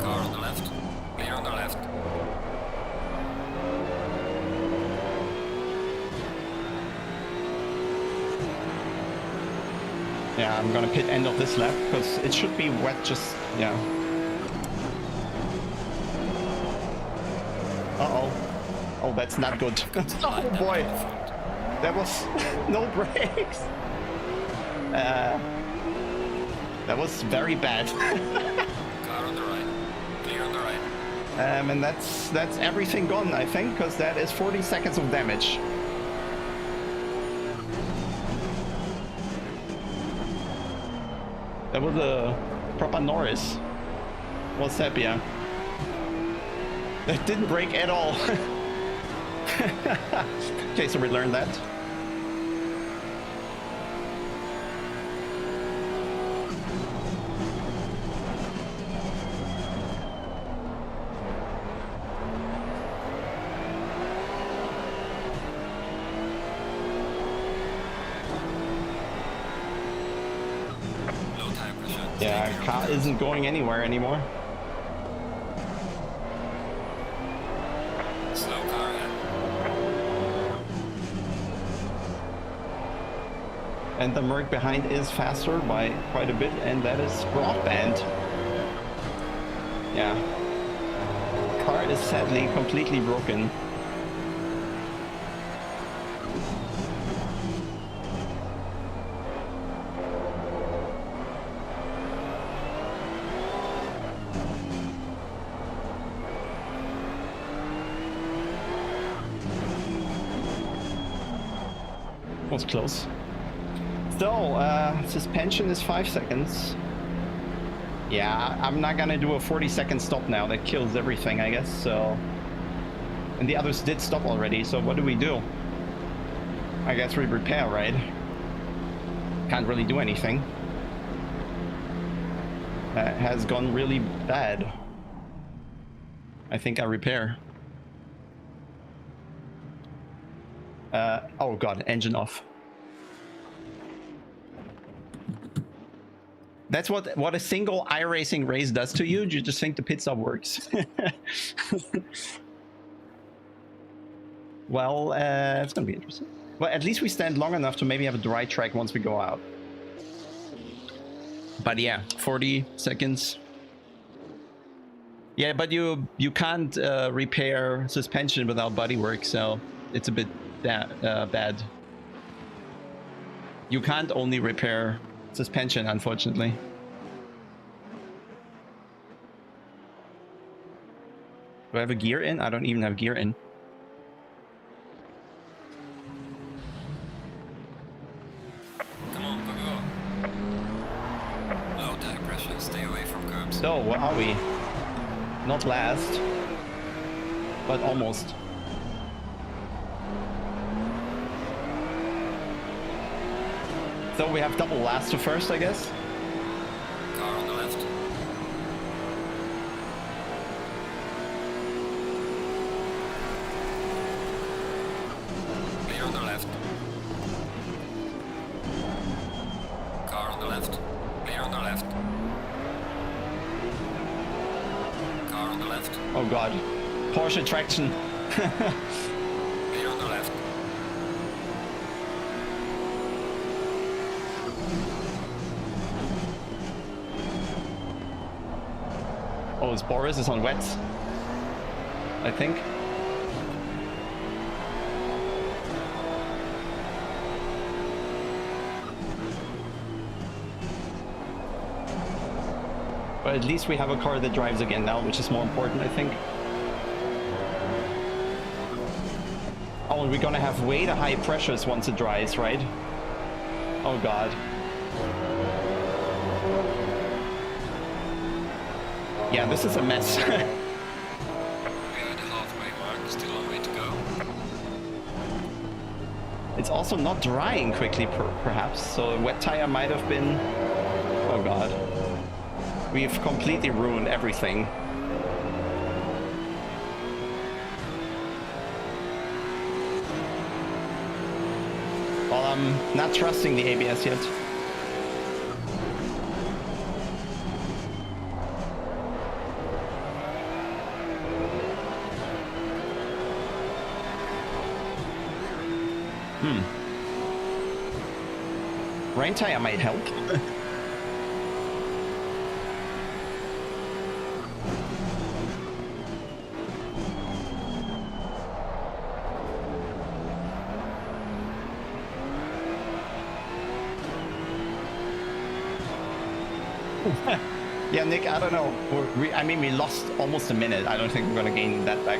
Car on the left. Clear on the left. Yeah, I'm gonna pit end of this lap because it should be wet. Just yeah. Uh-oh. Oh, that's not good. Oh boy, that was no brakes. That was very bad. Car on the right. Clear on the right. And that's everything gone, I think, because that is 40 seconds of damage. That was a proper Norris. What's that, yeah? That didn't break at all. Okay, so we learned that. Low tire pressure. Stay Yeah, clear on car the curb. isn't going anywhere anymore. Slow car ahead. And the Merc behind is faster by quite a bit, and that is broadband. Yeah. Car is sadly completely broken. Was close. So, suspension is 5 seconds. Yeah, I'm not gonna do a 40-second stop now. That kills everything, I guess, so... And the others did stop already, so what do? I guess we repair, right? Can't really do anything. That has gone really bad. I think I repair. Oh god, engine off. That's what a single iRacing race does to you. You just think the pit stop works. Well, it's gonna be interesting. Well, at least we stand long enough to maybe have a dry track once we go out. But yeah, 40 seconds. Yeah, but you can't repair suspension without bodywork, so it's a bit bad. You can't only repair suspension, unfortunately. Do I have a gear in? I don't even have gear in. Come on, go. Low tire pressure. Stay away from curbs. So, what are we? Not last, but almost. So we have double last to first, I guess. Car on the left. Clear on the left. Car on the left. Clear on the left. Car on the left. Oh god. Porsche traction. Clear on the left. Oh, Boris is on wets, I think. But at least we have a car that drives again now, which is more important, I think. Oh, and we're gonna have way the high pressures once it dries, right? Oh god. Yeah, this is a mess. We are at the halfway mark, still a long way to go. It's also not drying quickly, perhaps, so a wet tire might have been... Oh god. We've completely ruined everything. Well, I'm not trusting the ABS yet. Rain tire might help. Yeah, Nick, I don't know. I mean, we lost almost a minute. I don't think we're gonna gain that back.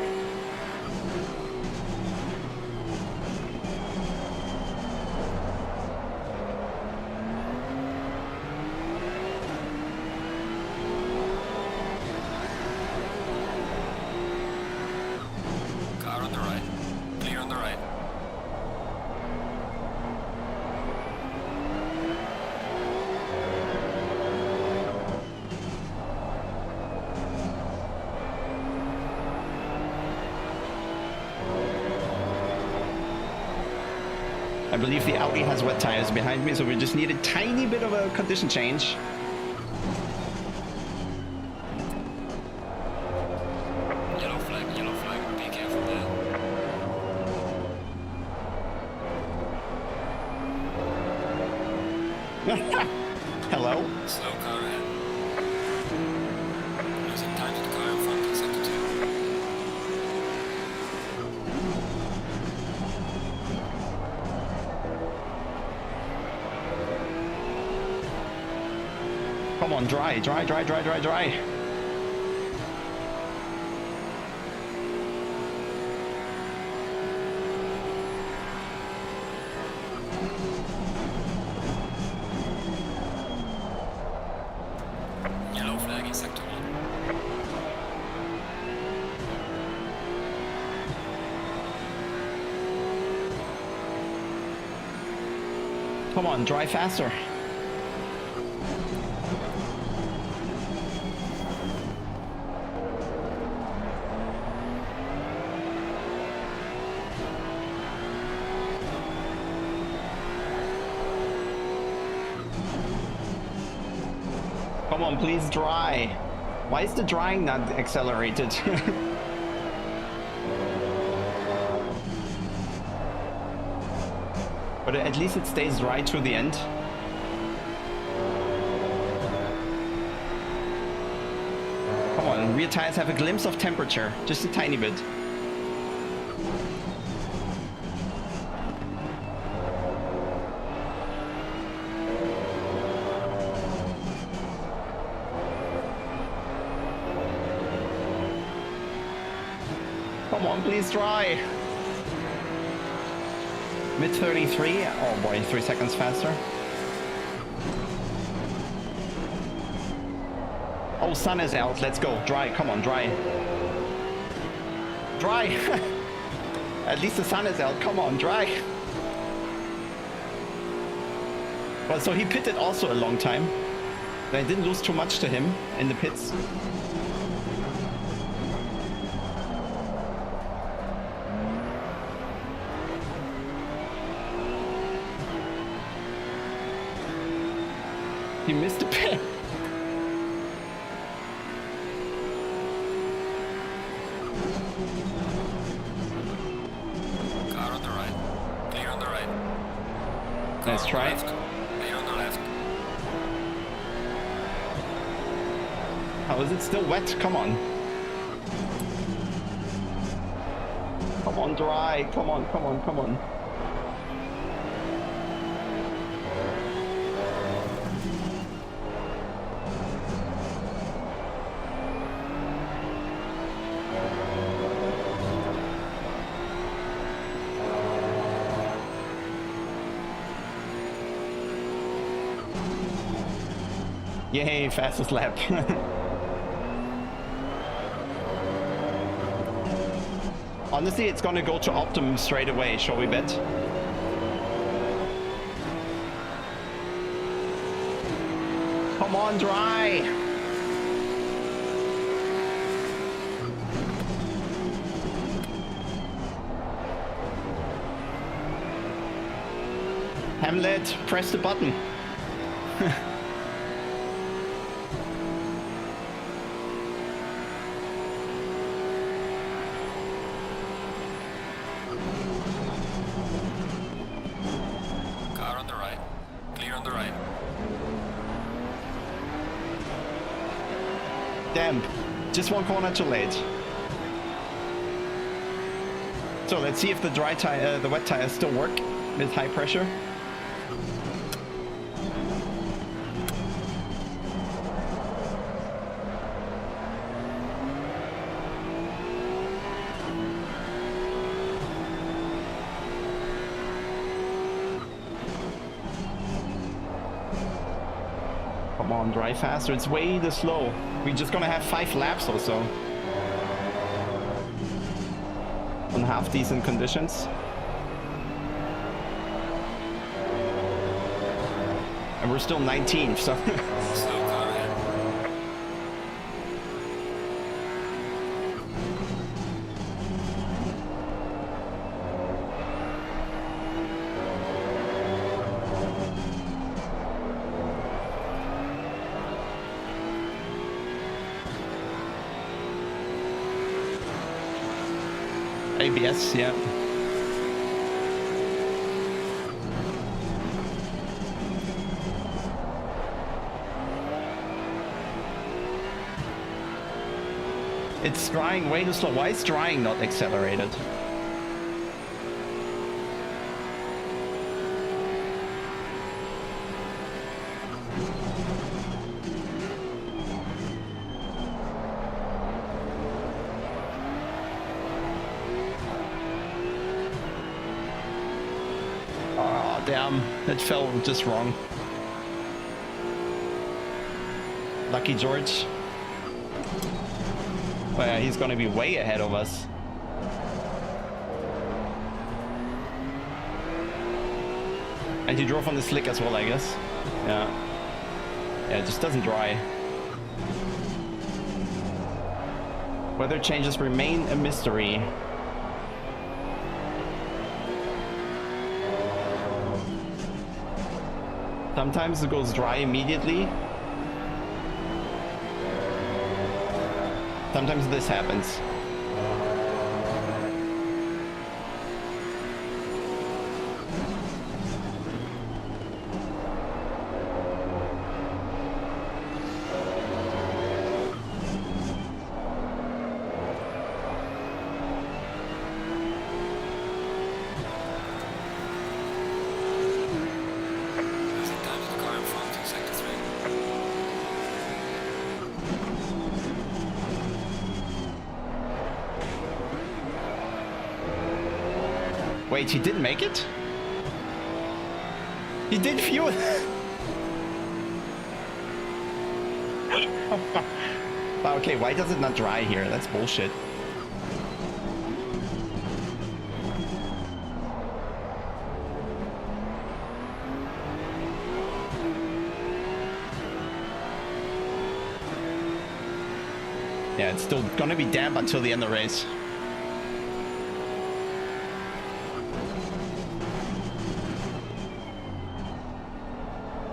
Car on the right. Clear on the right. I believe the Audi has wet tires behind me, so we just need a tiny bit of a condition change. Yellow flag, be careful there. Hello? Slow car ahead. Losing time to the car in front in sector 2. Come on, dry. Yellow flag in sector 1. Come on, dry faster. Come on, please dry. Why is the drying not accelerated? But at least it stays dry to the end. Come on, rear tires have a glimpse of temperature, just a tiny bit. Come on, please dry. Mid 33. Oh boy, 3 seconds faster. Oh, sun is out. Let's go. Dry. Come on, dry. Dry. At least the sun is out. Come on, dry. Well, so he pitted also a long time. I didn't lose too much to him in the pits. He missed a pit. Car on the right. Clear on the right. Car Let's on the try. left. Clear on the left. How is it still wet? Come on. Come on, dry. Come on, come on, come on. Yay, fastest lap. Honestly, it's gonna go to optimum straight away, shall we bet? Come on, dry! Hamlet, press the button. Car on the right. Clear on the right. Damn, just one corner too late. So let's see if the dry tire, the wet tires still work with high pressure. Come on, drive faster. It's way too slow. We're just gonna have 5 laps or so. On half decent conditions. And we're still 19th, so. Slow car ahead. ABS, yeah. It's drying way too slow. Why is drying not accelerated? Oh, damn. That fell just wrong. Lucky George. Oh yeah, he's gonna be way ahead of us. And he drove on the slick as well, I guess. Yeah. Yeah, it just doesn't dry. Weather changes remain a mystery. Sometimes it goes dry immediately. Sometimes this happens. Losing time to the car in front in sector 3. Wait, he didn't make it? He did fuel. Okay, why does it not dry here? That's bullshit. Yeah, it's still gonna be damp until the end of the race.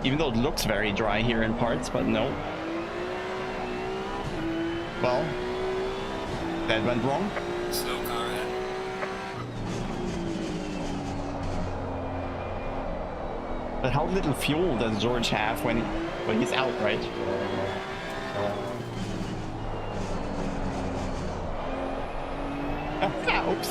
Even though it looks very dry here in parts, but no. Well, that went wrong. Slow car ahead. But how little fuel does George have when he's out, right? Oops.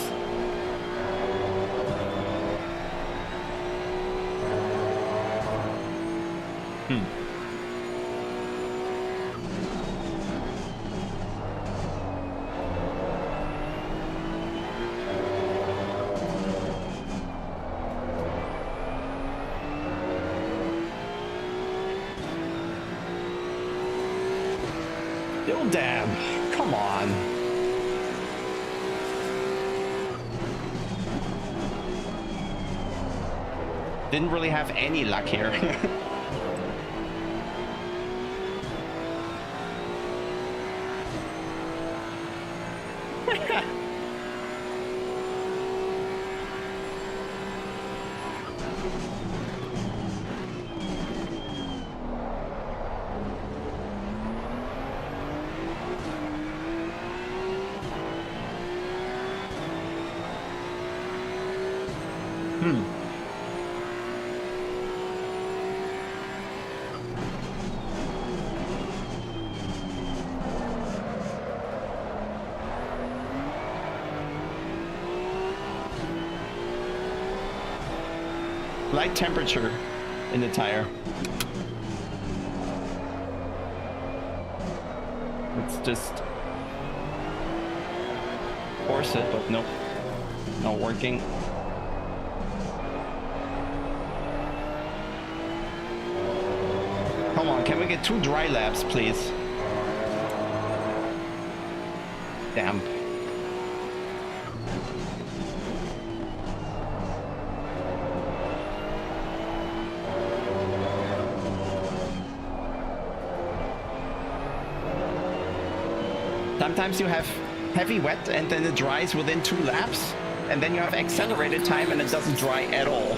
Still damn. Come on. Didn't really have any luck here. Light temperature in the tire. Let's just force it, but nope, not working. Come on, can we get 2 dry laps, please? Damn. Sometimes you have heavy wet and then it dries within 2 laps, and then you have accelerated time and it doesn't dry at all.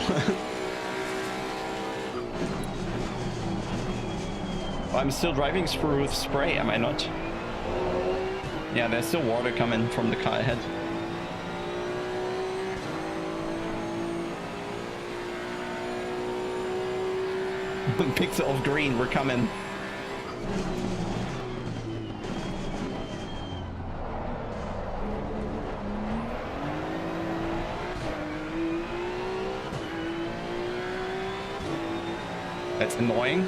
I'm still driving through with spray, am I not? Yeah, there's still water coming from the car ahead. Pixel of green, we're coming. That's annoying.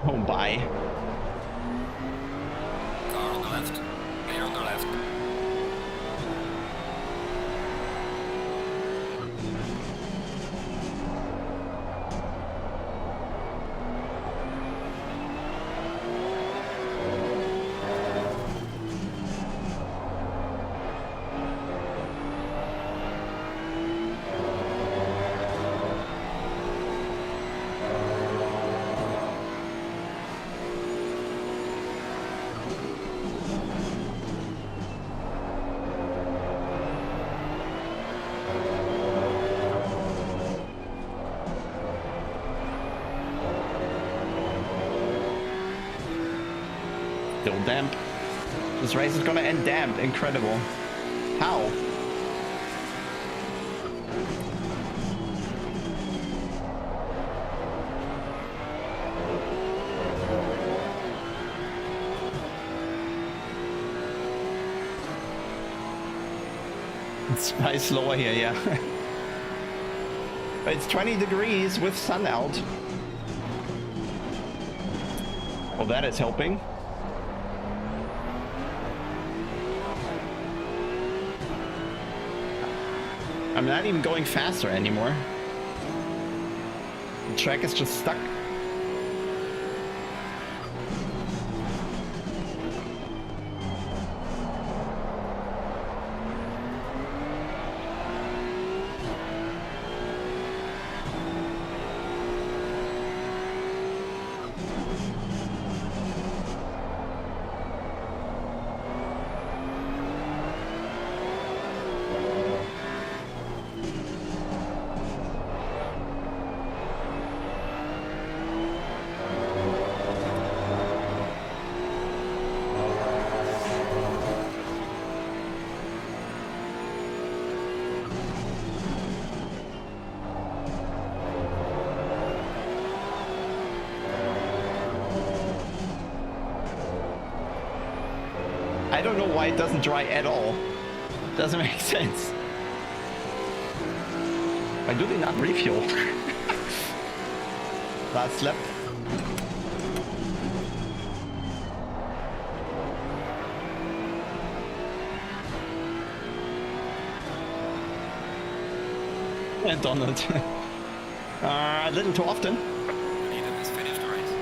Oh, bye. Car on the left. Clear on the left. Still damp. This race is gonna end damp. Incredible. How? It's probably slower here, yeah. But it's 20 degrees with sun out. Well, that is helping. I'm not even going faster anymore. The track is just stuck. I don't know why it doesn't dry at all. Doesn't make sense. Why do they not refuel? Last lap. And Donald. A little too often. Needham has finished the race.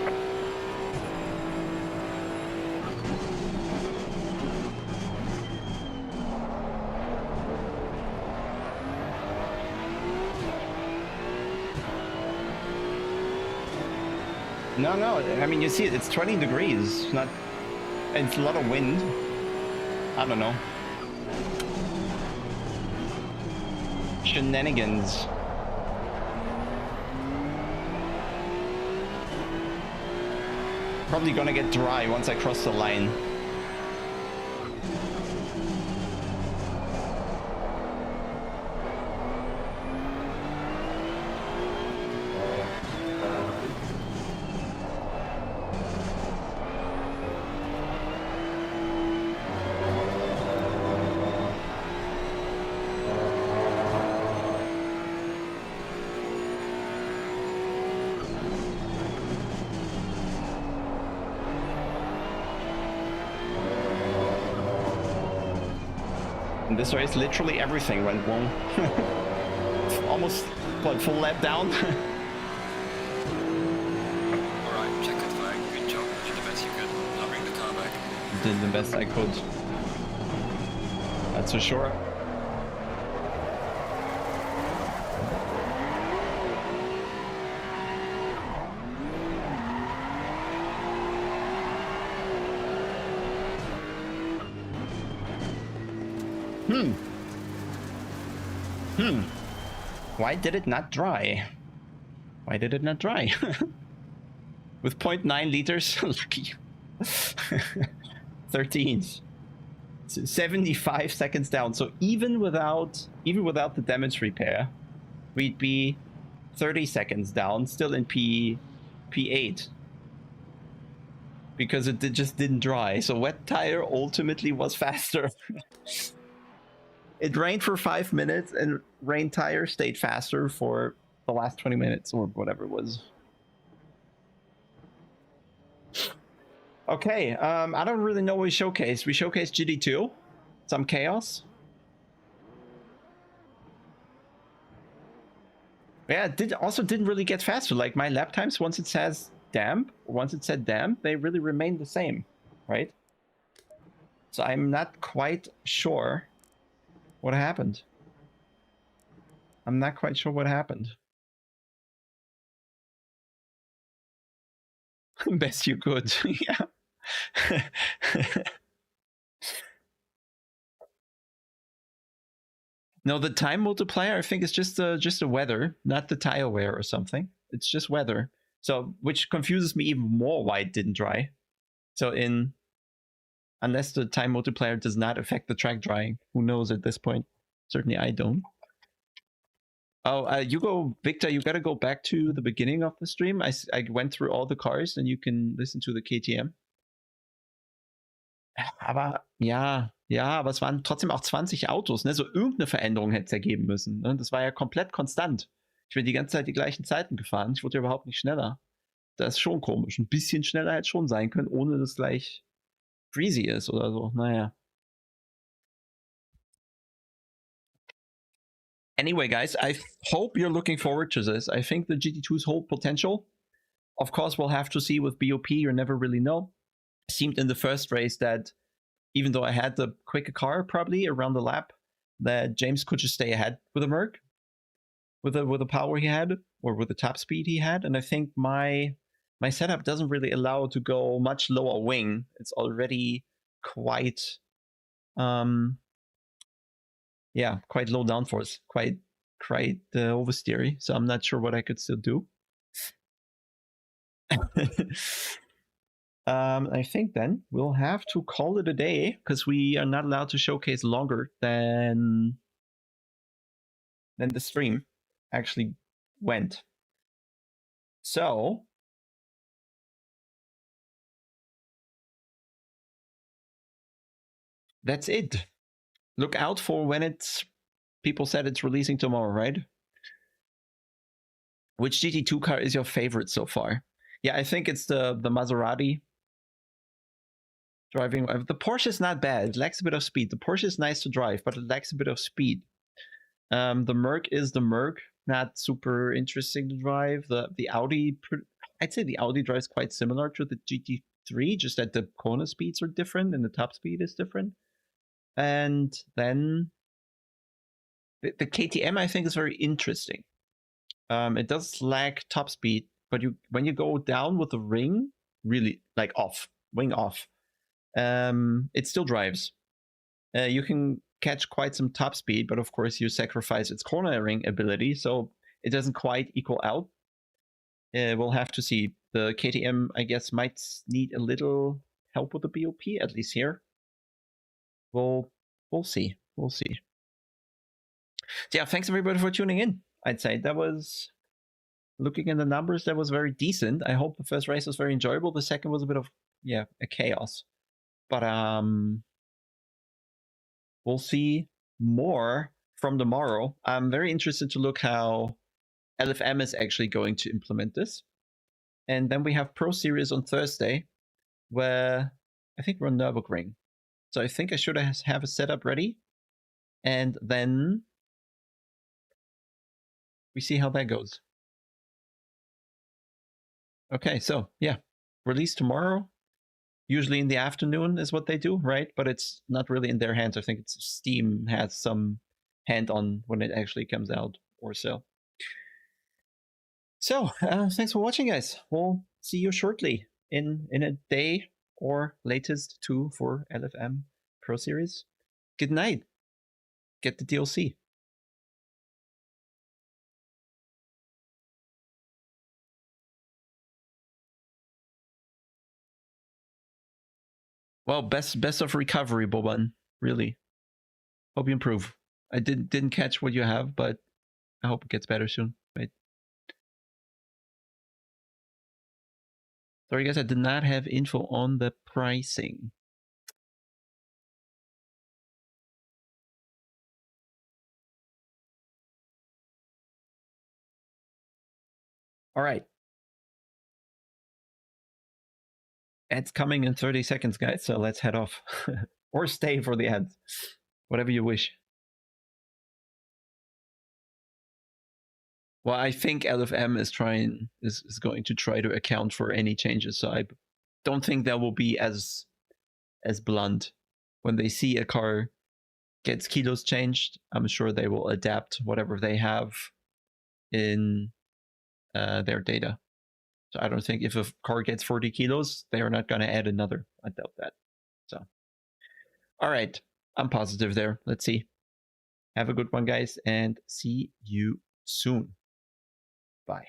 No, I mean, you see it, it's 20 degrees. It's not, it's a lot of wind. I don't know. Shenanigans. Probably gonna get dry once I cross the line. In this race, literally everything went wrong. Almost, what, full lap down? Alright, check it flag. Good job. You did the best you could. I'll bring the car back. Did the best I could. That's for sure. Why did it not dry? Why did it not dry? With 0.9 liters, lucky. 13th. 75 seconds down. So even without the damage repair, we'd be 30 seconds down, still in P8. Because it just didn't dry. So wet tire ultimately was faster. It rained for 5 minutes and rain tire stayed faster for the last 20 minutes or whatever it was. Okay, I don't really know what we showcased. We showcased GT2, some chaos. Yeah, it didn't really get faster. Like my lap times, once it said damp, they really remain the same, right? So I'm not quite sure what happened. I'm not quite sure what happened. Best you could, yeah. No, the time multiplier I think is just the weather, not the tire wear or something. It's just weather. So which confuses me even more why it didn't dry. So unless the time multiplier does not affect the track drying, who knows at this point? Certainly I don't. Oh, you go, Victor, you gotta go back to the beginning of the stream. I went through all the cars and you can listen to the KTM. Aber ja, aber es waren trotzdem auch 20 Autos, ne? So irgendeine Veränderung hätte es ja geben müssen. Ne? Das war ja komplett konstant. Ich bin die ganze Zeit die gleichen Zeiten gefahren. Ich wurde ja überhaupt nicht schneller. Das ist schon komisch. Ein bisschen schneller hätte es schon sein können, ohne dass es gleich freezy ist oder so. Naja. Anyway, guys, I hope you're looking forward to this. I think the GT2's whole potential. Of course, we'll have to see with BOP. You never really know. It seemed in the first race that even though I had the quicker car probably around the lap, that James could just stay ahead with the Merc, with the power he had, or with the top speed he had. And I think my setup doesn't really allow to go much lower wing. It's already quite quite low downforce, quite oversteery. So I'm not sure what I could still do. I think then we'll have to call it a day because we are not allowed to showcase longer than the stream actually went. So that's it. Look out for when people said it's releasing tomorrow, right? Which GT2 car is your favorite so far? Yeah, I think it's the Maserati. Driving the Porsche is not bad. It lacks a bit of speed. The Porsche is nice to drive, but it lacks a bit of speed. The Merc is the Merc, not super interesting to drive. The Audi, I'd say the Audi drives quite similar to the GT3, just that the corner speeds are different and the top speed is different. And then the KTM I think is very interesting. It does lack top speed, but when you go down with the ring, really like wing off, it still drives. You can catch quite some top speed, but of course you sacrifice its cornering ability, so it doesn't quite equal out. We'll have to see. The KTM, I guess, might need a little help with the BOP, at least here. We'll see. We'll see. So yeah, thanks everybody for tuning in. I'd say that was, looking at the numbers, that was very decent. I hope the first race was very enjoyable. The second was a bit of, a chaos. But we'll see more from tomorrow. I'm very interested to look how LFM is actually going to implement this. And then we have Pro Series on Thursday, where I think we're on Nürburgring. So I think I should have a setup ready. And then we see how that goes. Okay, so yeah, release tomorrow. Usually in the afternoon is what they do, right? But it's not really in their hands. I think it's Steam has some hand on when it actually comes out or so. So thanks for watching, guys. We'll see you shortly in a day or latest 2 for LFM Pro Series. Good night. Get the DLC. Well, best of recovery, Boban. Really. Hope you improve. I didn't catch what you have, but I hope it gets better soon. Right. Sorry, guys, I did not have info on the pricing. All right. Ads coming in 30 seconds, guys, so let's head off. Or stay for the ads. Whatever you wish. Well, I think LFM is going to try to account for any changes, so I don't think that will be as blunt. When they see a car gets kilos changed, I'm sure they will adapt whatever they have in their data. So I don't think if a car gets 40 kilos, they are not going to add another. I doubt that. So, all right, I'm positive there. Let's see. Have a good one, guys, and see you soon. Bye.